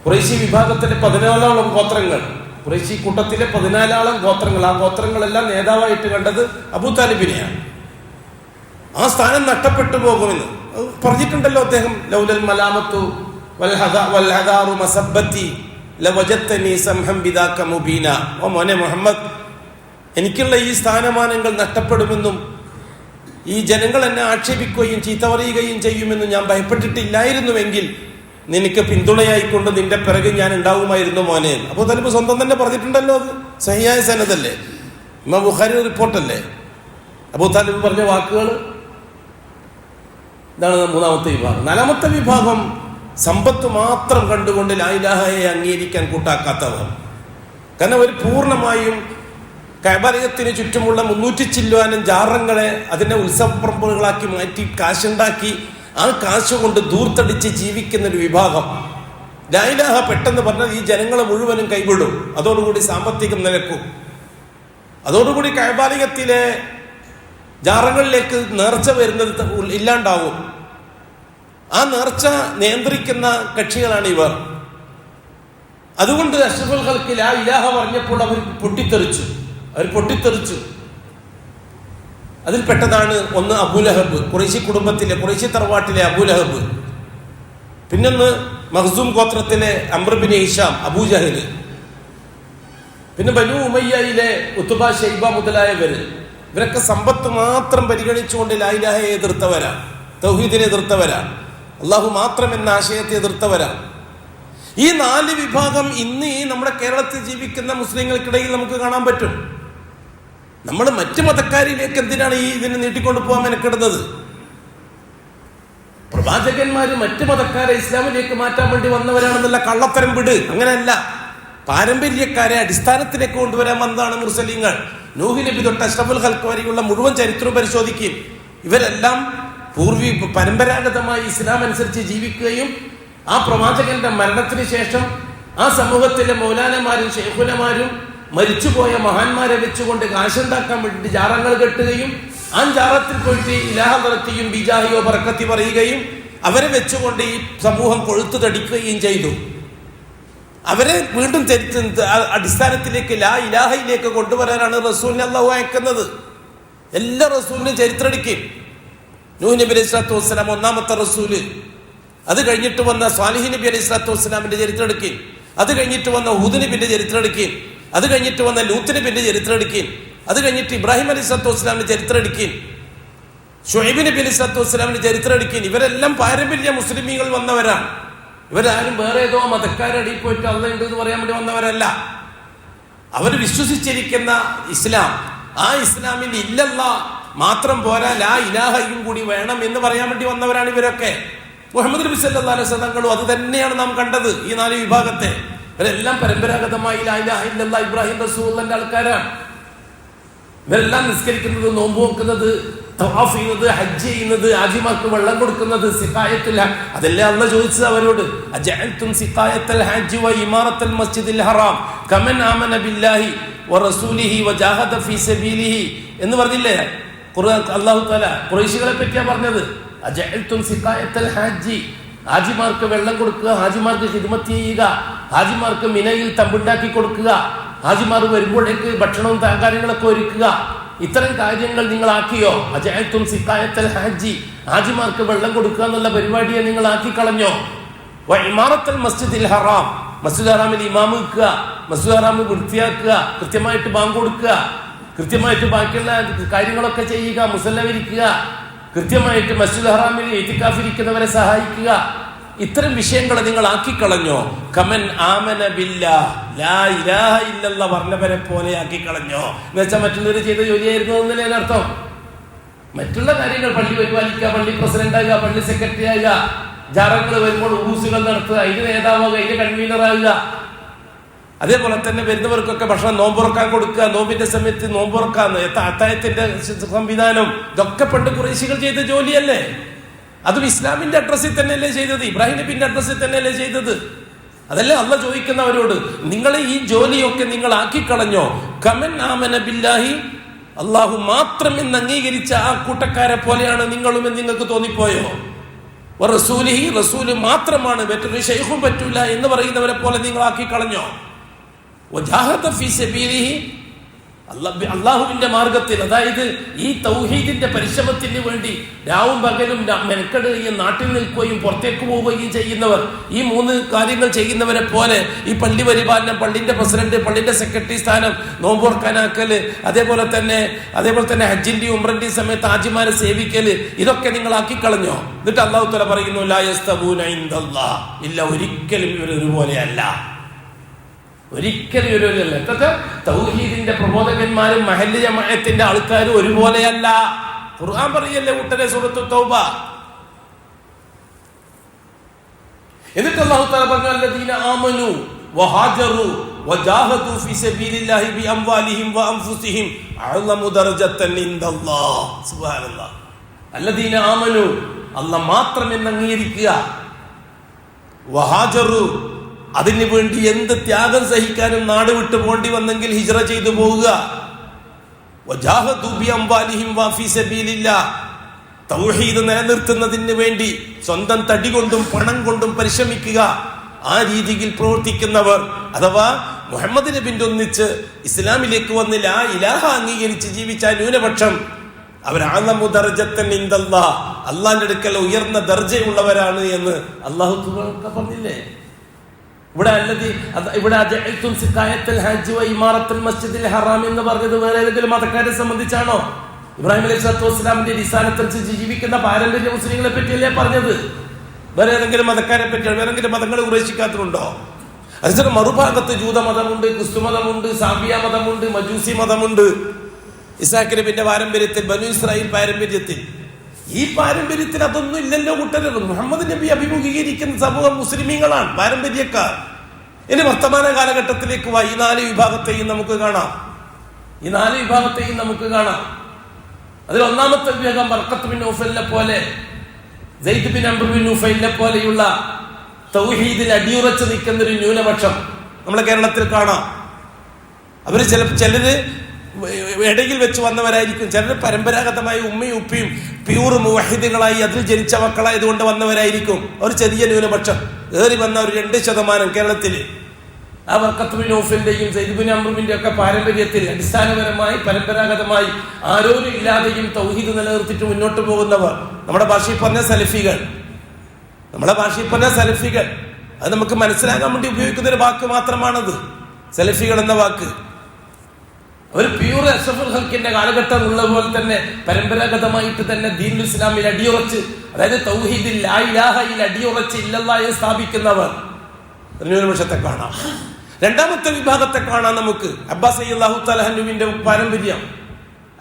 ഖുറൈശി വിഭാഗത്തിലെ 14ഓളം ഗോത്രങ്ങൾ, ഖുറൈശി കൂട്ടത്തിലെ 14ഓളം ഗോത്രങ്ങൾ, ആ ഗോത്രങ്ങളെല്ലാം നേതാവായിട്ട് കണ്ടത് അബൂ താലിബിനെയാണ്. ആ സ്ഥാനം നഷ്ടപ്പെട്ടു പോകുമെന്ന് പറഞ്ഞിട്ടുണ്ടല്ലോ അദ്ദേഹം. ലൗലൽ മലാമത്തു വൽഹദാറു മസബ്ബത്തി ലവജത്തനി സംഹം ബിദാക മുബീന. ഓ മോനെ മുഹമ്മദ്, എനിക്കുള്ള ഈ സ്ഥാനമാനങ്ങൾ നഷ്ടപ്പെടുമെന്നും ഈ ജനങ്ങൾ എന്നെ ആക്ഷേപിക്കുകയും ചീത്ത പറയുകയും ചെയ്യുമെന്നും ഞാൻ ഭയപ്പെട്ടിട്ടില്ലായിരുന്നുവെങ്കിൽ നിനക്ക് പിന്തുണയായിക്കൊണ്ട് നിന്റെ പിറകെ ഞാൻ ഉണ്ടാവുമായിരുന്നു മോനെ. അബൂ താലിബ് സ്വന്തം തന്നെ പറഞ്ഞിട്ടുണ്ടല്ലോ, അത് സഹിയായ സനദല്ലേ, ഇമാം ബുഖാരി റിപ്പോർട്ടല്ലേ. അബൂ താലിബ് പറഞ്ഞ വാക്കുകൾ ഇതാണ് മൂന്നാമത്തെ വിഭാഗം. നാലാമത്തെ വിഭാഗം സമ്പത്ത് മാത്രം കണ്ടുകൊണ്ട് ലാ ഇലാഹയെ അംഗീകരിക്കാൻ കൂട്ടാക്കാത്തവർ. കാരണം അവർ പൂർണ്ണമായും കഅബാലയത്തിന് ചുറ്റുമുള്ള 300 ചില്ലുവാനും ജാറങ്ങളെ അതിനെ ഉത്സവപ്പറമ്പുകളാക്കി മാറ്റി കാശുണ്ടാക്കി ആ കാശ് കൊണ്ട് ദൂർത്തടിച്ച് ജീവിക്കുന്ന ഒരു വിഭാഗം. ലാ ഇലാഹ പെട്ടെന്ന് പറഞ്ഞാൽ ഈ ജനങ്ങളെ മുഴുവനും കൈവിടും, അതോടുകൂടി സാമ്പത്തികം നിലക്കും, അതോടുകൂടി കഅബാലയത്തിലെ ജാറങ്ങളിലേക്ക് നേർച്ച വരുന്നത് ഇല്ലാണ്ടാവും. ആ നേർച്ച നിയന്ത്രിക്കുന്ന കക്ഷികളാണ് ഇവർ. അതുകൊണ്ട് അഷ്റഫുൽ ഖൽഖ് ലാ ഇലാഹ പറഞ്ഞപ്പോൾ അവർ പൊട്ടിത്തെറിച്ചു. അതിൽപ്പെട്ടതാണ് ഒന്ന് അബൂലഹബ്, ഖുറൈശി കുടുംബത്തിലെ, ഖുറൈശി തറവാട്ടിലെ അബൂലഹബ്. പിന്നൊന്ന് മഖ്സൂം ഗോത്രത്തിലെ അംർ ബിൻ ഹിഷാം, അബൂജഹല്. പിന്നെ ബനൂ ഉമയ്യയിലെ ഉത്ബ, ഷൈബ മുതലായവര്. ഇവരൊക്കെ സമ്പത്ത് മാത്രം പരിഗണിച്ചുകൊണ്ട് ലാ ഇലാഹയെ എതിർത്തവരാണ്, തൗഹീദിനെ എതിർത്തവരാണ്. അള്ളാഹു മാത്രം എന്ന ആശയത്തെ എതിർത്തവരാണ്. ഈ 4 വിഭാഗം ഇന്ന് ഈ നമ്മുടെ കേരളത്തിൽ ജീവിക്കുന്ന മുസ്ലിങ്ങൾക്കിടയിൽ നമുക്ക് കാണാൻ പറ്റും. നമ്മൾ മറ്റു മതക്കാരിലേക്ക് എന്തിനാണ് ഈ ഇതിനെ നീട്ടിക്കൊണ്ടു പോകാൻ മെനക്കെടുന്നത്? പ്രവാചകന്മാര് മറ്റു മതക്കാരെ ഇസ്ലാമിലേക്ക് മാറ്റാൻ വേണ്ടി വന്നവരാണെന്നുള്ള കള്ളത്തരം വിട്. അങ്ങനെയല്ല, പാരമ്പര്യക്കാരെ അടിസ്ഥാനത്തിലേക്ക് കൊണ്ടുവരാൻ വന്നതാണ് മുർസലീങ്ങൾ. നൂഹ് നബി തൊട്ട് അഷ്റഫുൽ ഖൽഖ് വരെയുള്ള മുഴുവൻ ചരിത്രവും പരിശോധിക്കും. ഇവരെല്ലാം പരമ്പരാഗതമായി ഇസ്ലാം അനുസരിച്ച് ജീവിക്കുകയും ആ പ്രവാചകന്റെ മരണത്തിന് ശേഷം ആ സമൂഹത്തിലെ മൗലാനമാരും ഷെയ്ഖുനമാരും മരിച്ചുപോയ മഹാന്മാരെ വെച്ചുകൊണ്ട് കാശുണ്ടാക്കാൻ വേണ്ടി ജാറങ്ങൾ കെട്ടുകയും ആ ജാറത്തിൽ പോയിട്ട് ഇലാഹ നടത്തിയും ബിജാഹിയോ ബർക്കത്തി പറയുകയും അവരെ വെച്ചുകൊണ്ട് ഈ സമൂഹം കൊഴുത്തു തടിക്കുകയും ചെയ്തു. അവരെ വീണ്ടും അടിസ്ഥാനത്തിലേക്ക് ലാ ഇലാഹയിലേക്ക് കൊണ്ടുവരാനാണ് റസൂലിനെ അല്ലാഹു അയക്കുന്നത്. എല്ലാ റസൂലിനും ചരിത്രം എടുക്കും. നൂഹ് നബി അലൈഹി സ്വലാത്തു വസ്സലാം ഒന്നാമത്തെ റസൂല്. അത് കഴിഞ്ഞിട്ട് വന്ന സ്വാലിഹ് നബി അലൈഹി സ്വലാത്തു വസ്സലാമിന്റെ ചരിത്രം എടുക്കും. അത് കഴിഞ്ഞിട്ട് വന്ന ഹൂദ് നബിന്റെ ചരിത്രം എടുക്കും. അത് കഴിഞ്ഞിട്ട് വന്ന ലൂത്ത് നബിന്റെ ചരിത്രം എടുക്കും. അത് കഴിഞ്ഞിട്ട് ഇബ്രാഹിം അലൈഹി സ്വലാത്തു വസ്സലാമിന്റെ ചരിത്രം എടുക്കും. ഷുഐബ് നബി അലൈഹി സ്വലാത്തു വസ്സലാമിന്റെ ചരിത്രം എടുക്കും. ഇവരെല്ലാം പാരമ്പര്യ മുസ്ലിമീങ്ങൾ വന്നവരാണ്. ഇവരാരും വേറെ ഏതോ മതക്കാരടിയിൽ പോയിട്ട് അള്ളയുണ്ട് എന്ന് പറയാൻ വേണ്ടി വന്നവരല്ല. അവർ വിശ്വസിച്ചിരിക്കുന്ന ഇസ്ലാം, ആ ഇസ്ലാമിൽ ഇല്ലല്ലാ മാത്രം പോരാ, ലാ ഇലാഹയും കൂടി വേണം എന്ന് പറയാൻ വേണ്ടി വന്നവരാണ് ഇവരൊക്കെ. മുഹമ്മദ് നബി സല്ലല്ലാഹു അലൈഹി വസല്ലം അത് തന്നെയാണ് നാം കണ്ടത്. ഈ 4 വിഭാഗത്തെ ഇവരെല്ലാം പരമ്പരാഗതമായി ലാ ഇലാഹ ഇല്ലല്ലാഹ് ഇബ്രാഹിം റസൂലുള്ളാഹിന്റെ ആൾക്കാരാണ്. ഇവരെല്ലാം നിസ്കരിക്കുന്നത്, നോമ്പ് നോക്കുന്നത്, തവാഫ് ചെയ്യുന്നത്, ഹജ്ജ് ചെയ്യുന്നത്, ഹാജിമാർക്ക് വെള്ളം കൊടുക്കുന്നത്, സിഖായത്തുൽ അതല്ലേ അല്ലാഹു ചോദിച്ചത് അവരോട്, അജഅൽതും സിഖായത്തുൽ ഹജ്ജ് വ ഇമാറത്തുൽ മസ്ജിദിൽ ഹറാം കമൻ ആമന ബില്ലാഹി വ റസൂലിഹി വ ജാഹദ ഫീ സബീലിഹി എന്ന് പറഞ്ഞില്ലേ ഖുർആൻ. അല്ലാഹു തആല ഖുറൈശികളെ പറ്റിയാ പറഞ്ഞത്. അജഅൽതും സിഖായത്തുൽ ഹജ്ജ്, ഹാജിമാർക്ക് വെള്ളം കൊടുക്കുക, ഹാജിമാർക്ക് ഖിദ്മത്ത് ചെയ്യുക, ഹാജിമാർക്ക് മിനയിൽ തമ്പുണ്ടാക്കി കൊടുക്കുക, ഹാജിമാർ വരുമ്പോഴേക്ക് ഭക്ഷണവും കാര്യങ്ങളൊക്കെ ഒരുക്കുക, ഇത്തരം കാര്യങ്ങൾ നിങ്ങൾ ആക്കിയോ? അജഅൽതും സിഖായത്തുൽ ഹജ്ജ്, ഹാജിമാർക്ക് വെള്ളം കൊടുക്കുക എന്നുള്ള പരിപാടിയെ നിങ്ങൾ ആക്കി കളഞ്ഞോ? വ ഇമാറത്തുൽ മസ്ജിദിൽ ഹറാം, മസ്ജിദ് ഹറാമിൽ ഇമാം വെക്കുക, മസ്ജിദ് ഹറാം വൃത്തിയാക്കുക, കൃത്യമായിട്ട് ബാങ്ക് കൊടുക്കുക, കൃത്യമായിട്ട് ബാക്കിയുള്ള കാര്യങ്ങളൊക്കെ ചെയ്യുക, മുസല്ല വിരിക്കുക, കൃത്യമായിട്ട് മസ്ജിദ് ഹറാമിൽ ഇത്തികാഫിരിക്കുന്നവരെ സഹായിക്കുക, ഇത്തരം വിഷയങ്ങളെ നിങ്ങൾ ആക്കിക്കളഞ്ഞോ? കമൻ ആമന ബില്ലാഹ്, ലാ ഇലാഹ ഇല്ലല്ലാഹ് പറഞ്ഞവരെ പോലെ ആക്കിക്കളഞ്ഞോ എന്ന് വെച്ചാൽ മറ്റുള്ളവർ ചെയ്ത ജോലിയായിരുന്നു എന്നല്ലേ അർത്ഥം. മറ്റുള്ള കാര്യങ്ങൾ, പള്ളി പരിപാലിക്കുക, പള്ളി പ്രസിഡന്റ് ആകുക, പള്ളി സെക്രട്ടറി ആകുക, ജാറങ്ങൾ വരുമ്പോൾ ഉറൂസുകൾ നടത്തുക, അതിന് നേതാവാകുക, അതിന്റെ കൺവീനർ ആകുക, അതേപോലെ തന്നെ വരുന്നവർക്കൊക്കെ ഭക്ഷണം നോമ്പുറക്കാൻ കൊടുക്കുക, നോമ്പിന്റെ സമയത്ത് നോമ്പുറക്കാൻ അത്തായത്തിന്റെ സംവിധാനം, ഇതൊക്കെ പണ്ട് ഖുറൈശികൾ ചെയ്ത ജോലിയല്ലേ? അതും ഇസ്ലാമിന്റെ അഡ്രസ്സിൽ തന്നെയല്ലേ ചെയ്തത്? ഇബ്രാഹിം നബിന്റെ അഡ്രസ്സിൽ തന്നെയല്ലേ ചെയ്തത്? അതല്ലേ അള്ളാഹ് ചോദിക്കുന്നവരോട്, നിങ്ങൾ ഈ ജോലിയൊക്കെ നിങ്ങൾ ആക്കിക്കളഞ്ഞോ? കമൻ ആമന ബില്ലാഹി, അള്ളാഹു മാത്രം എന്ന് അംഗീകരിച്ച ആ കൂട്ടക്കാരെ പോലെയാണ് നിങ്ങളും എന്ന് നിങ്ങൾക്ക് തോന്നിപ്പോയോ? റസൂലിഹി, റസൂല് മാത്രമാണ്, മറ്റൊരു ശൈഖും പറ്റൂല എന്ന് പറയുന്നവരെ പോലെ നിങ്ങൾ ആക്കിക്കളഞ്ഞോ? വജാഹദ ഫീ സബീലിഹി, അള്ളാഹുവിന്റെ മാർഗത്തിൽ, അതായത് ഈ തൗഹീദിന്റെ പരിശ്രമത്തിന് വേണ്ടി രാവും പകലും മെനക്കെടുകയും നാട്ടിൽ നിൽക്കുകയും പുറത്തേക്ക് പോവുകയും ചെയ്യുന്നവർ, ഈ 3 കാര്യങ്ങൾ ചെയ്യുന്നവരെ പോലെ ഈ പള്ളി പരിപാലനം, പള്ളിന്റെ പ്രസിഡന്റ്, പള്ളിന്റെ സെക്രട്ടറി സ്ഥാനം, നോമ്പുറക്കാനാക്കല്, അതേപോലെ തന്നെ ഹജ്ജിന്റെയും ഉംറന്റെയും സമയത്ത് ഹാജിമാരെ സേവിക്കല്, ഇതൊക്കെ നിങ്ങൾ ആക്കിക്കളഞ്ഞോ? എന്നിട്ട് അല്ലാഹു തആല പറയുന്നു, ലാ യസ്തബൂന ഇൻദല്ലാഹ്, ഇല്ല, ഒരിക്കലും ഇവർ ഒരുപോലെയല്ല, ഒരിക്കലും ഒരുപോലെയല്ല. ഇതൊക്കെ തൗഹീദിന്റെ പ്രബോധകന്മാരും മഹല്ല് ജമാഅത്തിന്റെ ആൾക്കാരും ഒരുപോലെയല്ല. ഖുർആൻ പറയല്ലേ ഉടനെ സൂറത്തുൽ തൗബ. എന്നിട്ട് അല്ലാഹു തആല പറഞ്ഞു, അല്ലദീന ആമനു വഹാജറു വജാഹദു ഫീ സബീലില്ലാഹി ബിഅംവാലിഹിം വഅൻഫുസിഹിം അഅ്ലമു ദറജത്തൻ ഇൻദല്ലാഹ്. സുബ്ഹാനല്ലാഹ്. അല്ലദീന ആമനു, അല്ലാഹ് മാത്രം എന്ന് അംഗീകരിക്കുക, വഹാജറു, അതിനു വേണ്ടി എന്ത് ത്യാഗം സഹിക്കാനും നാട് വിട്ടു പോണ്ടി വന്നെങ്കിൽ ഹിജ്റ ചെയ്തു പോവുക, വജാഹദു ബിഅംവാലിഹിം വഫീ സബീലില്ലാഹ്, തൗഹീദ് നിലനിർത്തുന്നതിന് വേണ്ടി സ്വന്തം തടി കൊണ്ടും പണം കൊണ്ടും പരിശ്രമിക്കുക, ആ രീതിയിൽ പ്രവർത്തിക്കുന്നവർ, അഥവാ മുഹമ്മദ് നബിന്റെ ഒന്നിച്ച് ഇസ്ലാമിലേക്ക് വന്ന് ലാ ഇലാഹ അംഗീകരിച്ച് ജീവിച്ച ന്യൂനപക്ഷം, അവർ അഅ്ലമു ദറജത്തൻ ഇൻദല്ലാഹ്, അല്ലാഹുവിന്റെ അടുക്കൽ ഉയർന്ന ദർജയുള്ളവരാണ് എന്ന് അല്ലാഹു പറഞ്ഞില്ലേ? ഇവിടെ അജഅൽതും സിഖായത്തുൽ ഹജ്ജ് വ ഇമാറത്തുൽ മസ്ജിദിൽ ഹറാം എന്ന് പറഞ്ഞത് വേറെ ഏതെങ്കിലും മതക്കാരെ സംബന്ധിച്ചാണോ? ഇബ്രാഹിം അലൈഹി സ്വലാത്തു വസ്സലാമിന്റെ രിസാലത്തനുസരിച്ച് ജീവിക്കുന്ന പാരമ്പര്യ മുസ്ലിങ്ങളെ പറ്റിയല്ലേ പറഞ്ഞത്? വേറെ ഏതെങ്കിലും മതക്കാരെ പറ്റിയാണ്? വേറെ ഏതെങ്കിലും മതങ്ങൾ ഉദ്ദേശിക്കാത്തതുണ്ടോ? അതിന് മറുഭാഗത്ത് ജൂതമതമുണ്ട്, ക്രിസ്തു മതമുണ്ട്, സാബിയ മതമുണ്ട്, മജൂസി മതമുണ്ട്. ഇസ്ഹാഖ് നബിന്റെ പാരമ്പര്യത്തിൽ, ബനു ഇസ്രായേൽ പാരമ്പര്യത്തിൽ, ഈ പാരമ്പര്യത്തിൽ അതൊന്നും ഇല്ലല്ലോ കൂട്ടരുത്. മുഹമ്മദ് നബി അഭിമുഖീകരിക്കുന്ന സമൂഹം മുസ്ലിമീങ്ങളാണ്, പാരമ്പര്യക്കാർ. ഇനി വർത്തമാന കാലഘട്ടത്തിലേക്ക് വാ, ഈ 4 വിഭാഗത്തെയും നമുക്ക് കാണാം. ഈ 4 വിഭാഗത്തെയും നമുക്ക് കാണാം. അതിൽ ഒന്നാമത്തെ വിഭാഗം ബർക്കത്ത് ബിൻ നൗഫലിനെ പോലെ, സെയ്ദ് ബിൻ അംർ ബിൻ നൗഫലിനെ പോലെയുള്ള തൗഹീദിൽ അടിയുറച്ച് നിൽക്കുന്ന ഒരു ന്യൂനപക്ഷം നമ്മളെ കേരളത്തിൽ കാണാം. അവര് ചിലര് ഇടയിൽ വെച്ച് വന്നവരായിരിക്കും, ചിലർ പരമ്പരാഗതമായി ഉമ്മയും ഉപ്പയും പ്യൂർ മുവഹിദുകളായി അതിൽ ജനിച്ച മക്കളായതുകൊണ്ട് വന്നവരായിരിക്കും. ഒരു ചെറിയ ന്യൂനപക്ഷം ഏറി വന്ന ഒരു 2% കേരളത്തില്. ആ ബർക്കത്ത് ബിൻ നൗഫലിന്റെയും സെയ്ദ് ബിൻ അംറിന്റെ ഒക്കെ പാരമ്പര്യത്തിൽ അടിസ്ഥാനപരമായി പരമ്പരാഗതമായി ആരോരും ഇല്ലാതെയും തൗഹീദ് നിലനിർത്തിയിട്ട് മുന്നോട്ട് പോകുന്നവർ, നമ്മുടെ ഭാഷയിൽ പറഞ്ഞ സലഫികൾ. അത് നമുക്ക് മനസ്സിലാക്കാൻ വേണ്ടി ഉപയോഗിക്കുന്ന ഒരു വാക്ക് മാത്രമാണത്, സലഫികൾ എന്ന വാക്ക്. അവർ പ്യൂർ അഷ്റഫുൽ ഖൽഖിന്റെ കാലഘട്ടം ഉള്ളതുപോലെ തന്നെ പരമ്പരാഗതമായിട്ട് തന്നെ ദീനുൽ ഇസ്ലാമിൽ അടിയുറച്ച്, അതായത് തൗഹീദിൽ ലാ ഇലാഹയിൽ അടിയുറച്ച് ഇല്ലല്ലാഹയെ സ്ഥാപിക്കുന്നവർ ന്യൂനപക്ഷത്തെ കാണാം. രണ്ടാമത്തെ വിഭാഗത്തെ കാണാം നമുക്ക്. അബ്ബാസ് റളിയല്ലാഹു തആല അൻഹുവിന്റെ പാരമ്പര്യം.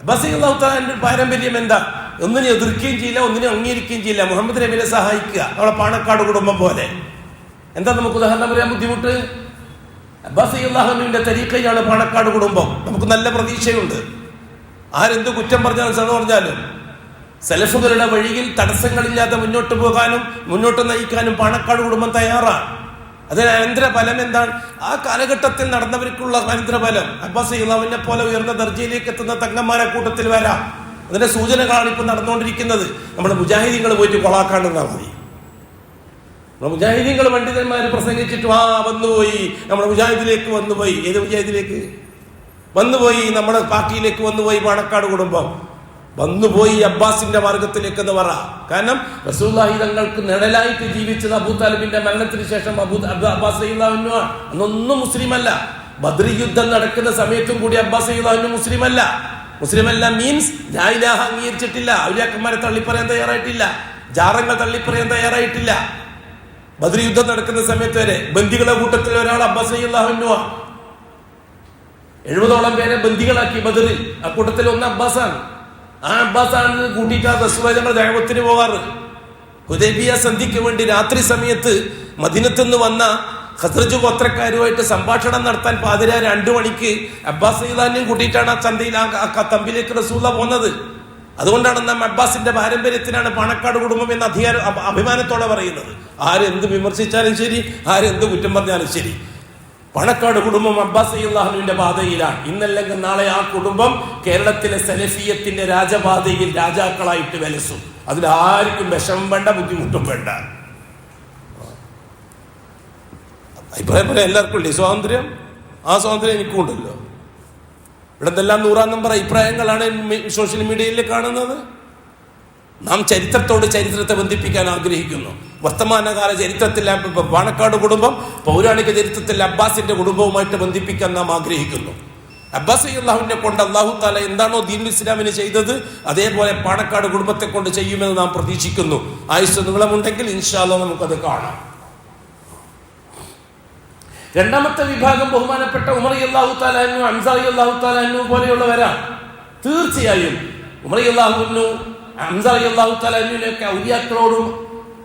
അബ്ബാസ് റളിയല്ലാഹു തആല അൻഹുവിന്റെ പാരമ്പര്യം എന്താ? ഒന്നിനെ എതിർക്കുകയും ചെയ്യില്ല, ഒന്നിനെ അംഗീകരിക്കുകയും ചെയ്യില്ല. മുഹമ്മദ് നബിയെ സഹായിക്കുക, നമ്മളെ പാണക്കാട് കുടുംബം പോലെ. എന്താ നമുക്ക് ഉദാഹരണം പറയാൻ ബുദ്ധിമുട്ട്? അബ്ബാസ് റളിയല്ലാഹു അൻഹുവിന്റെ തരീഖയിലാണ് പാണക്കാട് കുടുംബം. നമുക്ക് നല്ല പ്രതീക്ഷയുണ്ട്. ആരെന്ത് കുറ്റം പറഞ്ഞാലും സലഫുകളുടെ വഴിയിൽ തടസ്സങ്ങളില്ലാതെ മുന്നോട്ട് പോകാനും മുന്നോട്ട് നയിക്കാനും പാണക്കാട് കുടുംബം തയ്യാറാണ്. അതിന് അനന്തരഫലം എന്താണ്? ആ കാലഘട്ടത്തിൽ നടന്നവർക്കുള്ള അനന്തരഫലം അബ്ബാസ് റളിയല്ലാഹുവിനെ പോലെ ഉയർന്ന ദർജയിലേക്ക് എത്തുന്ന തങ്ങന്മാരെ കൂട്ടത്തിൽ വരാം. അതിന്റെ സൂചനകളാണ് ഇപ്പൊ നടന്നുകൊണ്ടിരിക്കുന്നത്. നമ്മുടെ മുജാഹിദീങ്ങൾ പോയിട്ട് കൊളാക്കാണ്ടെന്നാ മതി. നമ്മുടെ മുജാഹിദീങ്ങൾ പണ്ഡിതന്മാർ പ്രസംഗിച്ചിട്ട് വന്നുപോയി, നമ്മുടെ മുജാഹിദിലേക്ക് വന്നുപോയി. ഏത് മുജാഹിദിലേക്ക് വന്നുപോയി? നമ്മുടെ പാർട്ടിയിലേക്ക് വന്നുപോയി പാണക്കാട് കുടുംബം വന്നുപോയി. അബ്ബാസിന്റെ മാർഗത്തിലേക്ക് എന്ന് പറ. കാരണം റസൂലുള്ളാഹി തങ്ങൾക്ക് നിഴലായിട്ട് ജീവിച്ചത് അബൂ താലിബിന്റെ മരണത്തിന് ശേഷം അബ്ബാസ് റളിയല്ലാഹു അൻഹു അന്നൊന്നും മുസ്ലിം അല്ല. ബദ്ർ യുദ്ധം നടക്കുന്ന സമയത്തും കൂടി അബ്ബാസ് റളിയല്ലാഹു അൻഹു മുസ്ലിം അല്ല മീൻസ് ലാ ഇലാഹ അംഗീകരിച്ചിട്ടില്ല. ഔലിയാക്കന്മാരെ തള്ളിപ്പറയാൻ തയ്യാറായിട്ടില്ല, ജാറങ്ങൾ തള്ളിപ്പറയാൻ തയ്യാറായിട്ടില്ല. ബദ്ർ യുദ്ധം നടക്കുന്ന സമയത്ത് വരെ ബന്ദികളുടെ കൂട്ടത്തിൽ ഒരാൾ അബ്ബാസ് റളിയല്ലാഹു അൻഹു. 70ഓളം പേരെ ബന്ദികളാക്കി ബദറിൽ. ആ കൂട്ടത്തിൽ ഒന്ന് അബ്ബാസാണ്. ആ അബ്ബാസാണ് കൂട്ടിയിട്ടാണ് റസൂലുള്ളാഹി തങ്ങൾ ദഅവത്തിന് പോവാറ്. ഹുദൈബിയ സന്ധിക്ക് വേണ്ടി രാത്രി സമയത്ത് മദീനത്ത് നിന്ന് വന്ന ഖസ്റജ് ഗോത്രക്കാരുമായിട്ട് സംഭാഷണം നടത്താൻ പാതിരാ 2 മണിക്ക് അബ്ബാസ് റളിയല്ലാഹു കൂട്ടിയിട്ടാണ് ആ ചന്തയിൽ ആ തമ്പിലേക്ക് റസൂലുള്ളാഹി പോകുന്നത്. അതുകൊണ്ടാണ് നാം അബ്ബാസിന്റെ പാരമ്പര്യത്തിനാണ് പാണക്കാട് കുടുംബം എന്ന അഭിമാനത്തോടെ പറയുന്നത്. ആരെന്ത് വിമർശിച്ചാലും ശരി, ആരെന്ത് കുറ്റം പറഞ്ഞാലും ശരി, പാണക്കാട് കുടുംബം അബ്ബാസ് റളിയല്ലാഹുവിന്റെ പാതയിലാണ്. ഇന്നല്ലെങ്കിൽ നാളെ ആ കുടുംബം കേരളത്തിലെ സലഫിയത്തിന്റെ രാജപാതയിൽ രാജാക്കളായിട്ട് വിലസും. അതിലാർക്കും വിഷമം വേണ്ട, ബുദ്ധിമുട്ടും വേണ്ട. അഭിപ്രായം പറയാൻ എല്ലാവർക്കും ഇല്ലേ സ്വാതന്ത്ര്യം? ആ സ്വാതന്ത്ര്യം എനിക്കും ഉണ്ടല്ലോ. ഇവിടെ എന്തെല്ലാം 100 നമ്പർ അഭിപ്രായങ്ങളാണ് സോഷ്യൽ മീഡിയയിൽ കാണുന്നത്. നാം ചരിത്രത്തെ ബന്ധിപ്പിക്കാൻ ആഗ്രഹിക്കുന്നു. വർത്തമാനകാല ചരിത്രത്തിൽ പാണക്കാട് കുടുംബം പൗരാണിക ചരിത്രത്തിൽ അബ്ബാസിന്റെ കുടുംബവുമായിട്ട് ബന്ധിപ്പിക്കാൻ നാം ആഗ്രഹിക്കുന്നു. അബ്ബാസ് റളിയല്ലാഹുവിനെ കൊണ്ട് അല്ലാഹു തആല എന്താണോ ദീനുൽ ഇസ്ലാമിന് ചെയ്തത് അതേപോലെ പാണക്കാട് കുടുംബത്തെ കൊണ്ട് ചെയ്യുമെന്ന് നാം പ്രതീക്ഷിക്കുന്നു. ആയുസ് നീളമുണ്ടെങ്കിൽ ഇൻഷാ അല്ലാഹ് നമുക്കത് കാണാം. രണ്ടാമത്തെ വിഭാഗം ബഹുമാനപ്പെട്ട ഉമർ റളിയല്ലാഹു തആല അൻഹു, ഹംസ റളിയല്ലാഹു തആല അൻഹു പോലെയുള്ളവരാണ്. തീർച്ചയായും ഉമർ റളിയല്ലാഹു അൻഹു, ഹംസ റളിയല്ലാഹു തആല അൻഹുവിനൊക്കെ ഔലിയാക്കളോടും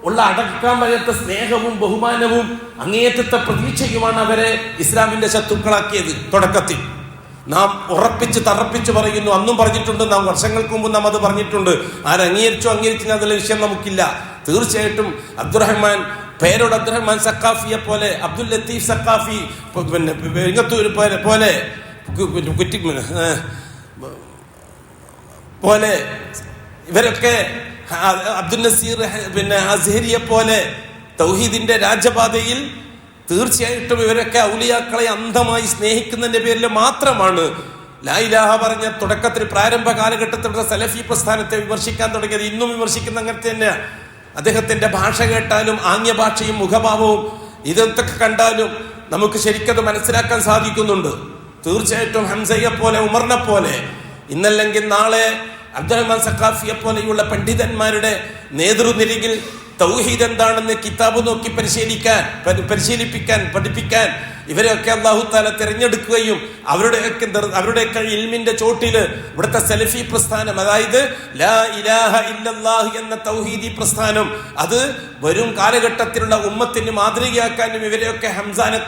ഉള്ള അടക്കാൻ വരാത്ത സ്നേഹവും ബഹുമാനവും അങ്ങേയറ്റത്തെ പ്രതീക്ഷയുമാണ് അവരെ ഇസ്ലാമിന്റെ ശത്രുക്കളാക്കിയത്. തുടക്കത്തിൽ നാം ഉറപ്പിച്ച് തറപ്പിച്ച് പറയുന്നു, അന്നും പറഞ്ഞിട്ടുണ്ട്, നാം വർഷങ്ങൾക്ക് മുമ്പ് നാം അത് പറഞ്ഞിട്ടുണ്ട്. ആരംഗീകരിച്ചോ അംഗീകരിച്ചോ അതിലെ വിഷയം നമുക്കില്ല. തീർച്ചയായിട്ടും പേരോട് അബ്ദുറഹ്മാൻ സഖാഫിയെ പോലെ, അബ്ദുൽ ലത്തീഫ് സഖാഫി, പിന്നെ വെങ്ങത്തൂർ പോലെ ഇവരൊക്കെ, അബ്ദുൽ നസീർ പിന്നെ അസ്ഹരിയെ പോലെ തൗഹീദിന്റെ രാജപാതയിൽ തീർച്ചയായിട്ടും ഇവരൊക്കെ ഔലിയാക്കളെ അന്ധമായി സ്നേഹിക്കുന്നതിന്റെ പേരിൽ മാത്രമാണ് ലാ ഇലാഹ പറഞ്ഞ തുടക്കത്തിൽ പ്രാരംഭ കാലഘട്ടത്തിലുള്ള സലഫി പ്രസ്ഥാനത്തെ വിമർശിക്കാൻ തുടങ്ങിയത്. ഇന്നും വിമർശിക്കുന്ന അങ്ങനത്തെ തന്നെയാണ്. അദ്ദേഹത്തിന്റെ ഭാഷ കേട്ടാലും ആംഗ്യ ഭാഷയും മുഖഭാവവും ഇതൊക്കെ കണ്ടാലും നമുക്ക് ശരിക്കത് മനസ്സിലാക്കാൻ സാധിക്കുന്നുണ്ട്. തീർച്ചയായിട്ടും ഹംസയെ പോലെ, ഉമറിനെ പോലെ, ഇന്നല്ലെങ്കിൽ നാളെ അബ്ദുറഹ്മാൻ സഖാഫിയെ പോലെയുള്ള പണ്ഡിതന്മാരുടെ നേതൃനിരയിൽ തൗഹീദ് എന്താണെന്ന് കിതാബ് നോക്കി പരിശീലിപ്പിക്കാൻ പഠിപ്പിക്കാൻ ഇവരെയൊക്കെ അല്ലാഹു തആല തിരഞ്ഞെടുക്കുകയും അവരുടെയൊക്കെ ഇൽമിന്റെ ചോട്ടില് ഇവിടുത്തെ സലഫി പ്രസ്ഥാനം, അതായത് ലാ ഇലാഹ ഇല്ലല്ലാഹ് എന്ന തൗഹീദി പ്രസ്ഥാനം, അത് വരും കാലഘട്ടത്തിലുള്ള ഉമ്മത്തിന് മാതൃകയാക്കാനും ഇവരെയൊക്കെ ഹംസാനെ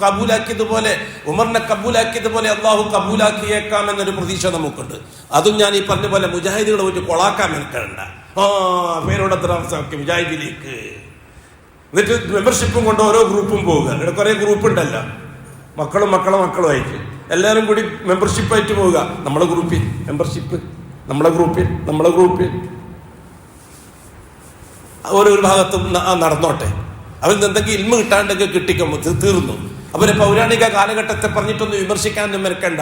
കബൂലാക്കിയതുപോലെ ഉമറിനെ കബൂലാക്കിയതുപോലെ അള്ളാഹു കബൂലാക്കിയേക്കാം എന്നൊരു പ്രതീക്ഷ നമുക്കുണ്ട്. അതും ഞാൻ ഈ പറഞ്ഞ പോലെ മുജാഹിദുകളെ പോയിട്ട് കൊളാക്കാൻ നിൽക്കണ്ട. പേരോടത്ര മുജാഹിദിലേക്ക് എന്നിട്ട് മെമ്പർഷിപ്പും കൊണ്ട് ഓരോ ഗ്രൂപ്പും പോവുക. ഇവിടെ കുറെ ഗ്രൂപ്പ് ഉണ്ടല്ലോ, മക്കളുമായിട്ട് എല്ലാവരും കൂടി മെമ്പർഷിപ്പായിട്ട് പോവുക. നമ്മളെ ഗ്രൂപ്പിൽ മെമ്പർഷിപ്പ്, നമ്മളെ ഗ്രൂപ്പിൽ ഓരോ ഭാഗത്തും നടന്നോട്ടെ. അവരിൽ എന്തെങ്കിലും ഇൽമ കിട്ടാണ്ടെങ്കിൽ കിട്ടിക്കുമ്പോൾ തീർന്നു. അവരെ പൗരാണിക കാലഘട്ടത്തെ പറഞ്ഞിട്ടൊന്നും വിമർശിക്കാനൊന്നും മെനക്കണ്ട.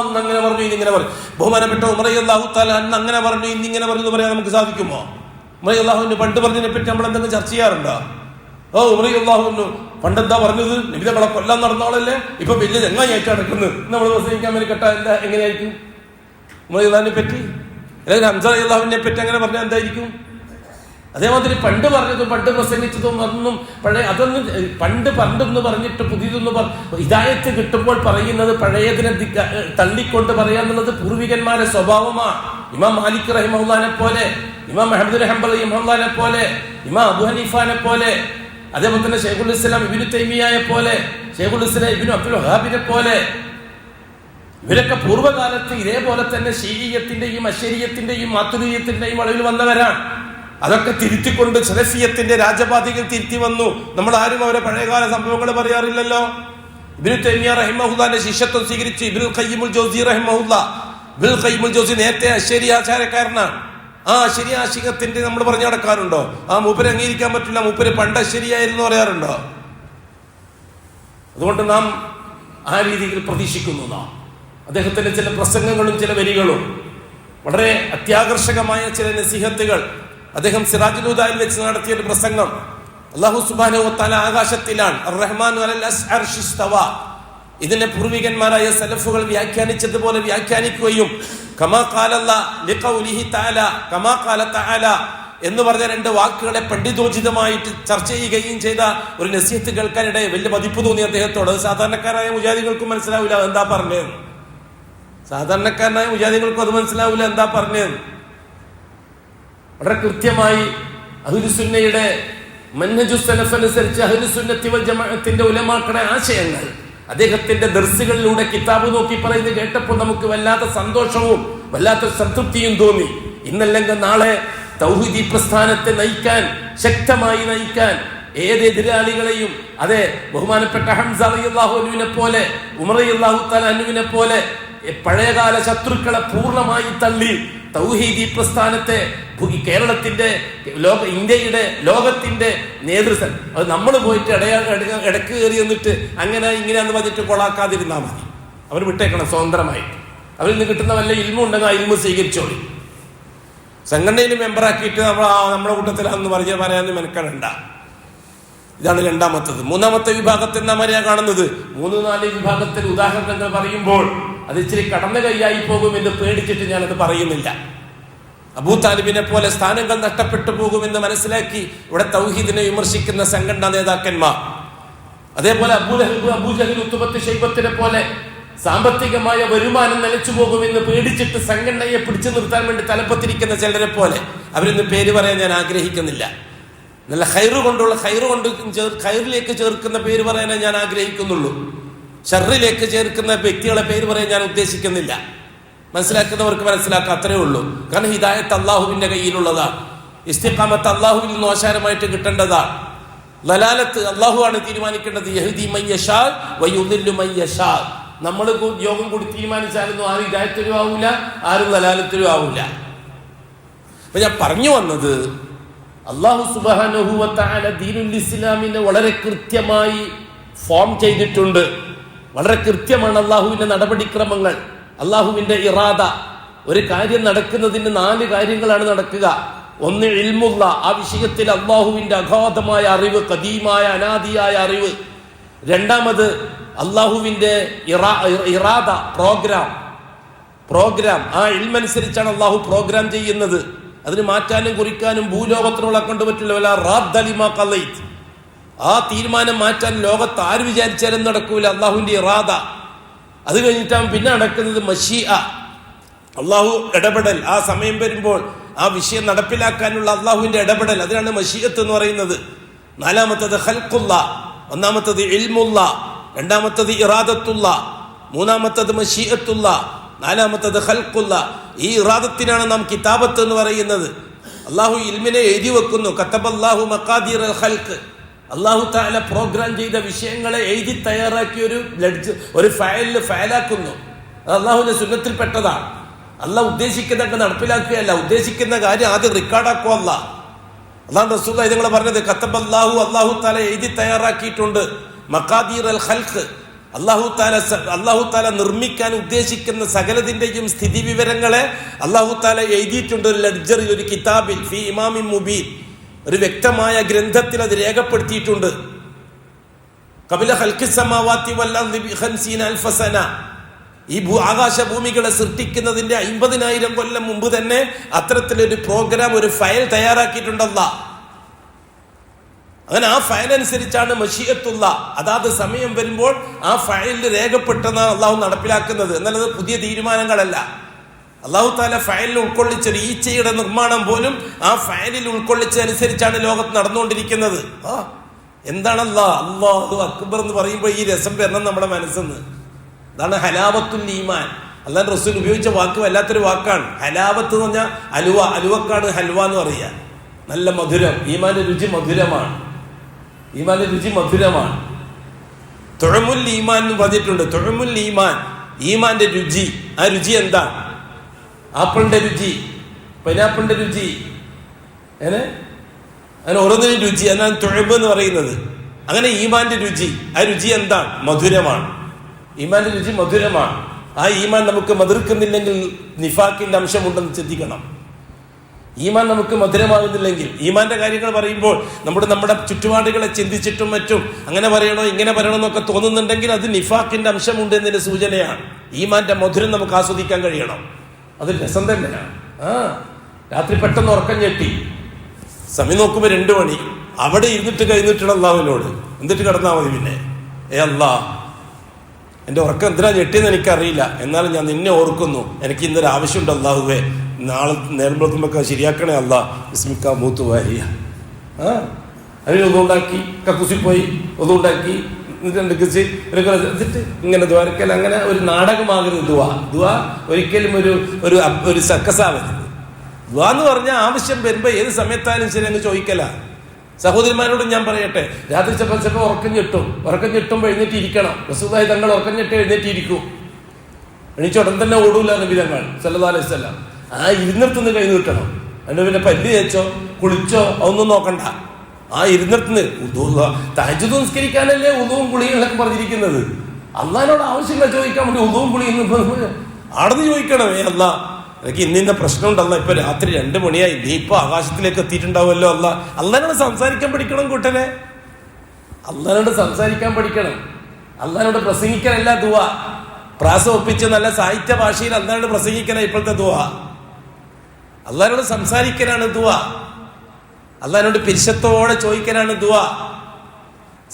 അന്നങ്ങനെ പറഞ്ഞു, ഇന്നിങ്ങനെ പറഞ്ഞു. ബഹുമാനപ്പെട്ട ഉമർ റളിയല്ലാഹു തആല അന്ന് അങ്ങനെ പറഞ്ഞു, ഇന്നിങ്ങനെ പറഞ്ഞു എന്ന് പറയാൻ നമുക്ക് സാധിക്കുമോ? ഉമർ റളിയല്ലാഹുവിന് പണ്ട് പറഞ്ഞതിനെ പറ്റി നമ്മൾ എന്തെങ്കിലും ചർച്ച ചെയ്യാറുണ്ടോ? ഉമർ റളിയല്ലാഹു പണ്ടെന്താ പറഞ്ഞത്? നബി നമ്മളെ കൊല്ലാൻ നടന്നോളല്ലേ ഇപ്പൊ വലിയ ചങ്ങായിട്ട് നടക്കുന്നത് നമ്മൾ പ്രസംഗിക്കാൻ വേണ്ടി കേട്ടാ എന്താ എങ്ങനെയായിരിക്കും? ഉമർ റളിയല്ലാഹുവിനെ പറ്റി അല്ലെങ്കിൽ ഹംസ റളിയല്ലാഹുവിനെ പറ്റി അങ്ങനെ പറഞ്ഞാൽ എന്തായിരിക്കും? അതേമാതിരി പണ്ട് പറഞ്ഞതും പണ്ട് പ്രസംഗിച്ചതും ഒന്നും അതൊന്നും പണ്ടെന്ന് പറഞ്ഞിട്ട് പുതിയതൊന്നും ഹിദായത്ത് കിട്ടുമ്പോൾ പറയുന്നത് പഴയതിനെ തള്ളിക്കൊണ്ട് പറയാന്നുള്ളത് പൂർവികന്മാരുടെ സ്വഭാവമാണ്. ഇമാം മാലിക് റഹിമഹുല്ലാനെ പോലെ, ഇമാം അഹ്മദ് ഹംബൽ റഹിമഹുല്ലാനെ പോലെ, ഇമാം അബൂ ഹനീഫാനെ പോലെ, അതേപോലെ തന്നെ ശൈഖുൽ ഇസ്ലാം ഇബ്നു തൈമിയ്യയെ പോലെ, ശൈഖുൽ ഇസ്ലാം ഇബ്നു അബ്ദുൽ വഹാബിനെ പോലെ, ഇവരൊക്കെ പൂർവ്വകാലത്ത് ഇതേപോലെ തന്നെ ശീഈയത്തിന്റെയും അശ്ശരിയത്തിന്റെയും മാതുരിയത്തിന്റെയും അളവിൽ വന്നവരാണ്. അതൊക്കെ തിരുത്തിക്കൊണ്ട് സലഫിയത്തിന്റെ രാജപാതികൾ തിരുത്തി വന്നു. നമ്മൾ ആരും അവരെ പഴയകാല സംഭവങ്ങൾ പറയാറില്ലല്ലോ. ഇബ്നു തൈമിയ്യ റഹിമഹുല്ലാന്റെ ശിഷ്യത്വം സ്വീകരിച്ച് ഇബ്നുൽ ഖയ്യിമുൽ ജൗസി റഹിമഹുല്ലാ, ഇബ്നുൽ ഖയ്യിമുൽ ജൗസി നേരത്തെ അശ്ശരി ആചാരക്കാരനാണ്. ആ അശ്ശരി ആശികത്തിന്റെ നമ്മൾ പറഞ്ഞു നടക്കാറുണ്ടോ? മൂപ്പര് അംഗീകരിക്കാൻ പറ്റില്ല, മൂപ്പര് പണ്ട് അശ്ശരിയായിരുന്നു പറയാറുണ്ടോ? അതുകൊണ്ട് നാം ആ രീതിയിൽ പ്രതീക്ഷിക്കുന്നു. നാം അദ്ദേഹത്തിന്റെ ചില പ്രസംഗങ്ങളും ചില വരികളും, വളരെ അത്യാകർഷകമായ ചില നസീഹത്തുകൾ, അദ്ദേഹം സിറാജുൽ ഹുദയിൽ വെച്ച് നടത്തിയ ഒരു പ്രസംഗം, അല്ലാഹു സുബ്ഹാനഹു വ തആല ആകാശത്തിലാണ്, അർ-റഹ്മാനു അലൽ അർശി ഇസ്തവ, ഇതിനെ പൂർവികന്മാരായ സലഫുകൾ വ്യാഖ്യാനിച്ചതുപോലെ വ്യാഖ്യാനിക്കുകയും കമാ ഖാലല്ല ലിഖൗലിഹി തആല കമാ ഖാല തആല എന്ന് പറഞ്ഞ രണ്ട് വാക്കുകളെ പണ്ഡിതോചിതമായിട്ട് ചർച്ച ചെയ്യുകയും ചെയ്ത ഒരു നസീഹത്ത് കേൾക്കാനിടയിൽ വലിയ മതിപ്പ് തോന്നി അദ്ദേഹത്തോട്. സാധാരണക്കാരായ മുജാഹിദുകൾക്കും മനസ്സിലാവില്ല എന്താ പറഞ്ഞതെന്ന്. സാധാരണക്കാരനായ മുജാഹിദുകൾക്കും അത് മനസ്സിലാവില്ല എന്താ പറഞ്ഞതെന്ന്. വളരെ കൃത്യമായി അഹ്ലുസുന്നയുടെ മൻഹജുസ് സലഫ് അനുസരിച്ച് അഹ്ലുസുന്നത്തി വൽ ജമാഅത്തിന്റെ ഉലമാക്കളുടെ ആശയങ്ങൾ അദ്ദേഹത്തിന്റെ ദർസുകളിലൂടെ കിതാബ് നോക്കി പറയുന്നത് കേട്ടപ്പോൾ നമുക്ക് വല്ലാത്ത സന്തോഷവും വല്ലാത്ത സംതൃപ്തിയും തോന്നി. ഇന്നല്ലെങ്കിൽ നാളെ തൗഹീദി പ്രസ്ഥാനത്തെ നയിക്കാൻ, ശക്തമായി നയിക്കാൻ ഏത് എതിരാളികളെയും, അതെ ബഹുമാനപ്പെട്ട ഹംസ റളിയല്ലാഹു അൻഹുവിനെ പോലെ, ഉമർ റളിയല്ലാഹു തആല അൻഹുവിനെ പോലെ പഴയകാല ശത്രുക്കളെ പൂർണ്ണമായി തള്ളി തൗഹീദി പ്രസ്ഥാനത്തെ കേരളത്തിന്റെ ഇന്ത്യയുടെ ലോകത്തിന്റെ നേതൃത്വം അത് നമ്മൾ പോയിട്ട് ഇടക്ക് കയറി എന്നിട്ട് അങ്ങനെ ഇങ്ങനെയാന്ന് പറഞ്ഞിട്ട് കൊളാക്കാതിരുന്നാൽ മതി. അവർ വിട്ടേക്കണം സ്വതന്ത്രമായിട്ട്. അവരിൽ നിന്ന് കിട്ടുന്ന വല്ല ഇൽമ ഉണ്ടെങ്കിൽ ആ ഇൽമ സ്വീകരിച്ചോളി. സംഘടനയിൽ മെമ്പറാക്കിയിട്ട് നമ്മുടെ കൂട്ടത്തിലാണെന്ന് പറയാന്ന് മെനക്കെടണ്ട. ഇതാണ് രണ്ടാമത്തത്. മൂന്നാമത്തെ വിഭാഗത്തിൽ നാം ആരെയാ കാണുന്നത്? 3-4 വിഭാഗത്തിൽ ഉദാഹരണങ്ങൾ പറയുമ്പോൾ അത് ഇച്ചിരി കടന്ന കൈയായി പോകുമെന്ന് പേടിച്ചിട്ട് ഞാനത് പറയുന്നില്ല. അബൂ താലിബിനെ പോലെ സ്ഥാനങ്ങൾ നഷ്ടപ്പെട്ടു പോകുമെന്ന് മനസ്സിലാക്കി ഇവിടെ തൗഹീദിനെ വിമർശിക്കുന്ന സംഘടനാ നേതാക്കന്മാർ, അതേപോലെ അബൂജഹൽ ഉത്ബത്ത് ശൈബത്തിനെ പോലെ സാമ്പത്തികമായ വരുമാനം നിലച്ചു പോകുമെന്ന് പേടിച്ചിട്ട് സംഘടനയെ പിടിച്ചു നിർത്താൻ വേണ്ടി തലപ്പത്തിരിക്കുന്ന ചിലരെ പോലെ, അവരൊന്നും പേര് പറയാൻ ഞാൻ ആഗ്രഹിക്കുന്നില്ല. നല്ല ഖൈറിലേക്ക് ചേർക്കുന്ന പേര് പറയാനേ ഞാൻ ആഗ്രഹിക്കുന്നുള്ളൂ. ഷർറിലേക്ക് ചേർക്കുന്ന വ്യക്തികളെ പേര് പറയാൻ ഞാൻ ഉദ്ദേശിക്കുന്നില്ല. മനസ്സിലാക്കുന്നവർക്ക് മനസ്സിലാക്കുക, അത്രേ ഉള്ളൂ. കാരണം ഹിദായത്ത് അള്ളാഹുവിന്റെ കയ്യിലുള്ളതാണ്. ഇസ്തിഖാമത്ത് അള്ളാഹുവിൽ നിന്ന് ഓശാരമായിട്ട് കിട്ടേണ്ടതാണ്. ലലാലത്ത് അള്ളാഹുവാണ് തീരുമാനിക്കേണ്ടത്. യഹ്ദി മൻ യശാ വയുദില്ലു മൻ യശാ. നമ്മൾ യോഗം കൂടി തീരുമാനിച്ചാലൊന്നും ആരും ഹിദായത്തിലും ആവൂല, ആരും ലലാലത്തിലും ആവൂല. അപ്പൊ ഞാൻ പറഞ്ഞു വന്നത്, അല്ലാഹു സുബ്ഹാനഹു വ തആല ദീനുൽ ഇസ്ലാമിനെ വളരെ കൃത്യമായി ഫോം ചെയ്തിട്ടുണ്ട്. വളരെ കൃത്യമാണ് അള്ളാഹുവിന്റെ നടപടിക്രമങ്ങൾ, അള്ളാഹുവിന്റെ ഇറാദ. ഒരു കാര്യം നടക്കുന്നതിന് 4 കാര്യങ്ങളാണ് നടക്കുക. ഒന്ന് ഇൽമുള്ള, ആ വിഷയത്തിൽ അള്ളാഹുവിന്റെ അഗാധമായ അറിവ്, ഖദീമായ അനാദിയായ അറിവ്. രണ്ടാമത് അള്ളാഹുവിന്റെ ഇറാദ, പ്രോഗ്രാം. ആ ഇൽമനുസരിച്ചാണ് അള്ളാഹു പ്രോഗ്രാം ചെയ്യുന്നത്. അതിന് മാറ്റാനും കുറിക്കാനും ഭൂലോകത്തിനുള്ള കൊണ്ട് പറ്റില്ല. ആ തീരുമാനം മാറ്റാൻ ലോകത്ത് ആര് വിചാരിച്ചാലും നടക്കൂല. അള്ളാഹുവിന്റെ ഇറാദ. അത് കഴിഞ്ഞിട്ടാണ് പിന്നെ നടക്കുന്നത് മശീഅ, അള്ളാഹു ഇടപെടൽ. ആ സമയം വരുമ്പോൾ ആ വിഷയം നടപ്പിലാക്കാനുള്ള അള്ളാഹുവിന്റെ ഇടപെടൽ, അതിനാണ് മശീഅത്ത് എന്ന് പറയുന്നത്. നാലാമത്തത് ഖൽഖുള്ള, ഒന്നാമത്തത് ഇൽമുള്ള, രണ്ടാമത്തത് ഇറാദത്തുള്ള, മൂന്നാമത്തത് മശീഅത്തുള്ള, നാലാമത്തത് ഖൽഖുള്ള. ഈ ഇറാദത്തിനാണ് നാം കിതാബത്ത് എന്ന് പറയുന്നത്. അള്ളാഹു ഇൽമിനെ എഴുതി വെക്കുന്നു. കതബല്ലാഹു മഖാദീറൽ ഖൽഖ്, അള്ളാഹു തആല പ്രോഗ്രാം ചെയ്ത വിഷയങ്ങളെ എഴുതി തയ്യാറാക്കി ഒരു ഫയലാക്കുന്നു. അത് അള്ളാഹുവിന്റെ സുന്നത്തിൽപ്പെട്ടതാണ്. അള്ളാഹ് ഉദ്ദേശിക്കുന്നതൊക്കെ നടപ്പിലാക്കുകയല്ല, ഉദ്ദേശിക്കുന്ന കാര്യം ആദ്യം റെക്കോർഡാക്കുക. അള്ളാഹു റസൂലുള്ളാഹി ഇതുങ്ങൾ പറഞ്ഞത് കതബല്ലാഹു, അള്ളാഹു തആല എഴുതി തയ്യാറാക്കിയിട്ടുണ്ട്. മഖാദീറൽ ഖൽഖ്, അള്ളാഹു താല നിർമ്മിക്കാൻ ഉദ്ദേശിക്കുന്ന സകലതിന്റെയും സ്ഥിതി വിവരങ്ങളെ അള്ളാഹു താല എഴുതിയിട്ടുണ്ട്. ഒരു ലഡ്ജറിൽ, ഒരു കിതാബിൽ, ഫി ഇമാമിൻ മുബീൻ, ഒരു വ്യക്തമായ ഗ്രന്ഥത്തിൽ അത് രേഖപ്പെടുത്തിയിട്ടുണ്ട്. ഖബല ഖൽഖിസ് സമാവാതി വൽ അർളി ബി 50 അൽഫ സന, ഈ ആകാശഭൂമികളെ സൃഷ്ടിക്കുന്നതിന്റെ 50,000 കൊല്ലം മുമ്പ് തന്നെ അത്തരത്തിലൊരു പ്രോഗ്രാം, ഒരു ഫയൽ തയ്യാറാക്കിയിട്ടുണ്ടല്ല. അങ്ങനെ ആ ഫയൽ അനുസരിച്ചാണ് മശീഅത്തുള്ള. അതാത് സമയം വരുമ്പോൾ ആ ഫയലിൽ രേഖപ്പെട്ടെന്നാണ് അള്ളാഹു നടപ്പിലാക്കുന്നത്. എന്നുള്ളത് പുതിയ തീരുമാനങ്ങളല്ല. അള്ളാഹു താല ഫയലിൽ ഉൾക്കൊള്ളിച്ചൊരു ഈച്ചയുടെ നിർമ്മാണം പോലും ആ ഫയലിൽ ഉൾക്കൊള്ളിച്ചതനുസരിച്ചാണ് ലോകത്ത് നടന്നുകൊണ്ടിരിക്കുന്നത്. എന്താണ് അല്ലാഹു അക്ബർ എന്ന് പറയുമ്പോൾ ഈ രസം വരണം നമ്മുടെ മനസ്സിന്ന്. അതാണ് ഹലാവത്തുൽ ഈമാൻ. അല്ലാഹു റസൂൽ ഉപയോഗിച്ച വാക്ക് വല്ലാത്തൊരു വാക്കാണ്. ഹലാവത്ത് എന്ന് പറഞ്ഞാൽ അലുവ, അലുവക്കാണ് ഹൽവ എന്ന് പറയുക. നല്ല മധുരം. ഈമാന്റെ രുചി മധുരമാണ്. ഈമാന്റെ രുചി മധുരമാണ്. തുഅമുൽ ഈമാൻ എന്ന് പറഞ്ഞിട്ടുണ്ട്. തുഅമുൽ ഈമാൻ, ഈമാന്റെ രുചി. ആ രുചി എന്താ? ആപ്പിളിന്റെ രുചി, പൈനാപ്പിളിന്റെ രുചി, അങ്ങനെ ഓരോന്നിനും രുചി. എന്നാണ് തുഅബ് എന്ന് പറയുന്നത്. അങ്ങനെ ഈമാന്റെ രുചി, ആ രുചി എന്താണ്? മധുരമാണ്. ഈമാന്റെ രുചി മധുരമാണ്. ആ ഈമാൻ നമുക്ക് മധുരിക്കുന്നില്ലെങ്കിൽ നിഫാക്കിന്റെ അംശമുണ്ടെന്ന് ചിന്തിക്കണം. ഈമാൻ നമുക്ക് മധുരമാകുന്നില്ലെങ്കിൽ, ഈമാന്റെ കാര്യങ്ങൾ പറയുമ്പോൾ നമ്മുടെ ചുറ്റുപാടുകളെ ചിന്തിച്ചിട്ടും മറ്റും അങ്ങനെ പറയണോ ഇങ്ങനെ പറയണോ എന്നൊക്കെ തോന്നുന്നുണ്ടെങ്കിൽ അത് നിഫാക്കിന്റെ അംശമുണ്ട് എന്നതിന്റെ സൂചനയാണ്. ഈമാന്റെ മധുരം നമുക്ക് ആസ്വദിക്കാൻ കഴിയണം. അത് രസം തന്നെയാണ്. രാത്രി പെട്ടെന്ന് ഉറക്കം ഞെട്ടി, സമയം നോക്കുമ്പോൾ 2 മണി. അവിടെ ഇരുന്നിട്ട് കഴിഞ്ഞിട്ടുള്ള അള്ളാഹുവിനോട് എന്നിട്ട് കിടന്നാൽ മതി. പിന്നെ അല്ലാ, എൻ്റെ ഉറക്കം എന്തിനാ ഞെട്ടിയെന്ന് എനിക്കറിയില്ല, എന്നാലും ഞാൻ നിന്നെ ഓർക്കുന്നു. എനിക്ക് ഇന്നൊരു ആവശ്യമുണ്ട് അള്ളാഹുവേ, നാളെ നേരം വെളുക്കുമ്പോ ശരിയാക്കണേ അല്ലാ. ബിസ്മിക്ക മൂത്ത് വാരിയ അതിന് ഒന്നുണ്ടാക്കി, കക്കൂസി പോയി ഒന്നുണ്ടാക്കി, എന്നിട്ട് ഇങ്ങനെ ദ്വാരക്കൽ. അങ്ങനെ ഒരു നാടകമാകരുത് ദുആ. ഒരിക്കലും ഒരു സർക്കസാവരുത്. ദുആ എന്ന് പറഞ്ഞാൽ ആവശ്യം വരുമ്പോ ഏത് സമയത്തായാലും ശരി അങ്ങ് ചോദിക്കല. സഹോദരിമാരോടും ഞാൻ പറയട്ടെ, രാത്രി ചിലപ്പോൾ ഉറക്കം ഞെട്ടുമ്പോൾ എഴുന്നേറ്റിരിക്കണം. റസൂലുള്ളാഹി തങ്ങൾ ഉറക്കം ഞെട്ടി എഴുന്നേറ്റിരിക്കും. എണീച്ച ഉടൻ തന്നെ ഓടൂല നബി തങ്ങൾ സല്ലല്ലാഹു അലൈഹി വസല്ലം. ആ ഇരുന്നിടത്തുനിന്ന് കൈ നീട്ടണം. അതിന് പിന്നെ പല്ല് തേച്ചോ കുളിച്ചോ അതൊന്നും നോക്കണ്ട. ആ ഇരുന്നിടത്തുനിന്ന് തഹജ്ജുദ് നിസ്കരിക്കാനല്ലേ ഉദുവും കുളികളൊക്കെ പറഞ്ഞിരിക്കുന്നത്. അള്ളാഹിനോട് ആവശ്യമില്ല ചോദിക്കാൻ വേണ്ടി ഉദുവും കുളിയും ആടന്ന് ചോദിക്കണം. അല്ലാ, എനിക്ക് ഇന്ന പ്രശ്നമുണ്ടല്ല, ഇപ്പൊ രാത്രി 2 മണിയായി, നീ ഇപ്പൊ ആകാശത്തിലേക്ക് എത്തിയിട്ടുണ്ടാവുമല്ലോ. അള്ളാഹിനോട് സംസാരിക്കാൻ പഠിക്കണം കൂട്ടനെ. അള്ളാഹിനോട് സംസാരിക്കാൻ പഠിക്കണം. അള്ളാഹിനോട് പ്രസംഗിക്കാനല്ല ദുആ. പ്രാസം ഒപ്പിച്ച് നല്ല സാഹിത്യ ഭാഷയിൽ അള്ളാഹിനോട് പ്രസംഗിക്കല ഇപ്പോഴത്തെ ദുആ. അള്ളാഹിനോട് സംസാരിക്കലാണ് ദുആ. അള്ളാഹിനോട് പിരിശത്തോടെ ചോദിക്കലാണ് ദുആ.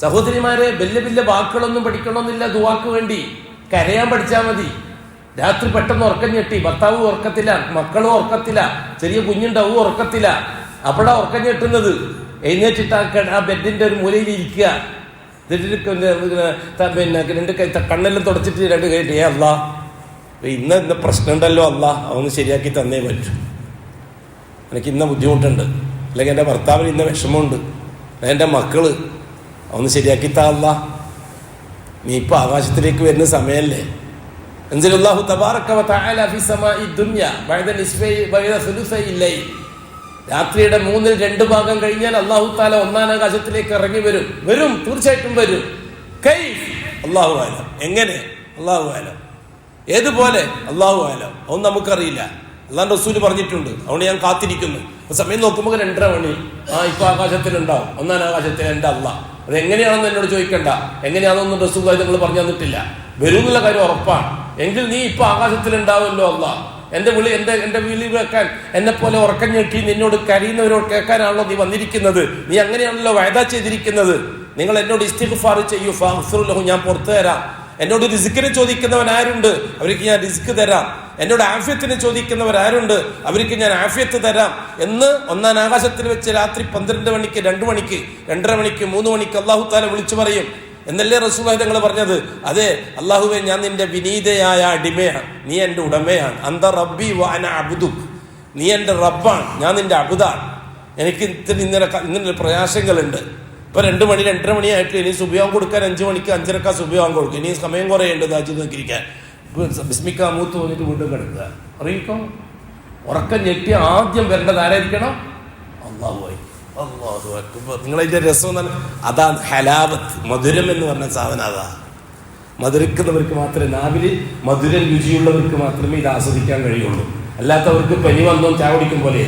സഹോദരിമാരെ, വലിയ വാക്കുകളൊന്നും പഠിക്കണമെന്നില്ല ദുആക്ക് വേണ്ടി. കരയാൻ പഠിച്ചാൽ മതി. രാത്രി പെട്ടെന്ന് ഉറക്കം ഞെട്ടി, ഭർത്താവ് ഉറക്കത്തില്ല, മക്കളും ഉറക്കത്തില്ല, ചെറിയ കുഞ്ഞുണ്ടാവും ഉറക്കത്തില്ല. അപ്പോഴാ ഉറക്കം ഞെട്ടുന്നത്. എഴുന്നേറ്റിട്ട് ആ ബെഡിന്റെ ഒരു മൂലയിൽ ഇരിക്കുക. പിന്നെ 2 കണ്ണെല്ലാം തുടച്ചിട്ട് 2 കേട്ട്, അല്ലാ ഇന്ന പ്രശ്നം ഉണ്ടല്ലോ, അല്ലാ അതൊന്ന് ശരിയാക്കി തന്നേ പറ്റൂ. എനിക്ക് ഇന്ന ബുദ്ധിമുട്ടുണ്ട്, അല്ലെങ്കിൽ എൻ്റെ ഭർത്താവിന് ഇന്ന വിഷമമുണ്ട്, എൻ്റെ മക്കള് അതൊന്ന് ശരിയാക്കി താ അല്ലാ. നീ ഇപ്പൊ ആകാശത്തിലേക്ക് വരുന്ന സമയല്ലേ. അൻസലല്ലാഹു തബാറക വ തആല ഫി സമാഇ ദുനിയ ബഅദ നിസ്ഫൈ ബഅദ സുലുസൈ ലൈൽ. രാത്രിയുടെ 2/3 ഭാഗം കഴിഞ്ഞാൽ അല്ലാഹു തആല 1-ാം ആകാശത്തിലേക്ക് ഇറങ്ങി വരും. തീർച്ചയായിട്ടും വരും. കൈഫ് അല്ലാഹു അലം. എങ്ങനെ? അല്ലാഹു അലം. ഏതുപോലെ? അല്ലാഹു അലം. അതൊന്നും നമുക്കറിയില്ല. അല്ലാഹുവിന്റെ റസൂൽ പറഞ്ഞിട്ടുണ്ട്. അതുകൊണ്ട് ഞാൻ കാത്തിരിക്കുന്നു. സമയം നോക്കുമ്പോൾ 2:30 മണി. ഇപ്പൊ ആകാശത്തിലുണ്ടാവും, 1-ാം ആകാശത്തിൽ എൻ്റെ അല്ലാഹ്. അത് എങ്ങനെയാണെന്ന് എന്നോട് ചോദിക്കണ്ട. എങ്ങനെയാണെന്നൊന്നും റസൂലുള്ളാഹി നിങ്ങൾ പറഞ്ഞു തന്നിട്ടില്ല. വരും എന്നുള്ള കാര്യം ഉറപ്പാണ്. എങ്കിൽ നീ ഇപ്പൊ ആകാശത്തിലുണ്ടാവുമല്ലോ അല്ലാഹ്. എൻ്റെ വിളി കേൾക്കാൻ, എന്നെ പോലെ ഉറക്കം ഞെക്കി നിന്നോട് കരയുന്നവരോട് കേൾക്കാനാണല്ലോ നീ വന്നിരിക്കുന്നത്. നീ അങ്ങനെയാണല്ലോ വഅദ ചെയ്തിരിക്കുന്നത്. നിങ്ങൾ എന്നോട് ഇസ്തിഗ്ഫാർ ചെയ്യൂ, ഫഗ്ഫിർ ലഹു, ഞാൻ പുറത്തു തരാം. എന്നോട് റിസ്കിനെ ചോദിക്കുന്നവൻ ആരുണ്ട്, അവർക്ക് ഞാൻ റിസ്ക് തരാം. എന്നോട് ആഫിയത്തിനെ ചോദിക്കുന്നവർ ആരുണ്ട്, അവർക്ക് ഞാൻ ആഫിയത്ത് തരാം എന്ന് ഒന്നാം ആകാശത്തിൽ വെച്ച് രാത്രി 12 മണിക്ക്, 2 മണിക്ക്, 2:30 മണിക്ക്, 3 മണിക്ക് അല്ലാഹു തആല വിളിച്ചു പറയും എന്നല്ലേ റസൂലുള്ളാഹി തങ്ങൾ പറഞ്ഞത്? അതെ, അല്ലാഹുവേ, ഞാൻ നിന്റെ വിനീതയായ അടിമയാണ്, നീ എൻ്റെ ഉടമയാണ്. അന്ത റബ്ബി വ അന അബ്ദുക്, നീ എൻ്റെ റബ്ബാണ്, ഞാൻ നിന്റെ അബ്ദാണ്. എനിക്ക് ഇങ്ങനെ പ്രയാസങ്ങളുണ്ട്. ഇപ്പൊ 2 മണി 2:30 മണിയായിട്ട് ഇനി സുബിയാൻ കൊടുക്കാൻ 5 മണിക്ക് 5:30 സുബിയാൻ കൊടുക്കും. ഇനി സമയം കുറേയുണ്ട് താജ് നോക്കിയിരിക്കാൻ. ബിസ്മിക്ക മൂത്ത് വന്നിട്ട് വീണ്ടും കിടക്കുക. അറിയിക്കോ, ഉറക്കം ഞെട്ടി ആദ്യം വരേണ്ടത് ആരായിരിക്കണം? അല്ലാഹുവായി. അല്ലാഹു അക്ബർ. നിങ്ങളതിന്റെ രസം അതാണ് ഹലാവത്ത്, മധുരം എന്ന് പറഞ്ഞ സാധനം. അതാ മധുരിക്കുന്നവർക്ക് മാത്രമേ, നാവില് മധുരം രുചിയുള്ളവർക്ക് മാത്രമേ ഇത് ആസ്വദിക്കാൻ കഴിയുള്ളൂ. അല്ലാത്തവർക്ക് പനി വന്നോ ചായ കുടിക്കും പോലെ,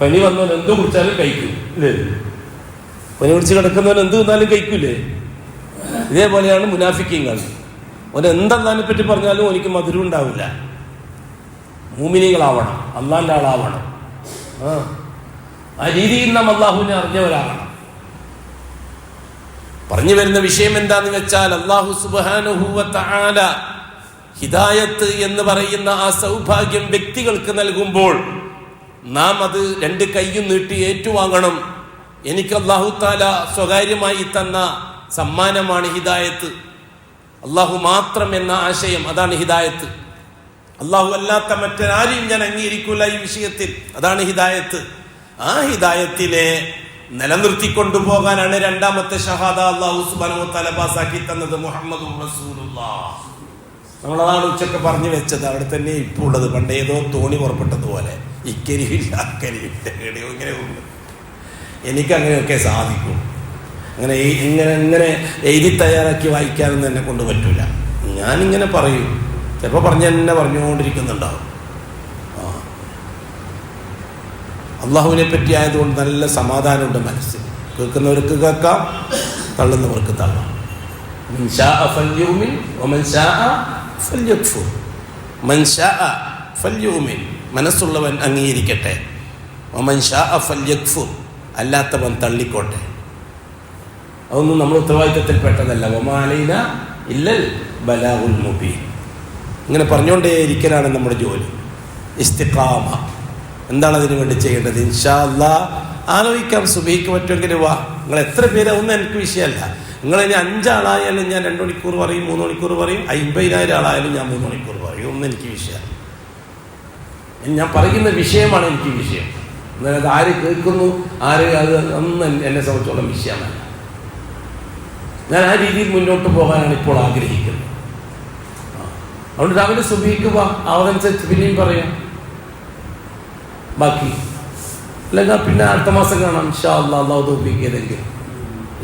പനി വന്നോ എന്ത് കുടിച്ചാലും കഴിക്കും ഇല്ലേ? പനി പിടിച്ച് കിടക്കുന്നവൻ എന്ത് തിന്നാലും കഴിക്കൂലേ? ഇതേപോലെയാണ് മുനാഫിക്കീങ്ങൾ. ഓന് എന്തെന്നാനെ പറ്റി പറഞ്ഞാലും എനിക്ക് മധുരം ഉണ്ടാവില്ല. മുഅ്മിനീകളാവണം, അള്ളാന്റെ ആളാവണം. ആ രീതിയിൽ നാം അള്ളാഹുവിനെ അറിഞ്ഞവരാകണം. പറഞ്ഞു വരുന്ന വിഷയം എന്താന്ന് വെച്ചാൽ, അള്ളാഹു സുബ്ഹാനഹു വ തആല ഹിദായത്ത് എന്ന് പറയുന്ന ആ സൗഭാഗ്യം വ്യക്തികൾക്ക് നൽകുമ്പോൾ നാം അത് 2 കൈയും നീട്ടി ഏറ്റുവാങ്ങണം. എനിക്ക് അല്ലാഹു തആല സ്വകാര്യമായി തന്ന സമ്മാനമാണ് ഹിദായത്ത്. അള്ളാഹു മാത്രം എന്ന ആശയം, അതാണ് ഹിദായത്ത്. അള്ളാഹു അല്ലാത്ത മറ്റൊരാരെയും ഞാൻ അംഗീകരിക്കൂല ഈ വിഷയത്തിൽ, അതാണ് ഹിദായത്ത്. ആ ഹിദായത്തിനെ നിലനിർത്തിക്കൊണ്ടുപോകാനാണ് 2ാമത്തെ ഷഹാദ അല്ലാഹു സുബ്ഹാനഹു വ തആല പാസാക്കി തന്നത്, മുഹമ്മദുർ റസൂലുള്ളാഹ്. നമ്മളതാണ് ഉച്ചക്ക് പറഞ്ഞു വെച്ചത്, അവിടെ തന്നെ ഇപ്പോൾ ഉള്ളത്. പണ്ട് ഏതോ തോണി പുറപ്പെട്ടതുപോലെ ഇക്കരിയില്ല അക്കരിയില്ല, ഇങ്ങനെ ഉണ്ട്. എനിക്കങ്ങനെയൊക്കെ സാധിക്കും. ഇങ്ങനെ എഴുതി തയ്യാറാക്കി വായിക്കാനൊന്നും എന്നെ കൊണ്ട് പറ്റൂല. ഞാനിങ്ങനെ പറയും, ചിലപ്പോൾ തന്നെ പറഞ്ഞുകൊണ്ടിരിക്കുന്നുണ്ടാവും. അള്ളാഹുവിനെ പറ്റി ആയതുകൊണ്ട് നല്ല സമാധാനമുണ്ട് മനസ്സിൽ. കേൾക്കുന്നവർക്ക് കേൾക്കാം, തള്ളുന്നവർക്ക് തള്ളാം. മൻ ശാഅ ഫൽയുമിൻ വമൻ ശാഅ ഫൽയക്ഫുർ. മൻ ശാഅ ഫൽയുമിൻ, മനസ്സുള്ളവൻ അംഗീകരിക്കട്ടെ. വമൻ ശാഅ ഫൽയക്ഫുർ, അല്ലാത്തവൻ തള്ളിക്കോട്ടെ. അതൊന്നും നമ്മൾ ഉത്തരവാദിത്തത്തിൽ പെട്ടതല്ല. വമാ അലൈനാ ഇല്ലൽ ബലാഗുൽ മുബീൻ. ഇങ്ങനെ പറഞ്ഞുകൊണ്ടേ ഇരിക്കലാണ് നമ്മുടെ ജോലി. ഇസ്തിഖാമ. എന്താണ് അതിനു വേണ്ടി ചെയ്യേണ്ടത്? ഇൻഷാ അല്ലാഹ് ആലോചിക്കാം. സുബഹിക്ക് പറ്റുമെങ്കിൽ വാ. നിങ്ങൾ എത്ര പേരാവുന്ന എനിക്ക് വിഷയമല്ല. നിങ്ങൾ ഇനി 5 ആളായാലും ഞാൻ 2 മണിക്കൂർ പറയും, 3 മണിക്കൂർ പറയും. 50,000 ആളായാലും ഞാൻ 3 മണിക്കൂർ പറയും. ഒന്നും എനിക്ക് വിഷയമല്ല. ഞാൻ പറയുന്ന വിഷയമാണ് എനിക്ക് വിഷയം. എന്നാലത് ആര് കേൾക്കുന്നു, ആര് അത് ഒന്നും എന്നെ സംബന്ധിച്ചോളം വിഷയമല്ല. ഞാൻ ആ രീതിയിൽ മുന്നോട്ട് പോകാനാണ് ഇപ്പോൾ ആഗ്രഹിക്കുന്നത്. അതുകൊണ്ട് രാവിലെ സുബഹിക്ക് വാ, അതനുസരിച്ച് പിന്നെയും പറയാം ബാക്കി. അല്ലെങ്കിൽ പിന്നെ അടുത്ത മാസം കാണാം ഇൻഷാ അല്ലാഹ്. അല്ലാഹു തൗഫീഖ് ചെയ്തെങ്കിൽ.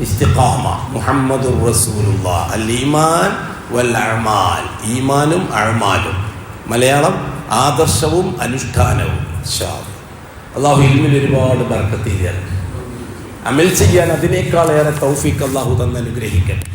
ഇസ്തിഖാമ. മുഹമ്മദുർ റസൂലുള്ളാഹ്. അൽ ഈമാൻ വൽ അഅമാൽ. ഈമാനും അഅമാലും. മലയാളം ആദർശവും അനുഷ്ഠാനവും. ഇൻഷാ അല്ലാഹ്. അല്ലാഹു ഇൽമിൽ ഒരുപാട് ബർക്കത്ത് ചെയ്യട്ടെ. അമൽ ചെയ്യാൻ അതിനേക്കാളേറെ തൗഫീഖ് അല്ലാഹു തന്ന് അനുഗ്രഹിക്കട്ടെ.